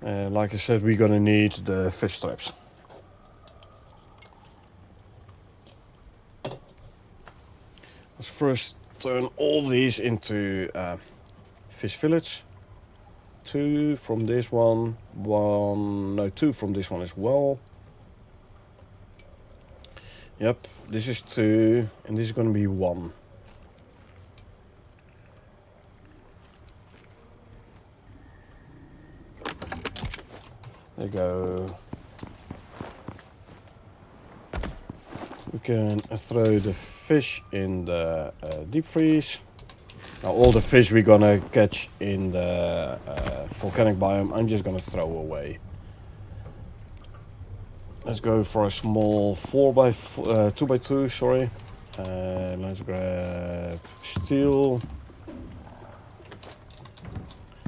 Like I said, we're gonna need the fish traps. Let's first turn all these into fish village. 2 from this one, 2 from this one as well. Yep, this is 2, and this is going to be 1. There you go. We can throw the fish in the deep freeze. Now all the fish we're gonna catch in the volcanic biome, I'm just gonna throw away. Let's go for a small 2x2, sorry. Let's grab steel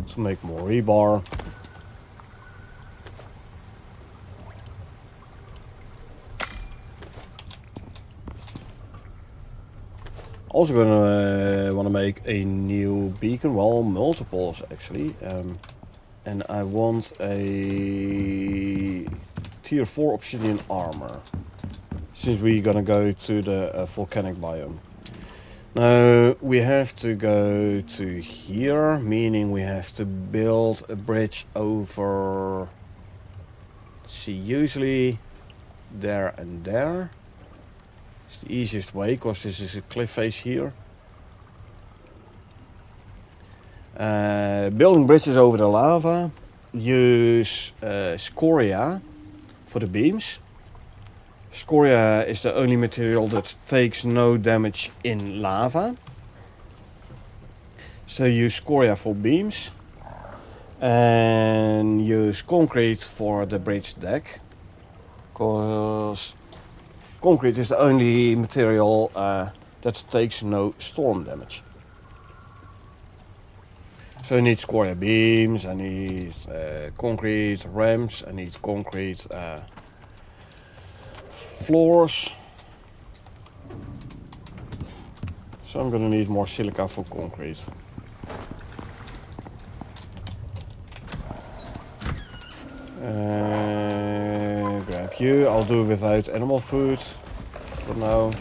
to make more rebar. Also gonna want to make a new beacon, well, multiples actually. And I want a tier 4 obsidian armor, since we're gonna go to the volcanic biome. Now we have to go to here, meaning we have to build a bridge over, see, usually there and there. It's the easiest way, because this is a cliff face here. Building bridges over the lava. Use scoria for the beams. Scoria is the only material that takes no damage in lava. So use scoria for beams. And use concrete for the bridge deck. Because concrete is the only material that takes no storm damage. So I need scoria beams, I need concrete ramps, I need concrete floors. So I'm gonna need more silica for concrete. Grab you, I'll do without animal food for now.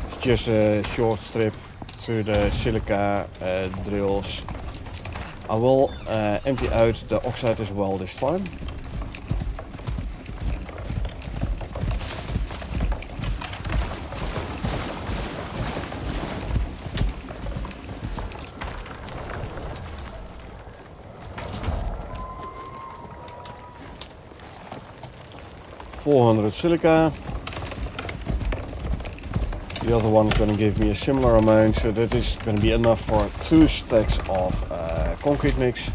It's just a short trip to the silica drills. I will empty out the oxide as well this time. $400 silica. The other one is going to give me a similar amount, so that is going to be enough for 2 stacks of concrete mix.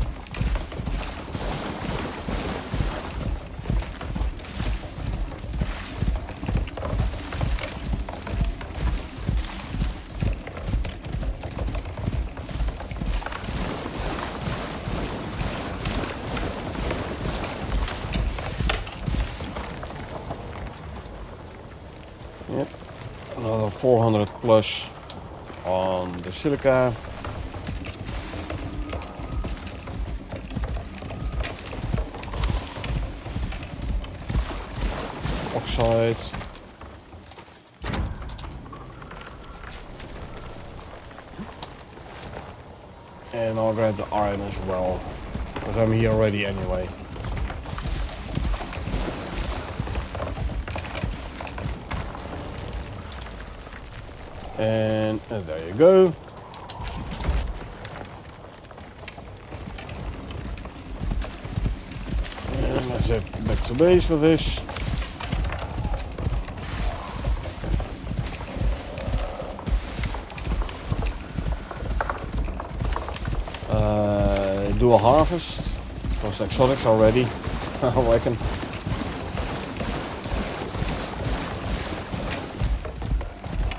Yep, another 400 plus on the silica. Oxide. And I'll grab the iron as well, because I'm here already anyway. And there you go. And let's head back to base for this. Do a harvest. Those exotics are ready, I reckon.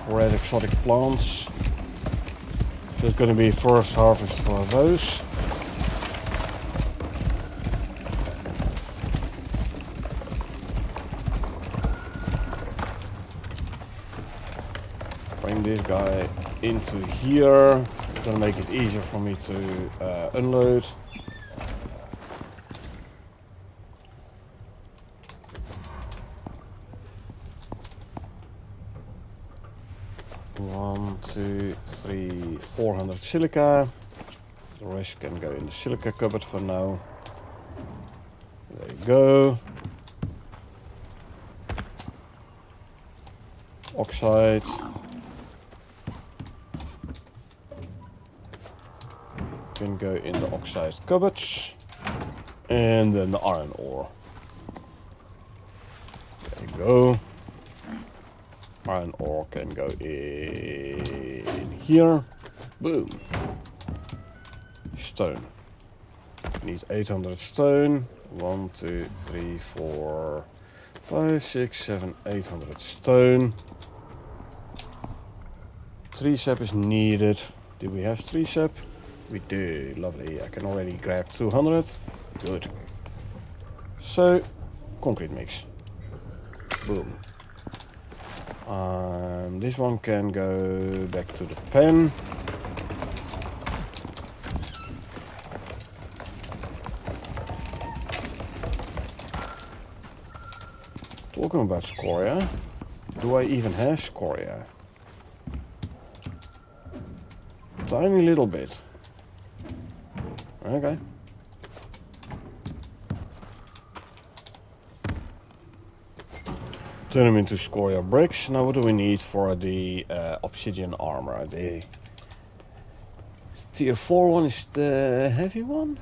Red exotic plants. So it's going to be first harvest for those. Bring this guy into here. It's going to make it easier for me to unload. One, two, three, 400 silica. The rest can go in the silica cupboard for now. There you go. Oxide. Can go in the oxide cupboards. And then the iron ore. There you go. Iron ore can go in here. Boom. Stone. Need 800 stone. 1, 2, 3, 4, 5, 6, 7, 800 stone. 3 sap is needed. Do we have 3 sap? We do. Lovely. I can already grab 200. Good. So, concrete mix. Boom. This one can go back to the pen. Talking about scoria, do I even have scoria? Tiny little bit. Okay. Turn them into scoria bricks. Now what do we need for the obsidian armor? The tier 4 one is the heavy one?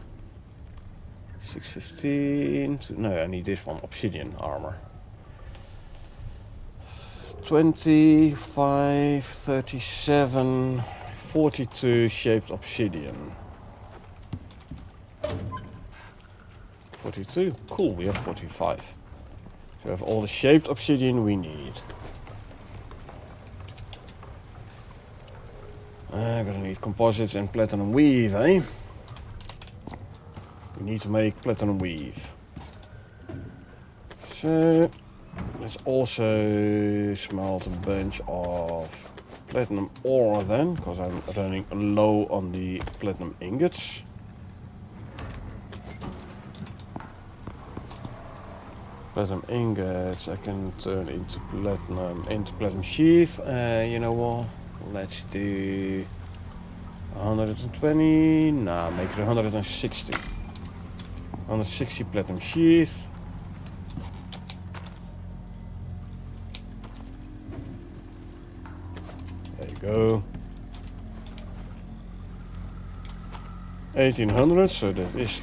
615. No, I need this one, obsidian armor. 25, 37, 42 shaped obsidian. 42? Cool, we have 45. So we have all the shaped obsidian we need. I'm gonna need composites and platinum weave, eh? We need to make platinum weave. So let's also smelt a bunch of platinum ore then, because I'm running low on the platinum ingots. Platinum ingots I can turn into platinum sheath. You know what? Let's do 120. Nah, make it 160. 160 platinum sheath. There you go. 1800, so that is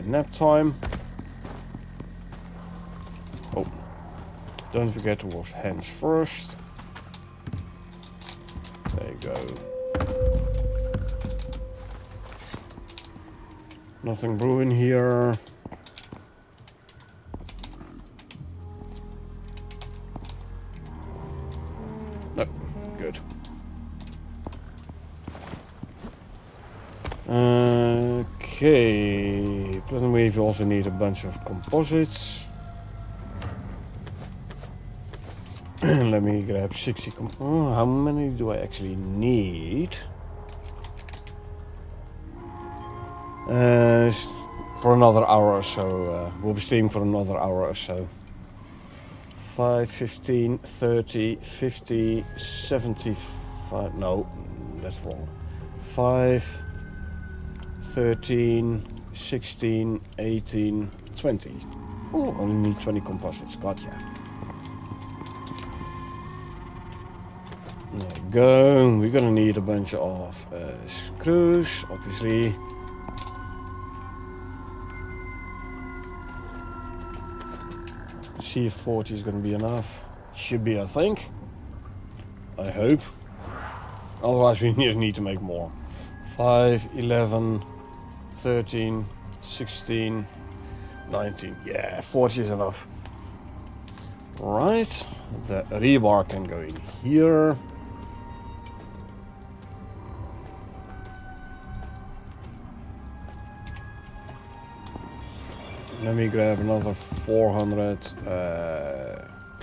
nap time. Oh, don't forget to wash hands first. There you go. Nothing brewing here. No, good. Okay, platinum weave, you also need a bunch of composites. Let me grab 60 how many do I actually need? For another hour or so. We'll be streaming for another hour or so. 5, 15, 30, 50, 75. No, that's wrong. 5, 13, 16, 18, 20. Oh, only need 20 composites. Gotcha. There we go. We're gonna need a bunch of screws, obviously. See if 40 is gonna be enough. Should be, I think. I hope. Otherwise we just need to make more. 5, 11, 13, 16, 19. Yeah, 40 is enough. Right. The rebar can go in here. Let me grab another 400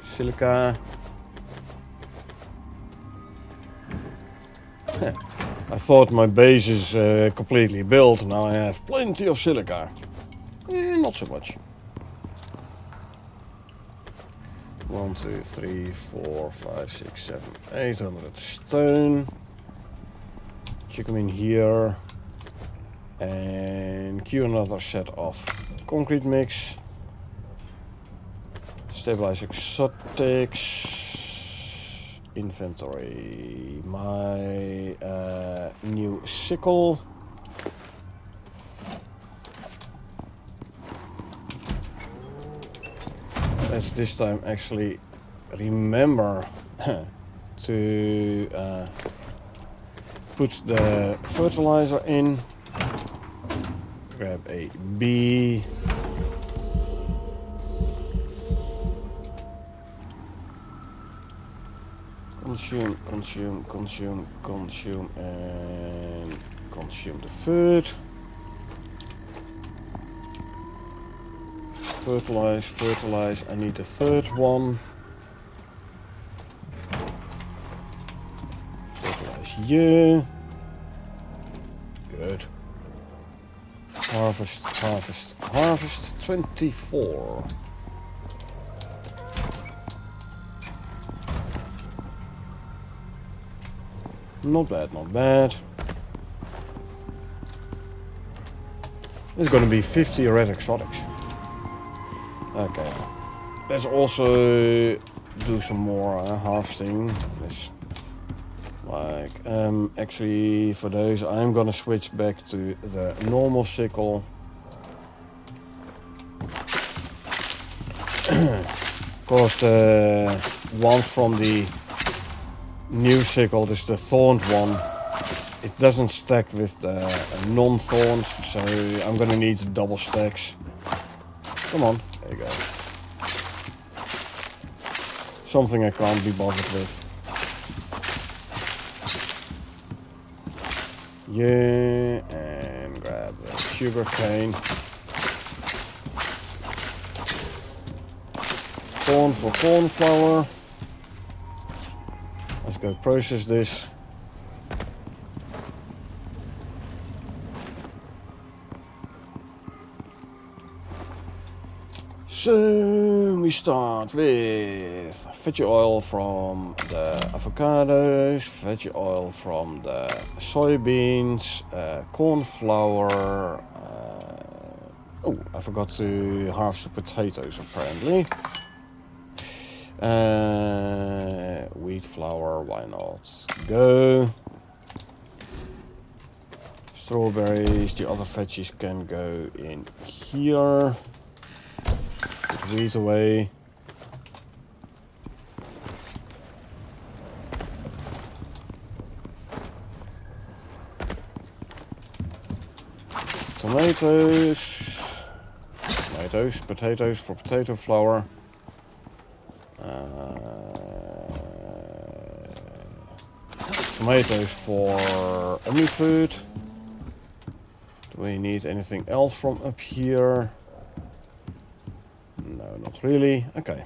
silica. I thought my base is completely built. Now I have plenty of silica. Not so much. 1, 2, 3, 4, 5, 6, 7, 800 stone. Chuck them in here. And cue another set of concrete mix. Stabilize exotics. Inventory. My new sickle. Let's this time actually remember to put the fertilizer in. Grab a bee. Consume, consume, consume, consume, and consume the food. Fertilize, fertilize. I need a third one. you. Good. Harvest, harvest, harvest. 24. Not bad, not bad. There's gonna be 50 red exotics. Okay. Let's also do some more harvesting. Let's, like, actually for those I'm gonna switch back to the normal sickle. Because the one from the new sickle, this is the thorned one, it doesn't stack with the non-thorned, so I'm gonna need double stacks. Come on, there you go. Something I can't be bothered with. Yeah, and grab the sugar cane. Corn for corn flour. Let's go process this. So we start with veggie oil from the avocados, veggie oil from the soybeans, corn flour. Oh, I forgot to harvest the potatoes apparently. Wheat flour, why not? Go. Strawberries, the other veggies can go in here. Put wheat away. Tomatoes. Tomatoes, potatoes for potato flour. Tomatoes for ummi food. Do we need anything else from up here? No, not really. Okay.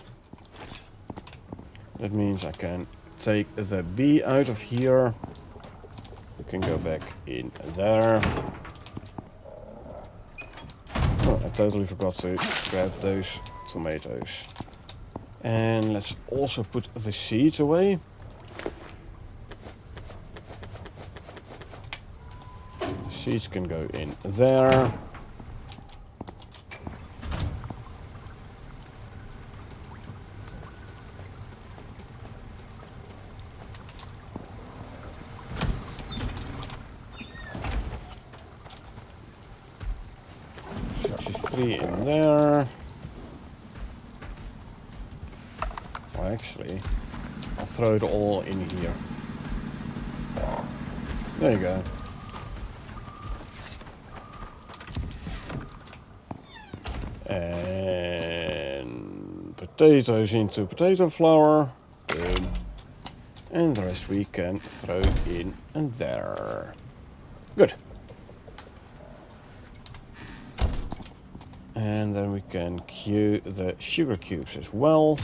That means I can take the bee out of here. We can go back in there. Oh, I totally forgot to grab those tomatoes. And let's also put the seeds away. The seeds can go in there. Three in there. Well, actually, I'll throw it all in here. There you go. And potatoes into potato flour. Boom. And the rest we can throw in there. Good. And then we can cue the sugar cubes as well.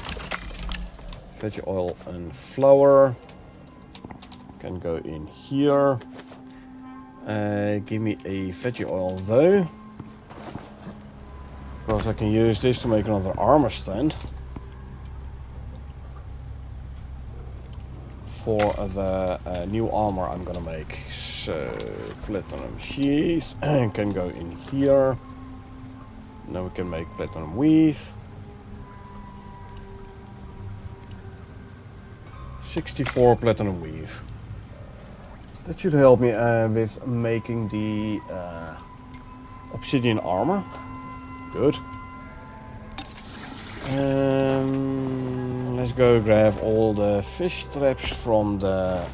Veggie oil and flour can go in here. Give me a veggie oil though, because I can use this to make another armor stand for the new armor I'm gonna make. So platinum sheath can go in here. Now we can make platinum weave. 64 platinum weave. That should help me with making the obsidian armor. Good. Let's go grab all the fish traps from the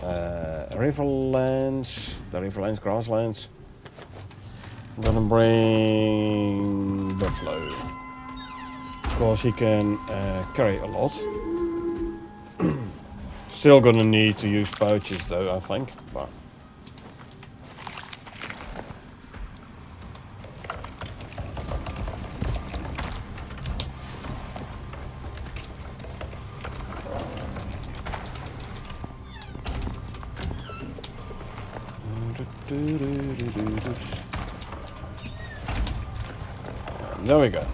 riverlands, grasslands. I'm gonna bring Buffalo, because he can carry a lot. Still gonna need to use pouches though, I think. But And there we go.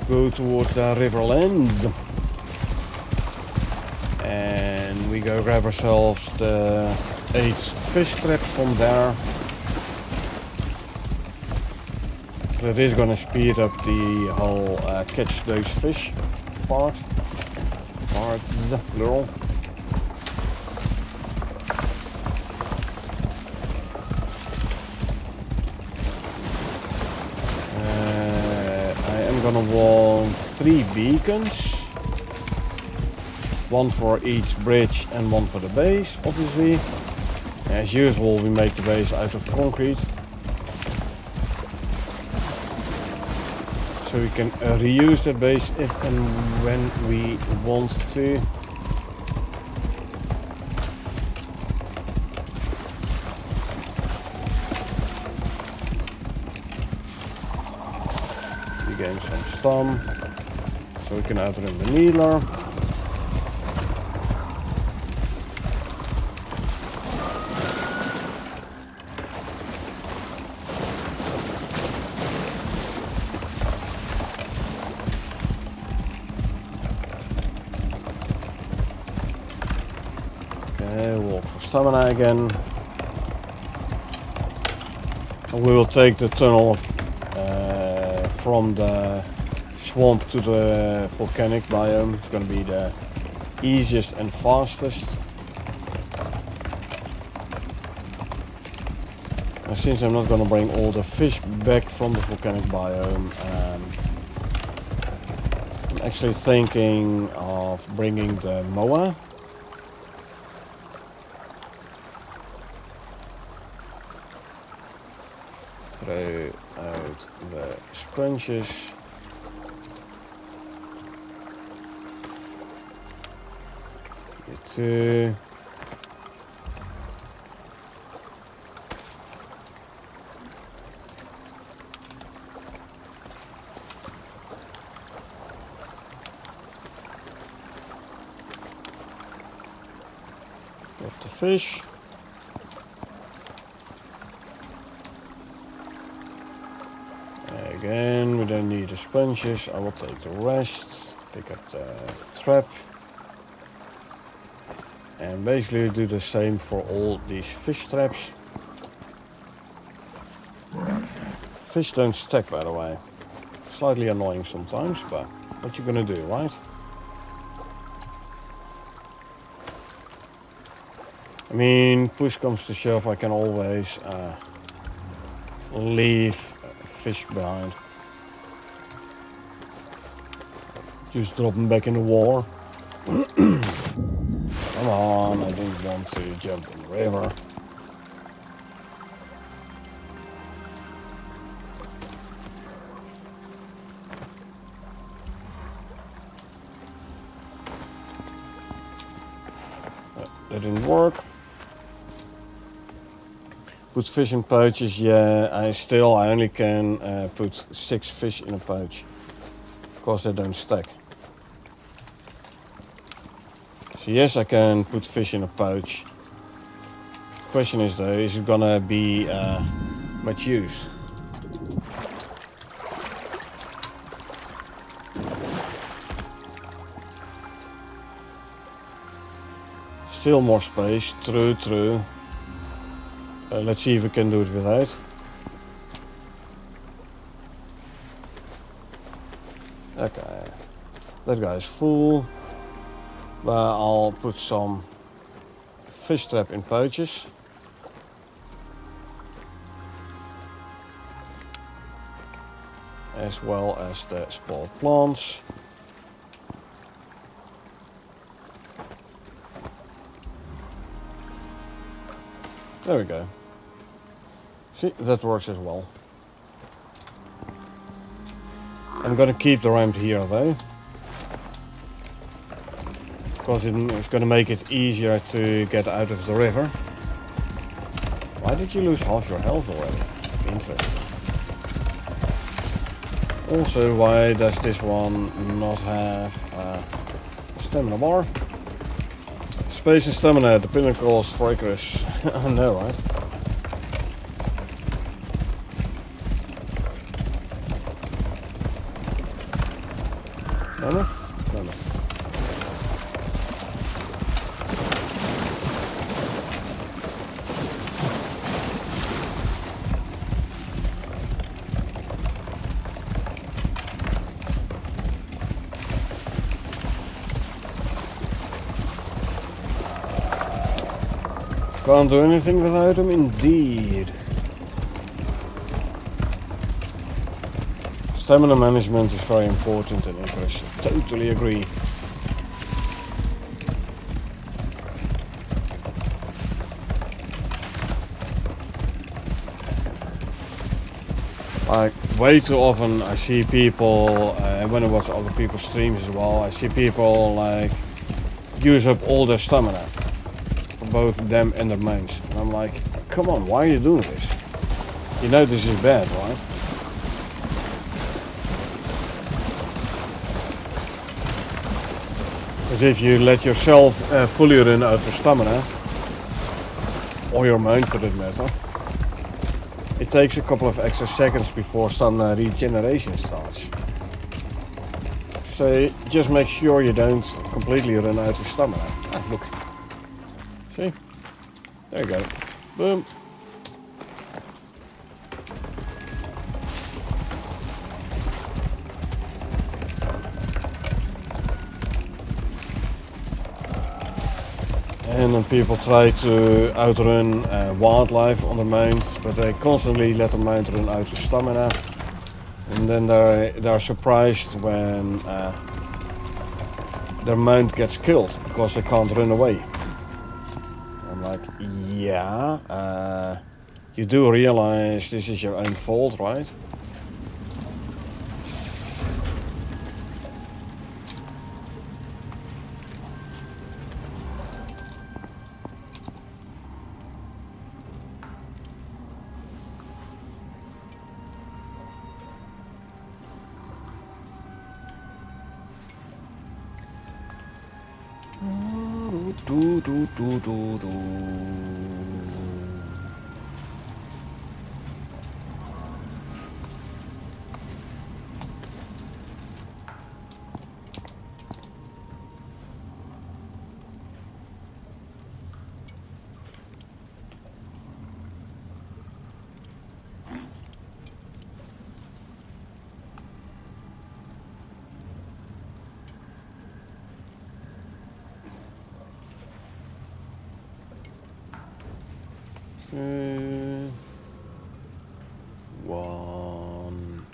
Go towards the riverlands. And we go grab ourselves the 8 fish traps from there. So that is going to speed up the whole catch those fish parts, plural. I am going to want 3 beacons. 1 for each bridge and 1 for the base, obviously. As usual, we make the base out of concrete. So we can reuse that base if and when we want to. We gain some stun, so we can outrun the needler. Walk for stamina again. And we will take the tunnel from the swamp to the volcanic biome. It's going to be the easiest and fastest. And since I'm not going to bring all the fish back from the volcanic biome, I'm actually thinking of bringing the moa. Throw out the sponges. You two. Got the fish. Again, we don't need the sponges. I will take the rest, pick up the trap, and basically do the same for all these fish traps. Fish don't stack, by the way. Slightly annoying sometimes, but what you gonna do, right? I mean, push comes to shove, I can always leave fish behind. Just drop them back in the water. Come on, I didn't want to jump in the river. That didn't work. Put fish in pouches, yeah, I only can put 6 fish in a pouch. Because they don't stack. So yes, I can put fish in a pouch. Question is though, is it gonna be much use? Still more space, true. Let's see if we can do it without. Okay, that guy is full. But I'll put some fish trap in pouches. As well as the spoiled plants. There we go. See, that works as well. I'm gonna keep the ramp here though. Because it's gonna make it easier to get out of the river. did you lose half your health already? Interesting. Also, why does this one not have a stamina bar? Space and stamina, the pinnacles for Icarus. I know, right? Mammoth? Mammoth. Can't do anything without him, indeed. Stamina management is very important in Icarus. Totally agree. Like, way too often I see people, and when I watch other people's streams as well, I see people like use up all their stamina. Both them and their mains. And I'm like, come on, why are you doing this? You know this is bad, right? Because if you let yourself fully run out of stamina, or your main for that matter, it takes a couple of extra seconds before some regeneration starts. So just make sure you don't completely run out of stamina. Ah, look. See? There you go. Boom. And then people try to outrun wildlife on the mount, but they constantly let the mount run out of stamina. And then they're surprised when their mount gets killed because they can't run away. Like, yeah, you do realize this is your own fault, right? One.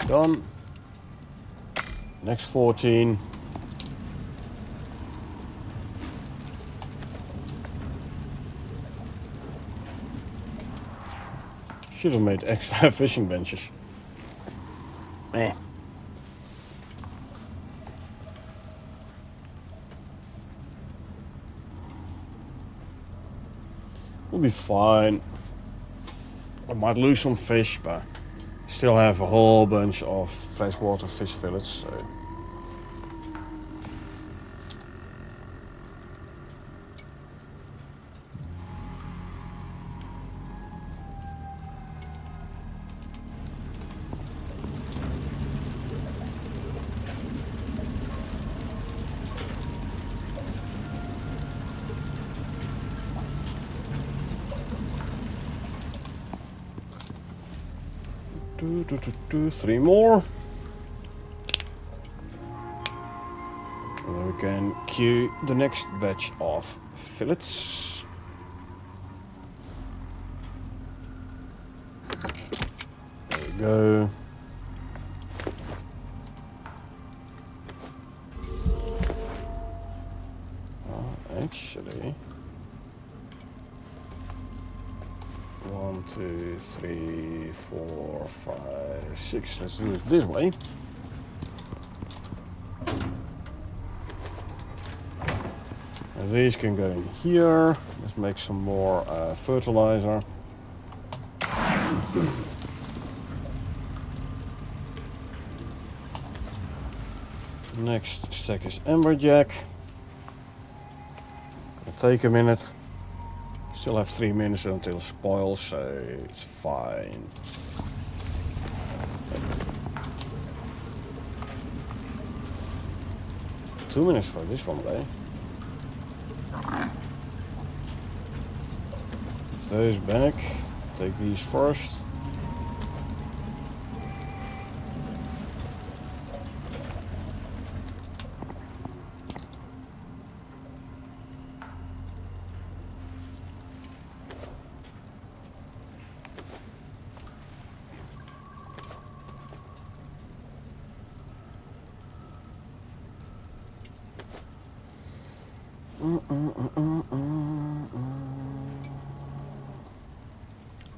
Done. Next 14. Should have made extra fishing benches. Eh. We'll be fine. I might lose some fish, but still have a whole bunch of freshwater fish fillets. So. Three more. And then we can queue the next batch of fillets. There you go. Actually, 1, 2, 3, 4, 5, 6. Let's do it this way. these can go in here. Let's make some more fertilizer. Next stack is amberjack. It'll take a minute. Still have 3 minutes until it spoils, so it's fine. 2 minutes for this one, though. Those back. Take these first.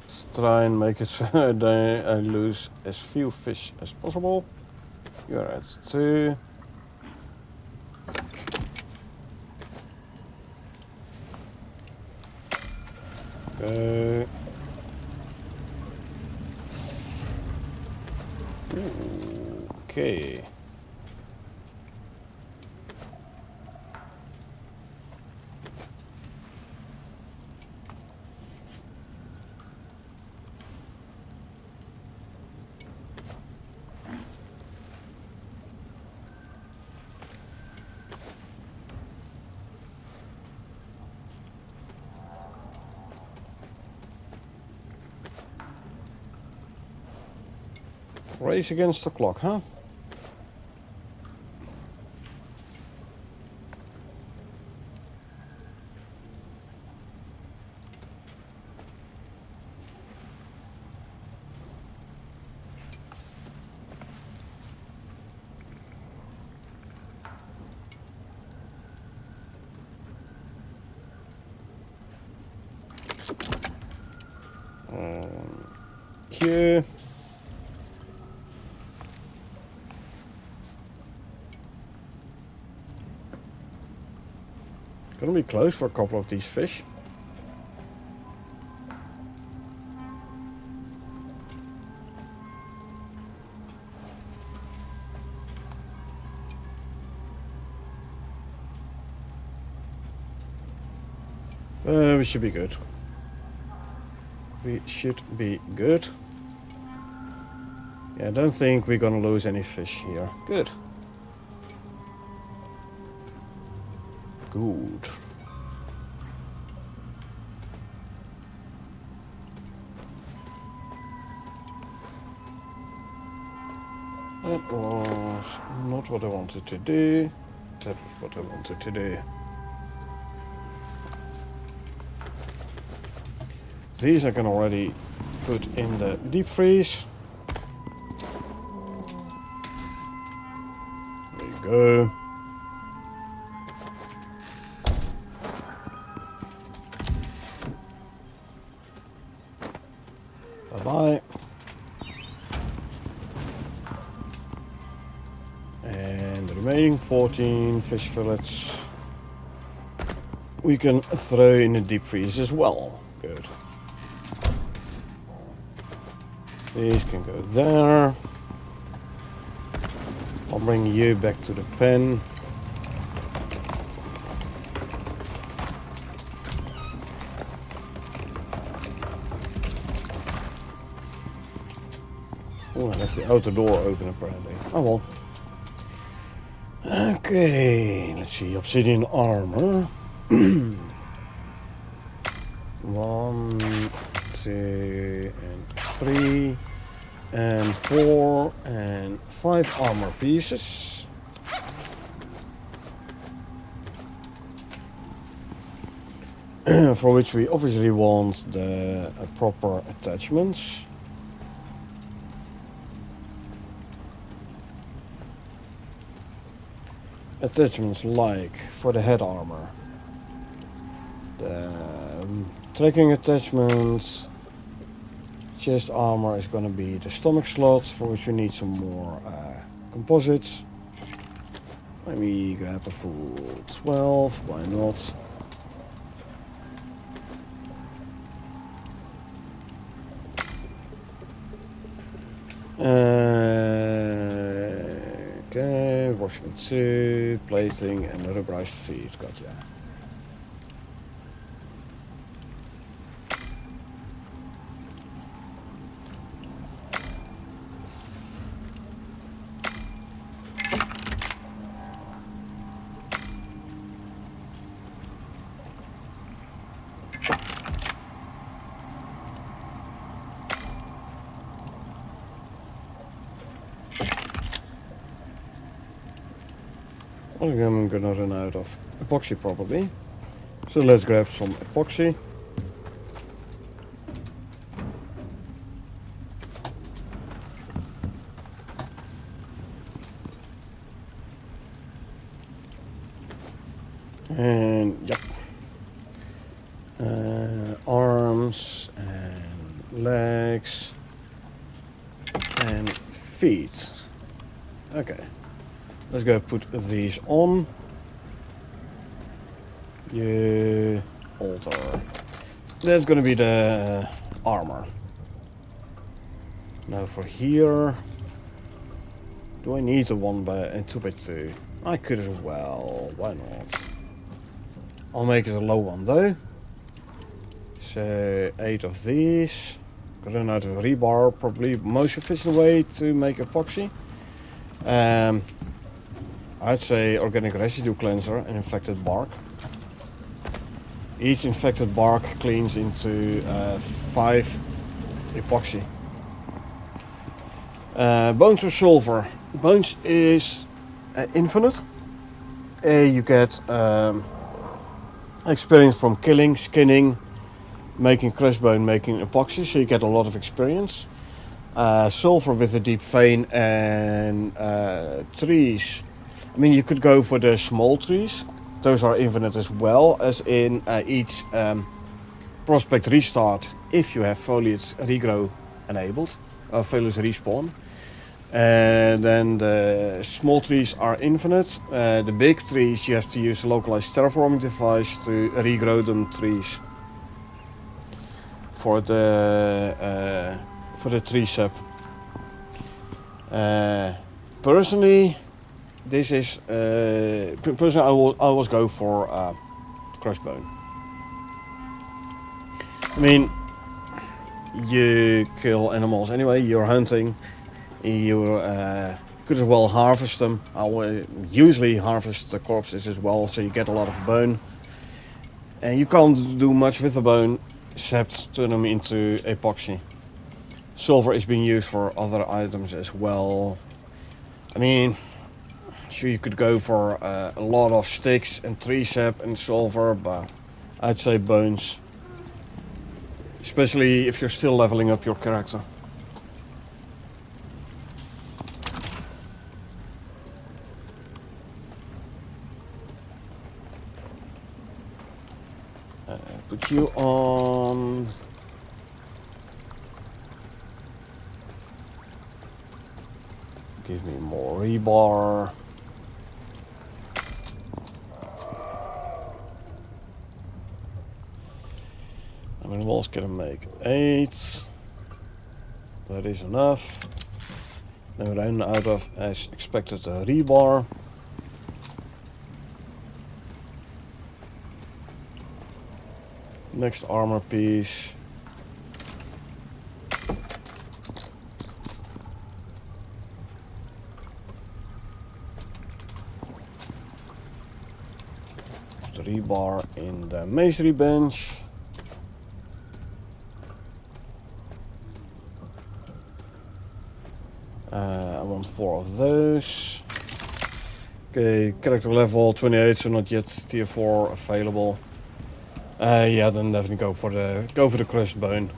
Let's try and make it so that I lose as few fish as possible. You're at 2. Okay. Race against the clock, huh? Q. Gonna be close for a couple of these fish. We should be good. We should be good. Yeah, I don't think we're gonna lose any fish here. Good. Good. That was not what I wanted to do. That was what I wanted to do. These I can already put in the deep freeze. There you go. Bye-bye. And the remaining 14 fish fillets we can throw in the deep freeze as well. Good. These can go there. I'll bring you back to the pen. Oh, I left the outer door open apparently. Oh well. Okay, let's see. Obsidian armor. 1, 2, and 3, and 4, and 5 armor pieces. For which we obviously want the proper attachments. Attachments like for the head armor, the tracking attachments, chest armor is going to be the stomach slots, for which we need some more composites. Let me grab a full 12, why not? Okay, Watchman 2, plating and rubberized feet, gotcha. I'm gonna run out of epoxy probably. So let's grab some epoxy. And yep. Arms and legs and feet. Okay. Let's go put these on. Yeah, alter. That's gonna be the armor. Now for here, do I need a 2x2? I could as well. Why not? I'll make it a low one though. So 8 of these. Got run out of rebar. Probably most efficient way to make epoxy. I'd say organic residue cleanser and infected bark. Each infected bark cleans into 5 epoxy. Bones or sulfur. Bones is infinite. You get experience from killing, skinning, making crushed bone, making epoxy, so you get a lot of experience. Sulfur with a deep vein and trees. I mean, you could go for the small trees. Those are infinite as well, as in each prospect restart if you have foliage regrow enabled, or foliage respawn. And then the small trees are infinite. The big trees you have to use a localized terraforming device to regrow them trees for the tree sap. Personally, this is personally I will always go for crushed bone. I mean, you kill animals anyway. You're hunting. You could as well harvest them. I will usually harvest the corpses as well, so you get a lot of bone. And you can't do much with the bone except turn them into epoxy. Sulfur is being used for other items as well. I mean, sure you could go for a lot of sticks and tree sap and sulfur, but I'd say bones. Especially if you're still leveling up your character. Put you on. Give me more rebar. I mean, walls can make 8. That is enough. Then we run out of, as expected, a rebar. Next armor piece. The rebar in the masonry bench. I want 4 of those. Okay, character level 28, so not yet tier 4 available. Yeah, then definitely go for the crushed bone.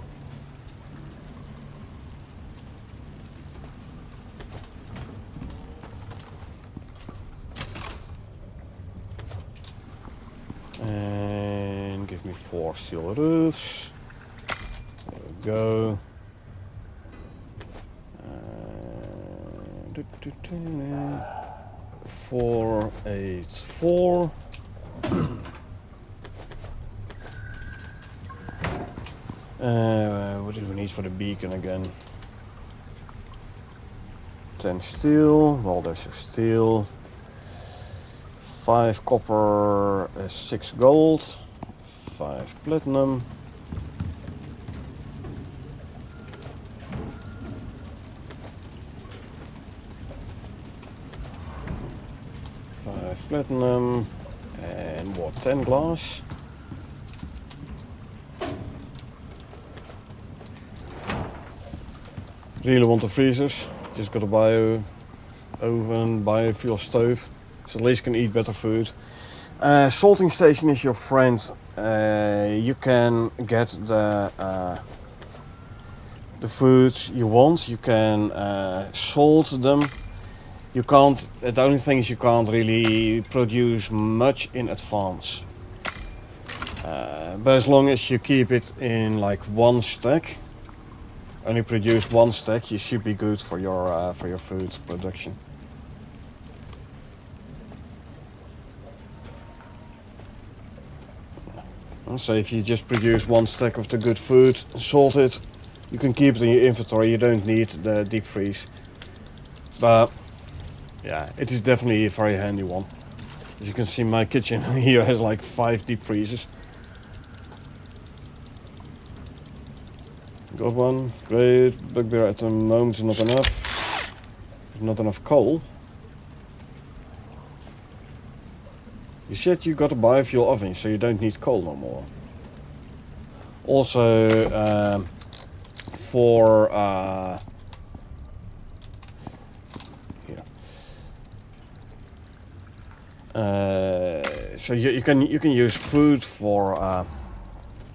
And give me 4 steel roofs. There we go. 484. What do we need for the beacon again? 10 steel. Well, there's your steel. 5 copper, 6 gold, 5 platinum. Platinum and what, 10 glass. Really want the freezers. Just got a bio oven, biofuel stove, so at least can eat better food. Salting station is your friend. You can get the foods you want. You can salt them. You can't. The only thing is you can't really produce much in advance. But as long as you keep it in like one stack, only produce one stack, you should be good for your food production. So if you just produce one stack of the good food, salt it, you can keep it in your inventory. You don't need the deep freeze. But yeah, it is definitely a very handy one. As you can see, my kitchen here has like 5 deep freezers. Got one, great. Bugbear at the moment is not enough. There's not enough coal. You said you got a biofuel oven, so you don't need coal no more. Also, for here. So you can use food for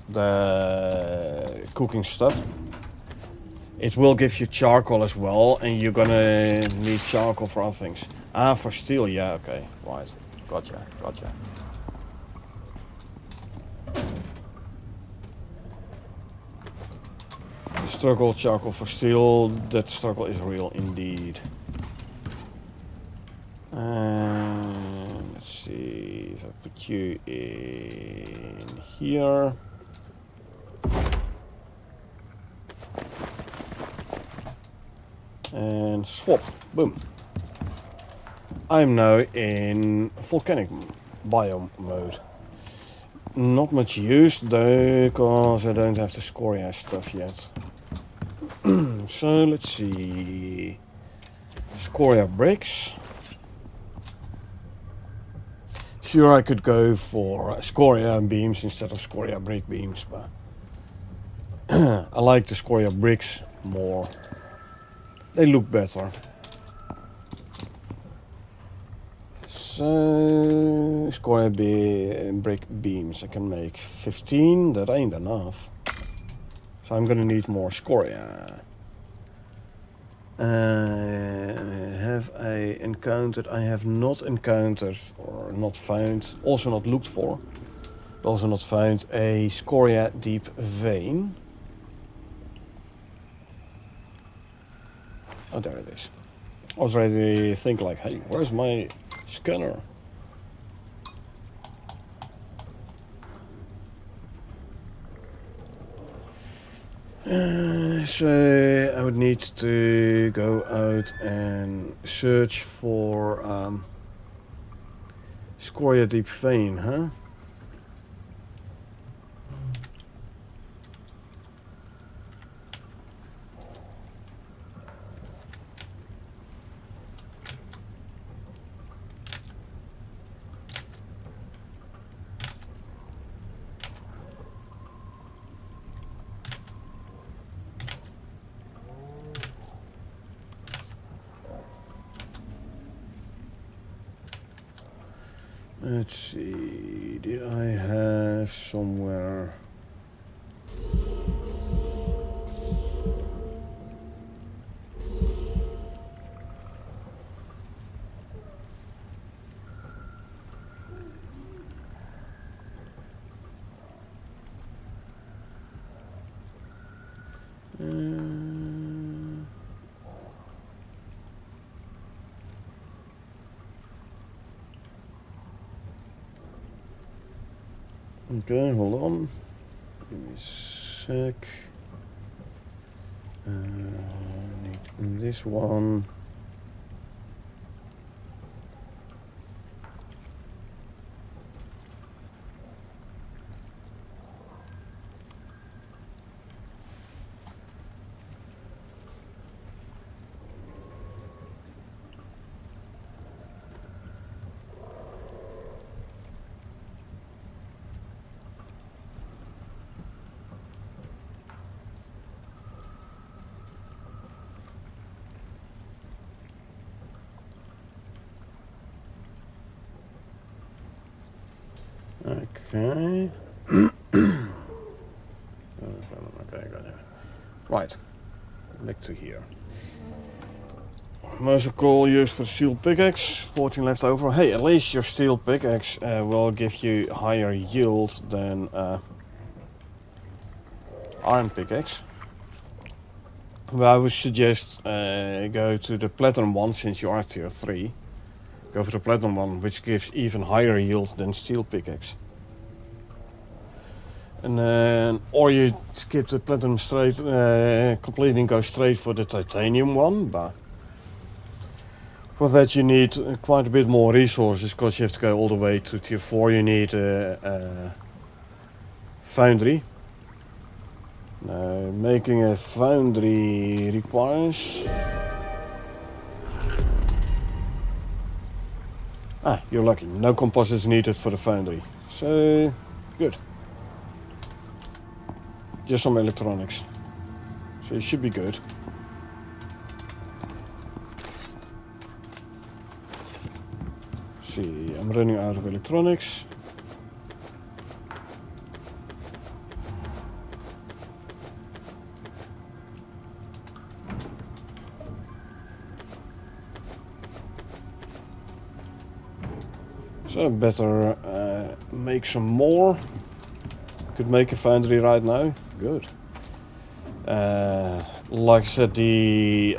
the cooking stuff. It will give you charcoal as well, and you're gonna need charcoal for other things. Ah, for steel, yeah, okay, right. Gotcha. Struggle, charcoal for steel, that struggle is real indeed. Let's see if I put you in here. And swap, boom. I'm now in volcanic biome mode. Not much use though, because I don't have the scoria stuff yet. So let's see. Scoria bricks. Sure, I could go for scoria beams instead of scoria brick beams, but I like the scoria bricks more. They look better. So, scoria brick beams. I can make 15. That ain't enough. So I'm gonna need more scoria. Have I encountered? I have not encountered or not found, also not looked for, but also not found a scoria deep vein. Oh, there it is. I was ready to think like, hey, where's my scanner? So I would need to go out and search for scoria deep vein, huh? Let's see, did I have somewhere? Okay, hold on. Give me a sec. Need this one. Okay. Okay, got it. Right. Back to here. Musical used for steel pickaxe. 14 left over. Hey, at least your steel pickaxe will give you higher yield than iron pickaxe. Well, I would suggest go to the platinum one since you are tier 3. Go for the platinum one, which gives even higher yield than steel pickaxe. And then, or you skip the platinum straight, completely and go straight for the titanium one. But for that you need quite a bit more resources because you have to go all the way to tier 4. You need a foundry. Making a foundry requires... you're lucky. No composites needed for the foundry. So, good. Just some electronics. So you should be good. See, I'm running out of electronics. So I better make some more. Could make a foundry right now. Good. Like I said, the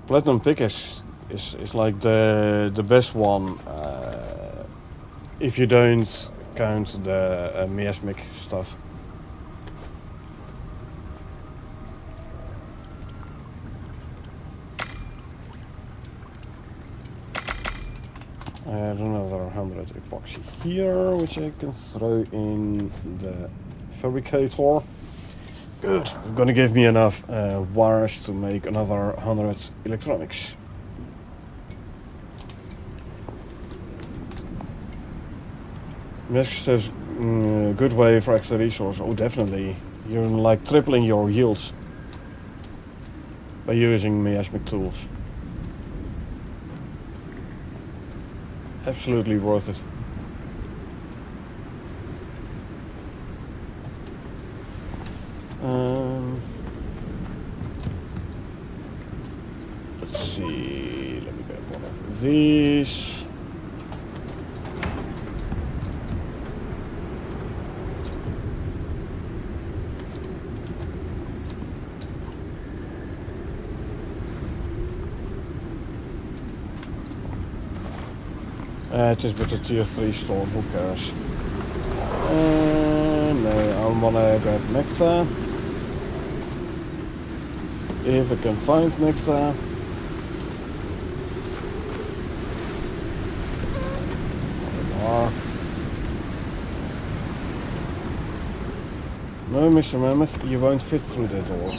platinum pickaxe is like the best one if you don't count the miasmic stuff. Add another 100 epoxy here, which I can throw in the fabricator. Good. Gonna give me enough wires to make another 100 electronics. Next is a good way for extra resource. Oh, definitely. You're like tripling your yields by using miasmic tools. Absolutely worth it. Let's see. Let me get one of these. It is but a tier 3 storm, who cares? No, I wanna grab nectar. If I can find nectar. No, Mr. Mammoth, you won't fit through that door.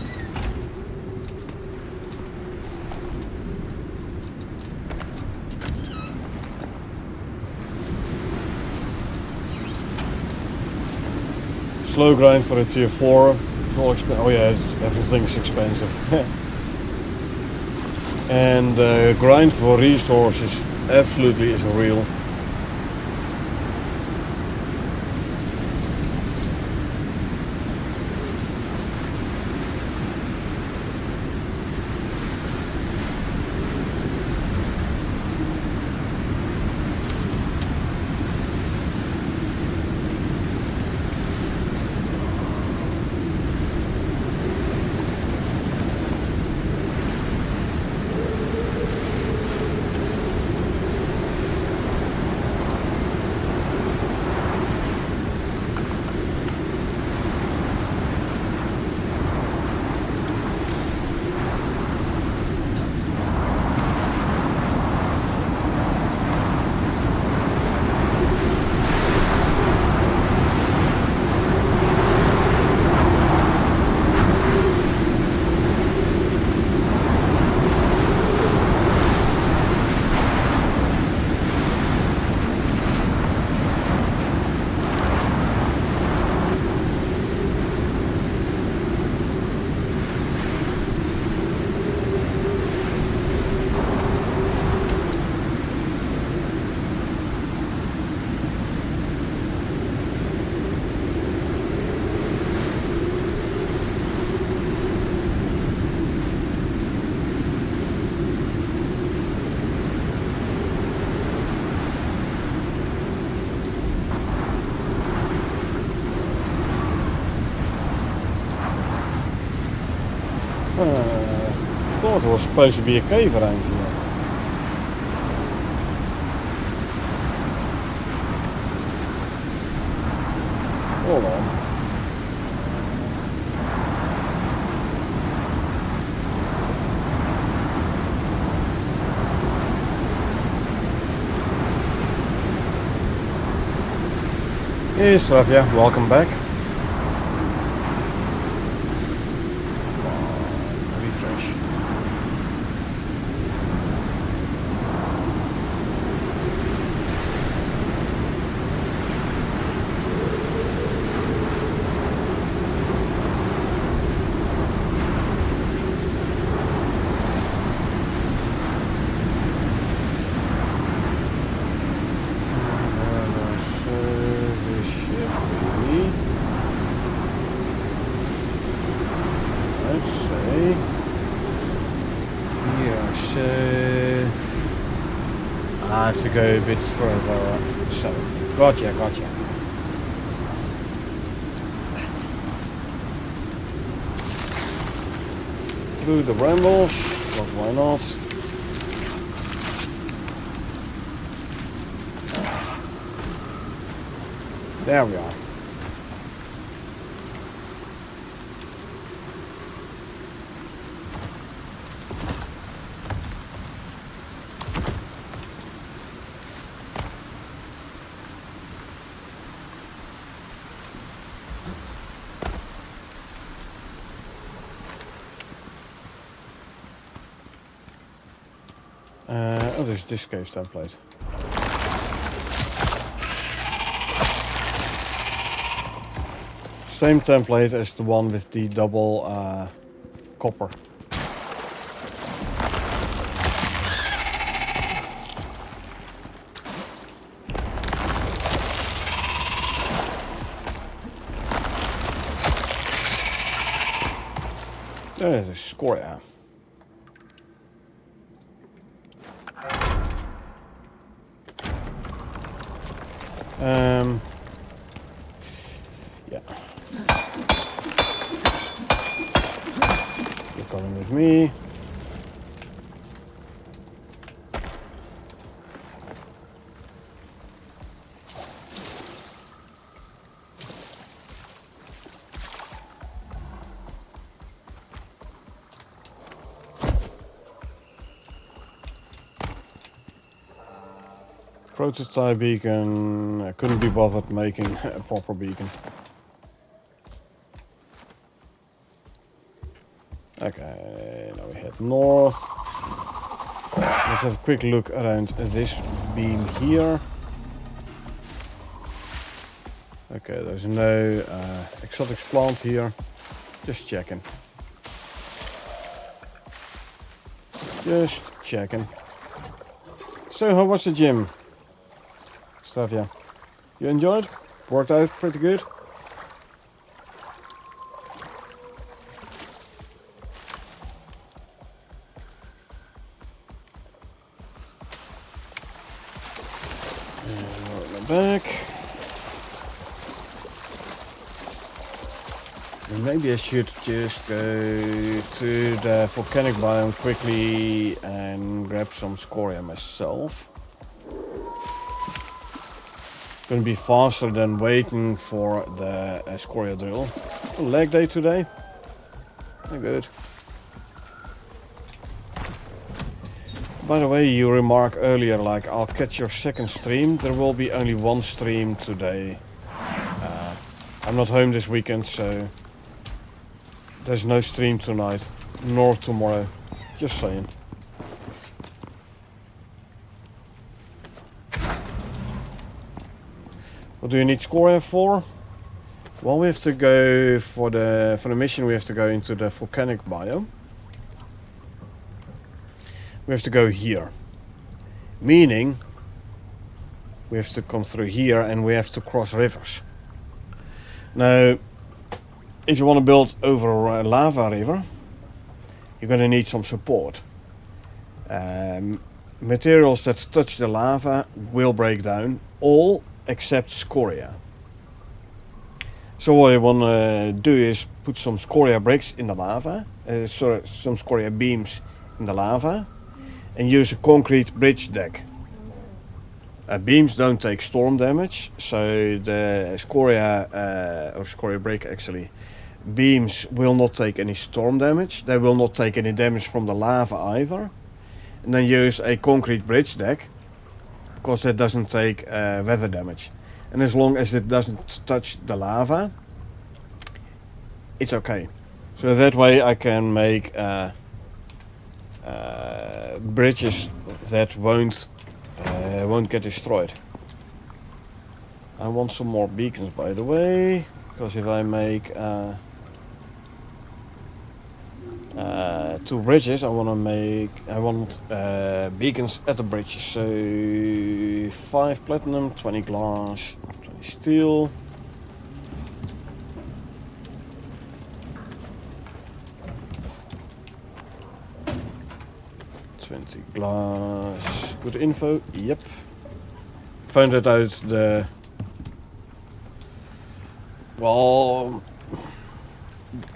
Slow grind for a tier 4. It's all oh yeah, everything's expensive. And grind for resources absolutely isn't real. Thought it was supposed to be a cave around here. Hold on. Hey Stravia, welcome back. Refresh. I have to go a bit further south. Gotcha. Through the brambles, but why not? There we are. Oh, there's this cave template. Same template as the one with the double copper. There's a scoria. Yeah. You're coming with me. Prototype beacon. I couldn't be bothered making a proper beacon. Okay, now we head north. Let's have a quick look around this beam here. Okay, there's no exotic plant here. Just checking. Just checking. So, how was the gym? Stravia, you enjoyed? Worked out pretty good? And back. And maybe I should just go to the volcanic biome quickly and grab some scoria myself. Gonna be faster than waiting for the scoria drill. Leg day today. Good. By the way, you remarked earlier, like, I'll catch your second stream. There will be only one stream today. I'm not home this weekend, so there's no stream tonight, nor tomorrow. Just saying. What do you need scoria for? Well, we have to go for the mission. We have to go into the volcanic biome. We have to go here, meaning we have to come through here and we have to cross rivers. Now, if you want to build over a lava river, you're going to need some support. Materials that touch the lava will break down, all except scoria. So what you want to do is put some scoria bricks in the lava, some scoria beams in the lava, and use a concrete bridge deck. Beams don't take storm damage, so the scoria, or scoria brick actually, beams will not take any storm damage. They will not take any damage from the lava either. And then use a concrete bridge deck, because that doesn't take weather damage. And as long as it doesn't touch the lava, it's okay. So that way I can make bridges that won't get destroyed. I want some more beacons, by the way, because if I make 2 bridges, I want beacons at the bridges. So 5 platinum, 20 glass, 20 steel. Glass. Good info. Yep. Found it out the... Well...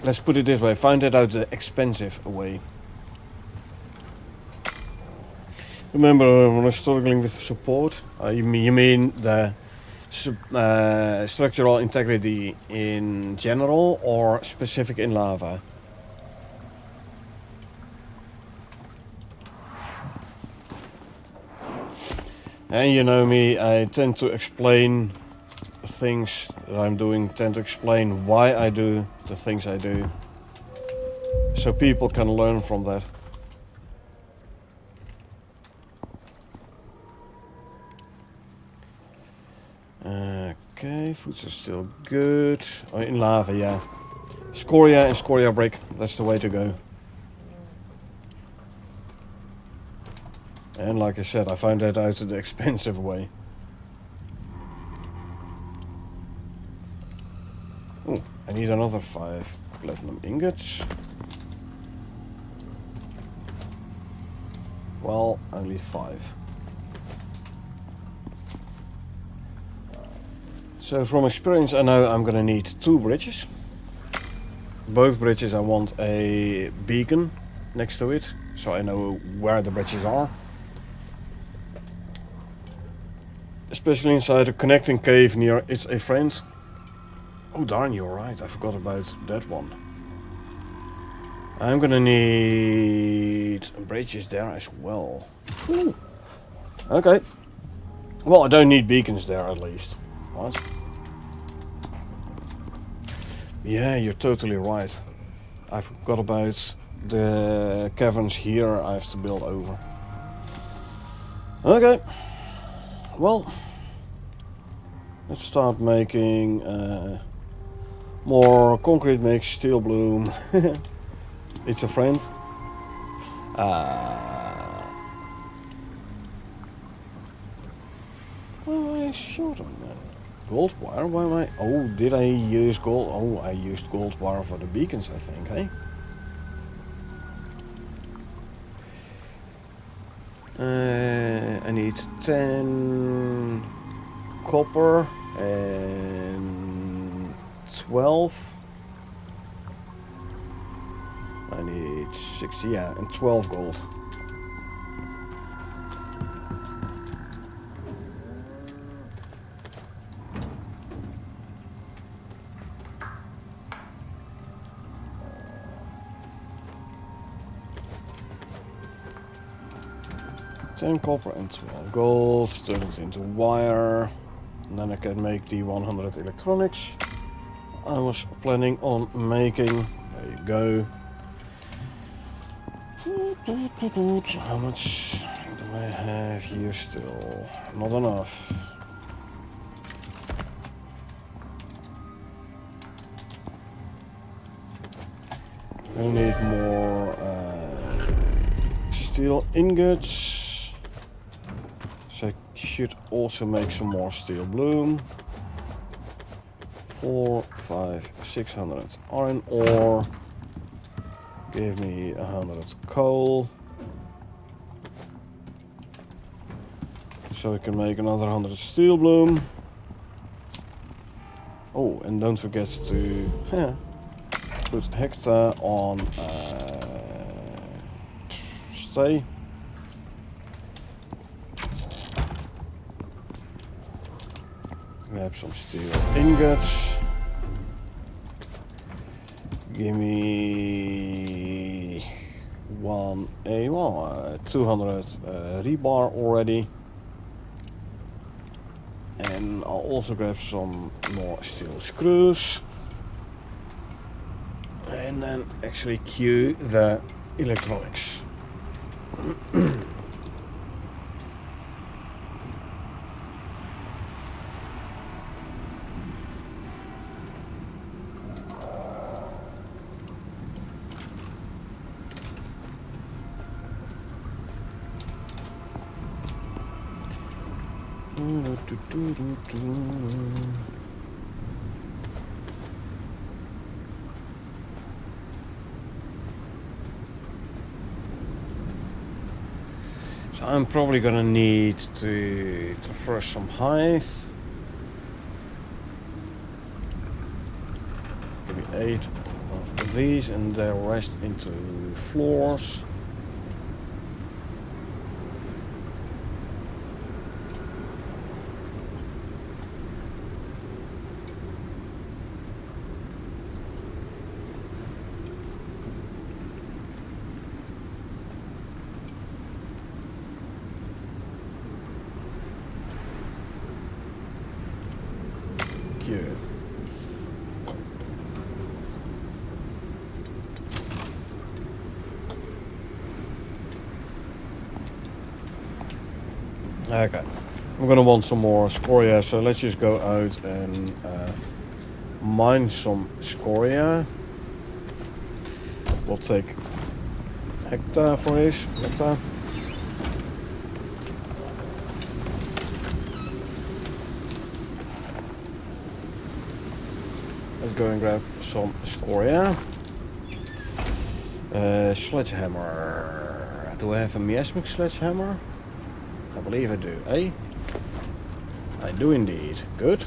Let's put it this way. Found it out the expensive way. Remember when I was struggling with support? You mean the structural integrity in general or specific in lava? And you know me, I tend to explain the things that I'm doing, tend to explain why I do the things I do, so people can learn from that. Okay, foods are still good. Oh, in lava, yeah. Scoria and scoria brick, that's the way to go. And like I said, I found that out the expensive way. Oh, I need another 5 platinum ingots. Well, only 5. So from experience I know I'm gonna need 2 bridges. Both bridges I want a beacon next to it, so I know where the bridges are. Especially inside a connecting cave near It's a Friend. Oh darn, you're right, I forgot about that one. I'm gonna need bridges there as well. Ooh. Okay. Well, I don't need beacons there at least. What? Yeah, you're totally right. I forgot about the caverns here I have to build over. Okay. Well, let's start making more concrete mix, steel bloom. It's a friend. Why am I short on that? Gold wire? Why am I? Oh, did I use gold? Oh, I used gold wire for the beacons, I think, hey? I need 10 copper and 12. I need 6, yeah, and 12 gold. Copper and 12 gold, turn it into wire, and then I can make the 100 electronics I was planning on making. There you go. How much do I have here still? Not enough. I need more steel ingots. I should also make some more steel bloom. 4, 5, 600 iron ore. Give me 100 coal. So I can make another 100 steel bloom. Oh, and don't forget to put Hector on stay. Grab some steel ingots. Give me 200 rebar already. And I'll also grab some more steel screws. And then actually cue the electronics. So I'm probably gonna need to traverse some hive. Give me 8 of these and the rest into floors. Okay, I'm gonna want some more scoria, so let's just go out and mine some scoria. We'll take Hector for this. Hector. Let's go and grab some scoria. Sledgehammer. Do I have a miasmic sledgehammer? I believe I do, eh? I do indeed. Good.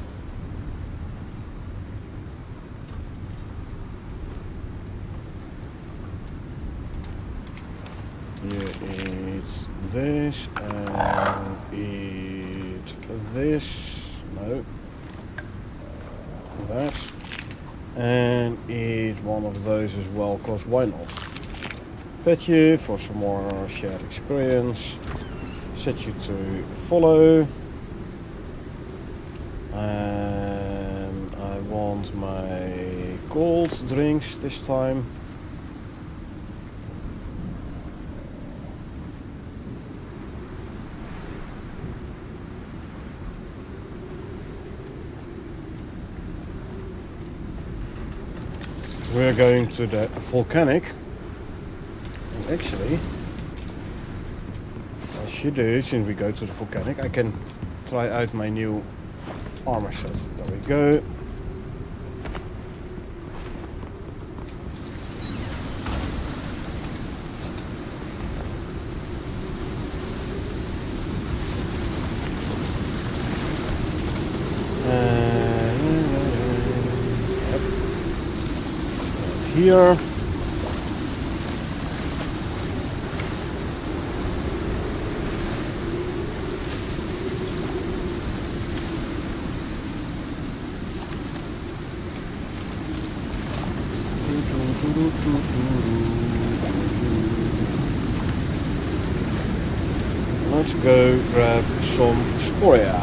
You eat this and eat this. No. That. And eat one of those as well, cause why not? Pet you for some more shared experience. Set you to follow. And I want my gold drinks this time. We're going to the volcanic. And actually, I should do, since we go to the volcanic, I can try out my new armor set. There we go. Here. Let's go grab some scoria.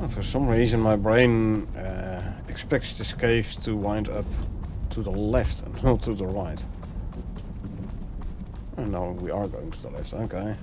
For some reason my brain expects this cave to wind up to the left and not to the right. And now we are going to the left, okay.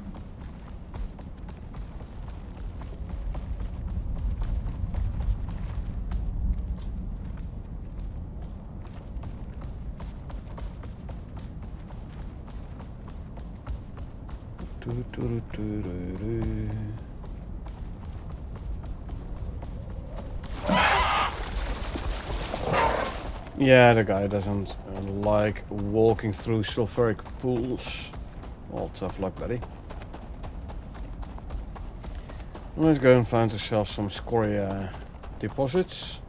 Yeah, the guy doesn't like walking through sulfuric pools. Well, tough luck, buddy. Let's go and find ourselves some scoria deposits.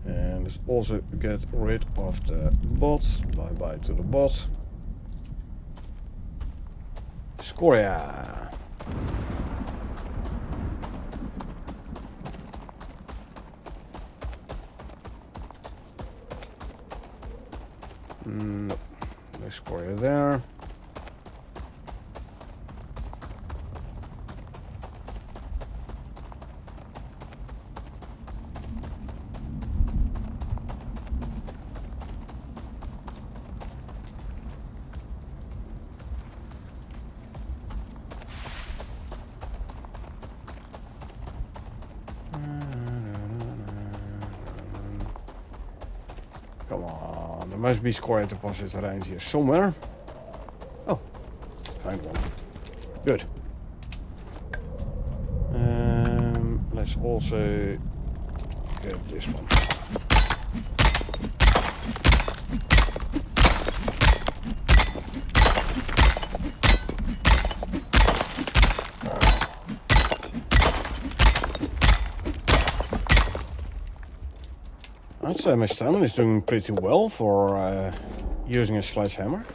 And let's also get rid of the bot. Bye bye to the bot. Scoria. Nope. No scoria there. Come on, there must be scoria deposits around here somewhere. Oh, find one. Good. Let's also get this one. I'd say my stamina is doing pretty well for using a sledgehammer.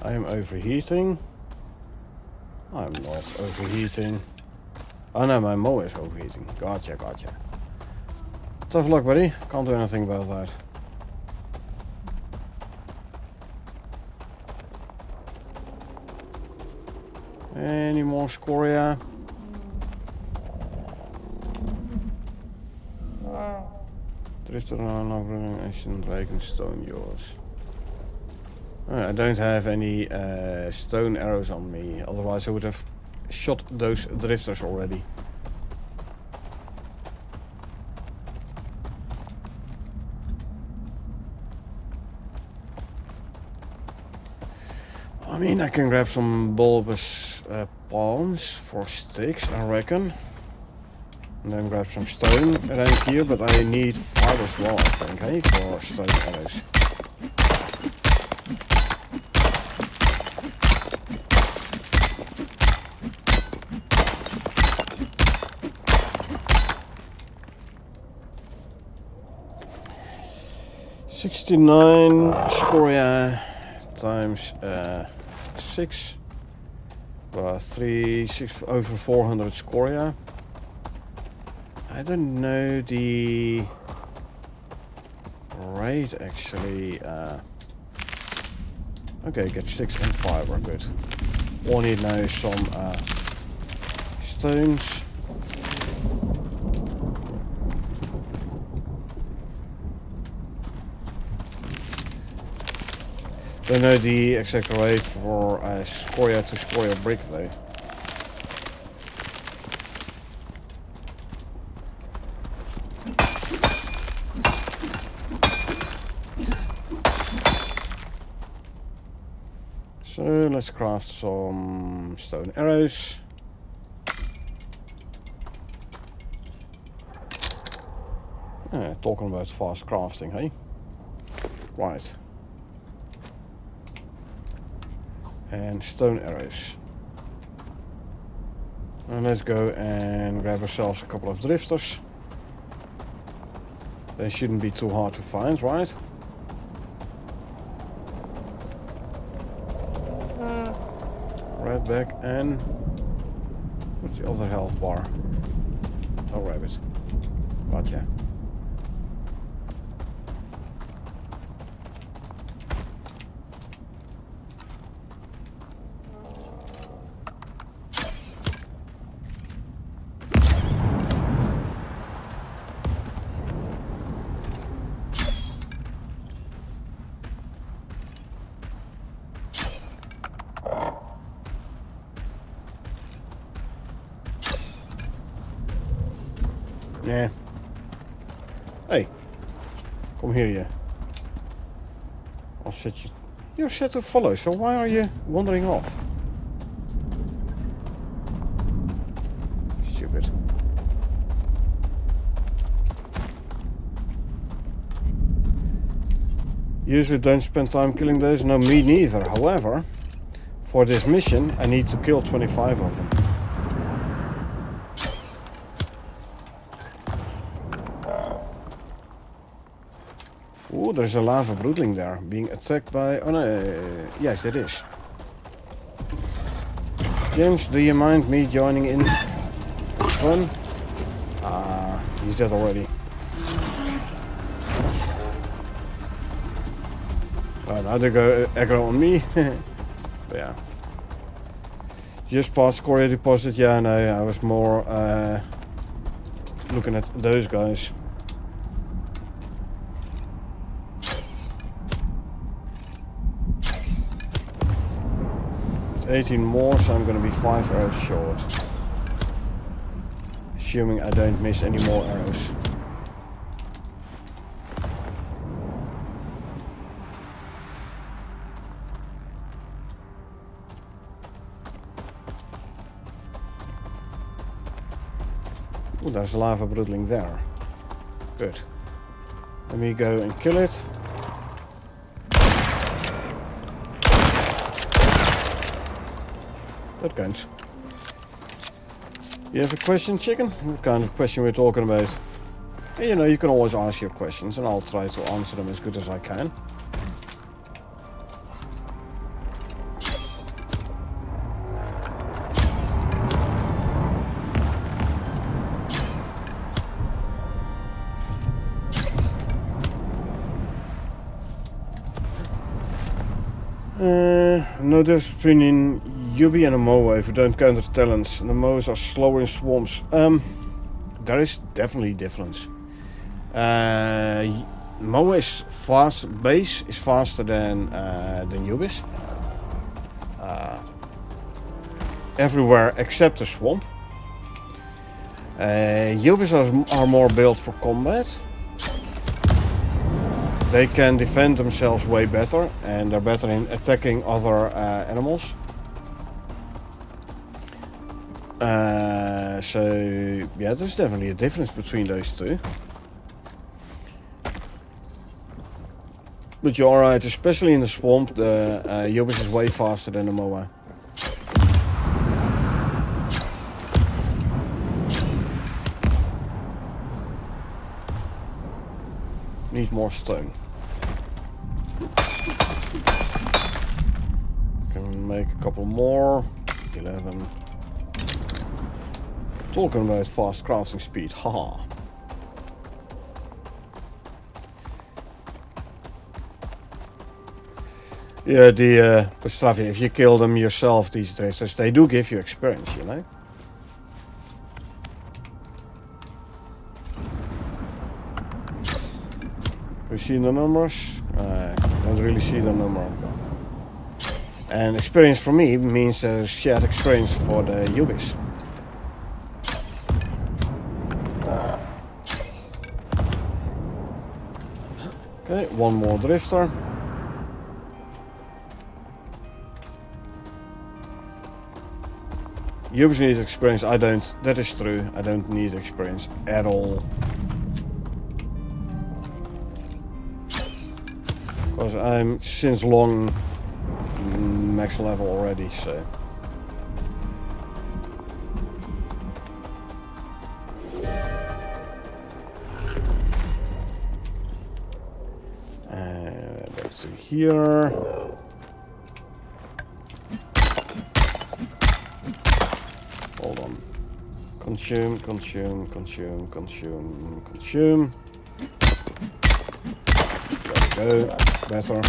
I am overheating. I'm not overheating. Oh no, my mower is overheating. Gotcha, gotcha. Tough luck, buddy. Can't do anything about that. Any more scoria? Drifter nog ancient Dragon stone yours. I don't have any stone arrows on me, otherwise I would have shot those drifters already. I mean, I can grab some bulbous palms for sticks, I reckon. And then grab some stone around here, but I need fiber as well, I think, hey, for stone arrows. $69 scoria times 6, over 400 scoria. I don't know the rate actually. Okay, get sticks and fiber, good. All I need now is some stones. Don't know the exact rate for scoria to scoria brick though. So let's craft some stone arrows. Talking about fast crafting, hey? Right. And stone arrows. And let's go and grab ourselves a couple of drifters. They shouldn't be too hard to find, right? Redback and what's the other health bar? Oh, rabbit. Gotcha. Nah. Hey. Come here, you. I'll set you... You're set to follow, so why are you wandering off? Stupid. Usually don't spend time killing those. No, me neither. However, for this mission, I need to kill 25 of them. Ooh, there's a lava broodling there, being attacked by... Oh no, yes it is. James, do you mind me joining in? Fun? Ah, he's dead already. Right, now they go aggro on me. But yeah. Just past Courier Deposit, yeah, no, I was more looking at those guys. It's 18 more, so I'm gonna be 5 arrows short. Assuming I don't miss any more arrows. Ooh, there's a lava broodling there. Good. Let me go and kill it. That counts. You have a question, chicken? What kind of question we're talking about? And, you know, you can always ask your questions and I'll try to answer them as good as I can. No difference between Yubi and a Moa if you don't count the talents. The Moas are slower in swamps. There is definitely difference. Moa is fast, base is faster than Yubis. Everywhere except the swamp. Yubis are more built for combat. They can defend themselves way better, and they're better in attacking other animals. So yeah, there's definitely a difference between those two. But you're right, especially in the swamp, the Yubis is way faster than the Moa. Need more stone. Can make a couple more. 11. Talking about fast crafting speed, haha. Yeah, the Bestrafi, if you kill them yourself, these drifters, they do give you experience, you know? You see the numbers? Don't really see the number. And experience for me means there's shared experience for the Yubis. Okay, one more drifter. Yubis need experience, I don't. That is true, I don't need experience at all. Because I'm since long max level already, so. Back to here. Hold on. Consume, consume, consume, consume, consume. There we go. Better.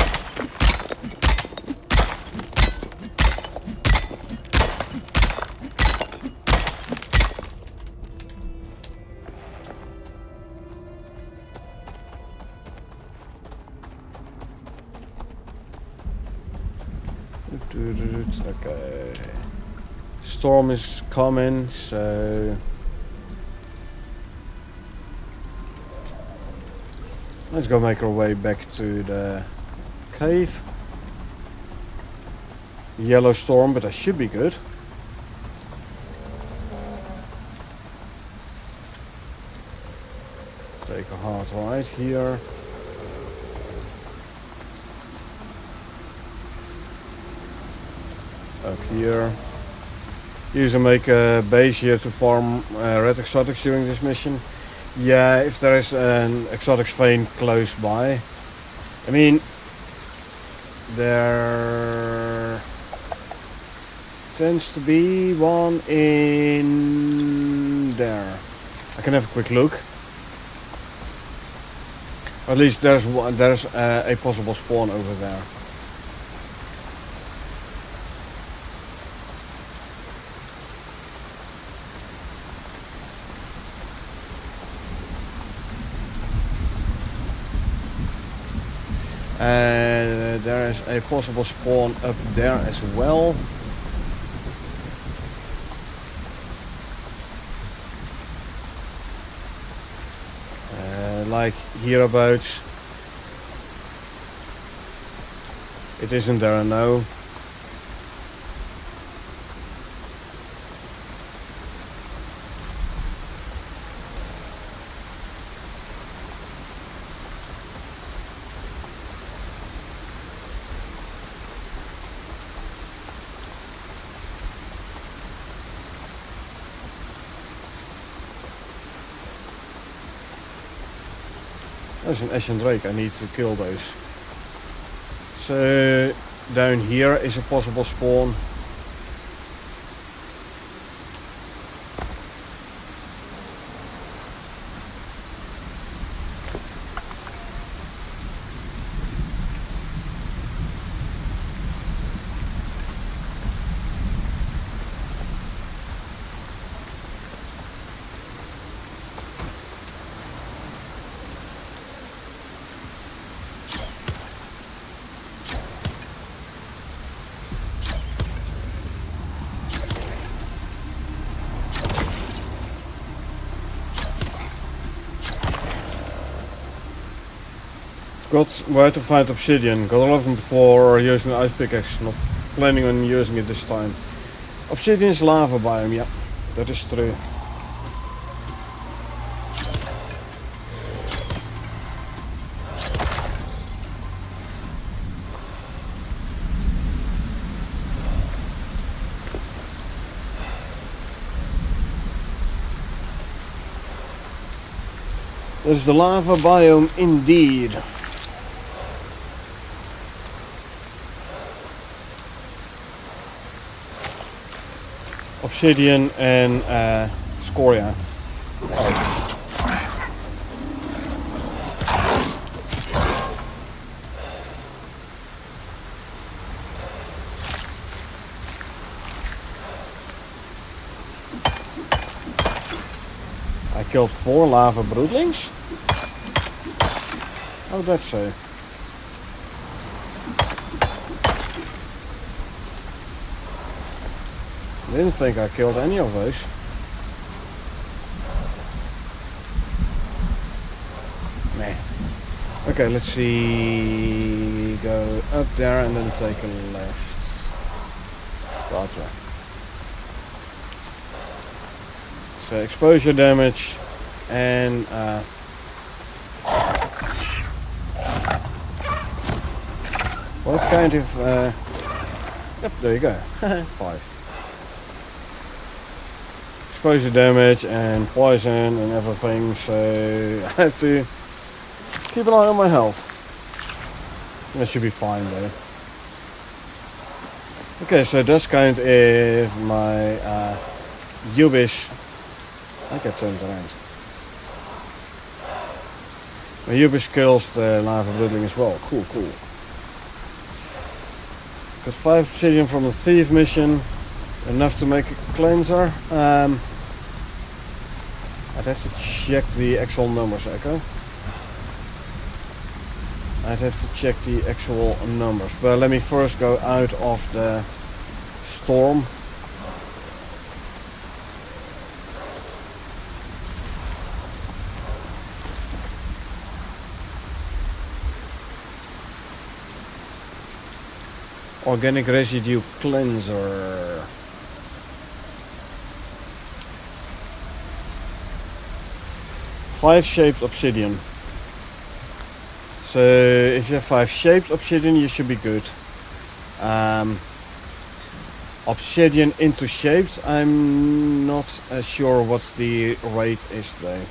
Okay. Storm is coming, so Let's go make our way back to the cave. Yellow storm, but that should be good. Take a hard right here. Up here. Usually make a base here to farm red exotics during this mission. Yeah, if there is an exotics vein close by. I mean, there tends to be one in there. I can have a quick look. At least there's a possible spawn over there. There is a possible spawn up there as well. Like hereabouts. It isn't there now. There's an Ashen Drake, I need to kill those. So down here is a possible spawn. Got where to find obsidian. Got 11 before using the ice pickaxe. Not planning on using it this time. Obsidian is lava biome, yeah, that is true. This is the lava biome indeed. Obsidian and scoria. I killed 4 lava broodlings. Oh, that's so. Didn't think I killed any of those. Nah. Okay, let's see. Go up there and then take a left. Gotcha. So exposure damage and what kind of yep, there you go. 5. Exposure damage and poison and everything, so I have to keep an eye on my health. That should be fine though. Okay, so that's kind of my Ubis. I get turned around. My Ubis kills the lava bloodling as well. Cool, cool. Got 5 obsidian from the thief mission. Enough to make a cleanser. I'd have to check the actual numbers, Echo. I'd have to check the actual numbers. But let me first go out of the storm. Organic residue cleanser. Five shaped obsidian. So if you have 5 shaped obsidian, you should be good. Obsidian into shaped, I'm not sure what the rate is though.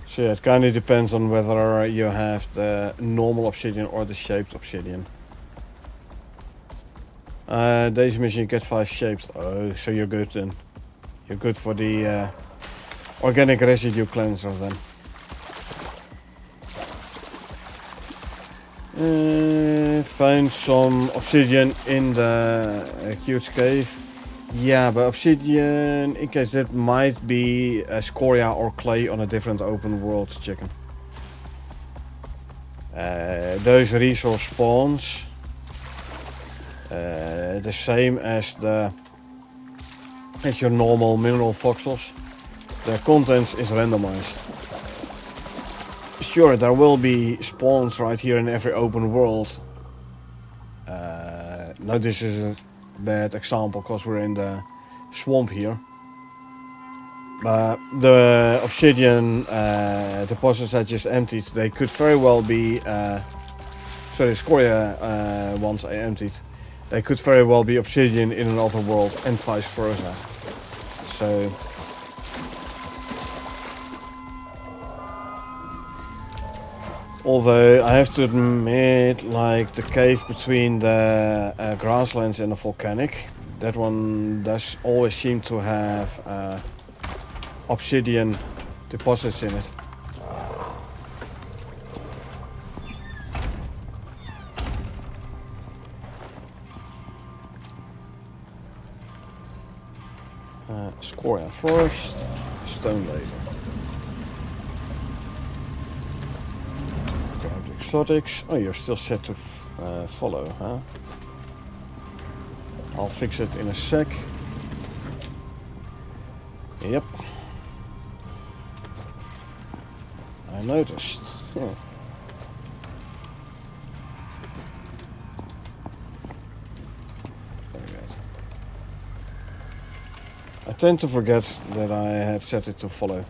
So yeah, it kind of depends on whether you have the normal obsidian or the shaped obsidian. Deze mission you get 5 shaped. Oh, so you're good then. You're good for the organic residue cleanser then. Found some obsidian in the huge cave. Yeah, but obsidian, in case that might be scoria or clay on a different open world chicken. Those resource spawns, the same as your normal mineral voxels. The contents is randomized. Sure, there will be spawns right here in every open world. Now this is a bad example because we're in the swamp here. But the obsidian deposits I just emptied, they could very well be, sorry, scoria ones I emptied, they could very well be obsidian in another world and vice versa. So although I have to admit, like the cave between the grasslands and the volcanic, that one does always seem to have obsidian deposits in it. Scoria first, stone later. Exotics. Oh, you're still set to follow, huh? I'll fix it in a sec. Yep. I noticed. Yeah. Very good. I tend to forget that I had set it to follow.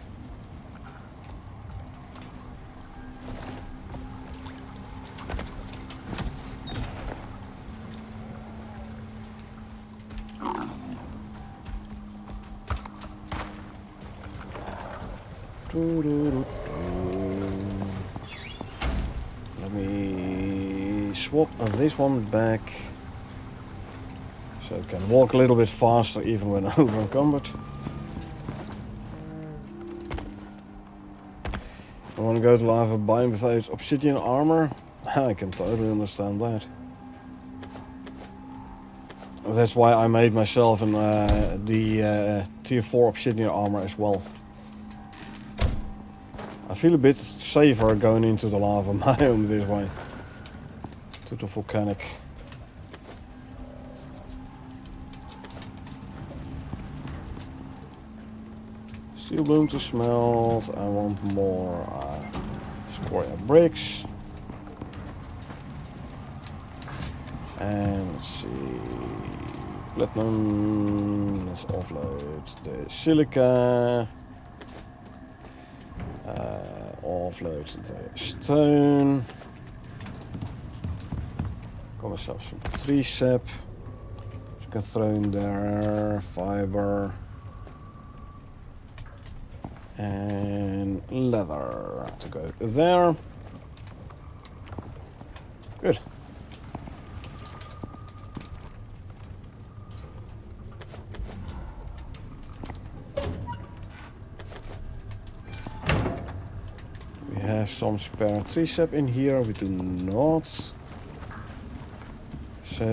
Let me swap this one back so it can walk a little bit faster even when over encumbered. I want to go to lava biome without obsidian armor. I can totally understand that. That's why I made myself the tier 4 obsidian armor as well. I feel a bit safer going into the lava biome this way. To the volcanic. Steel bloom to smelt. I want more scoria bricks. And let's see. Platinum. Let's offload the silica. Offload the stone. Got myself some tree sap. So I can throw in there. Fiber. And leather to go there. Good. We have some spare tree sap in here. We do not. So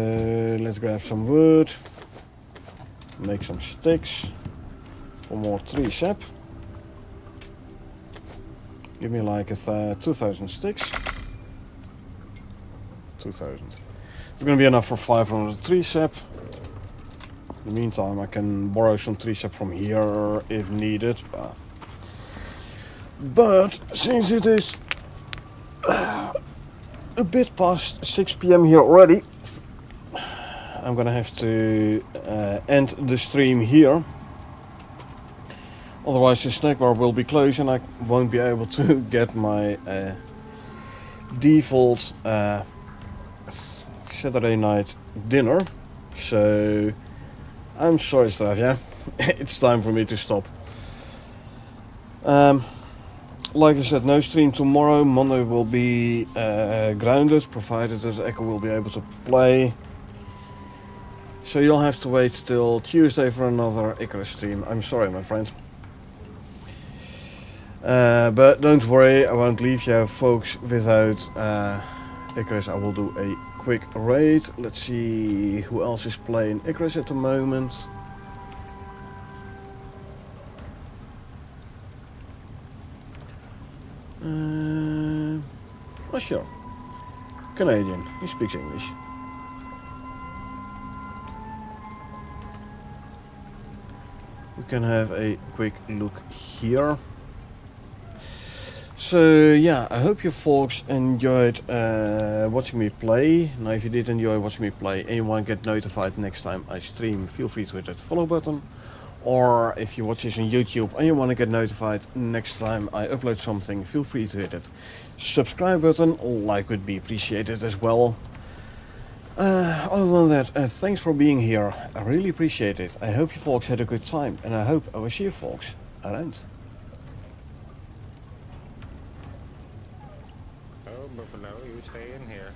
let's grab some wood. Make some sticks. for more tree sap. Give me like a 2,000 sticks. 2,000. It's gonna be enough for 500 tree sap. In the meantime, I can borrow some tree sap from here if needed. But since it is a bit past 6 PM here already, I'm gonna have to end the stream here. Otherwise the snack bar will be closed and I won't be able to get my default Saturday night dinner. So I'm sorry, Stravia. It's time for me to stop. Like I said, no stream tomorrow. Monday will be grounded, provided that Echo will be able to play. So you'll have to wait till Tuesday for another Icarus stream. I'm sorry, my friend. But don't worry, I won't leave you folks without Icarus. I will do a quick raid. Let's see who else is playing Icarus at the moment. Oh sure, Canadian, he speaks English. We can have a quick look here. So yeah, I hope you folks enjoyed watching me play. Now if you did enjoy watching me play and you want to get notified next time I stream, feel free to hit that follow button. Or if you watch this on YouTube and you want to get notified next time I upload something, feel free to hit that subscribe button. Like would be appreciated as well. Other than that, thanks for being here. I really appreciate it. I hope you folks had a good time and I hope I will see you folks around. Oh, but no, you stay in here.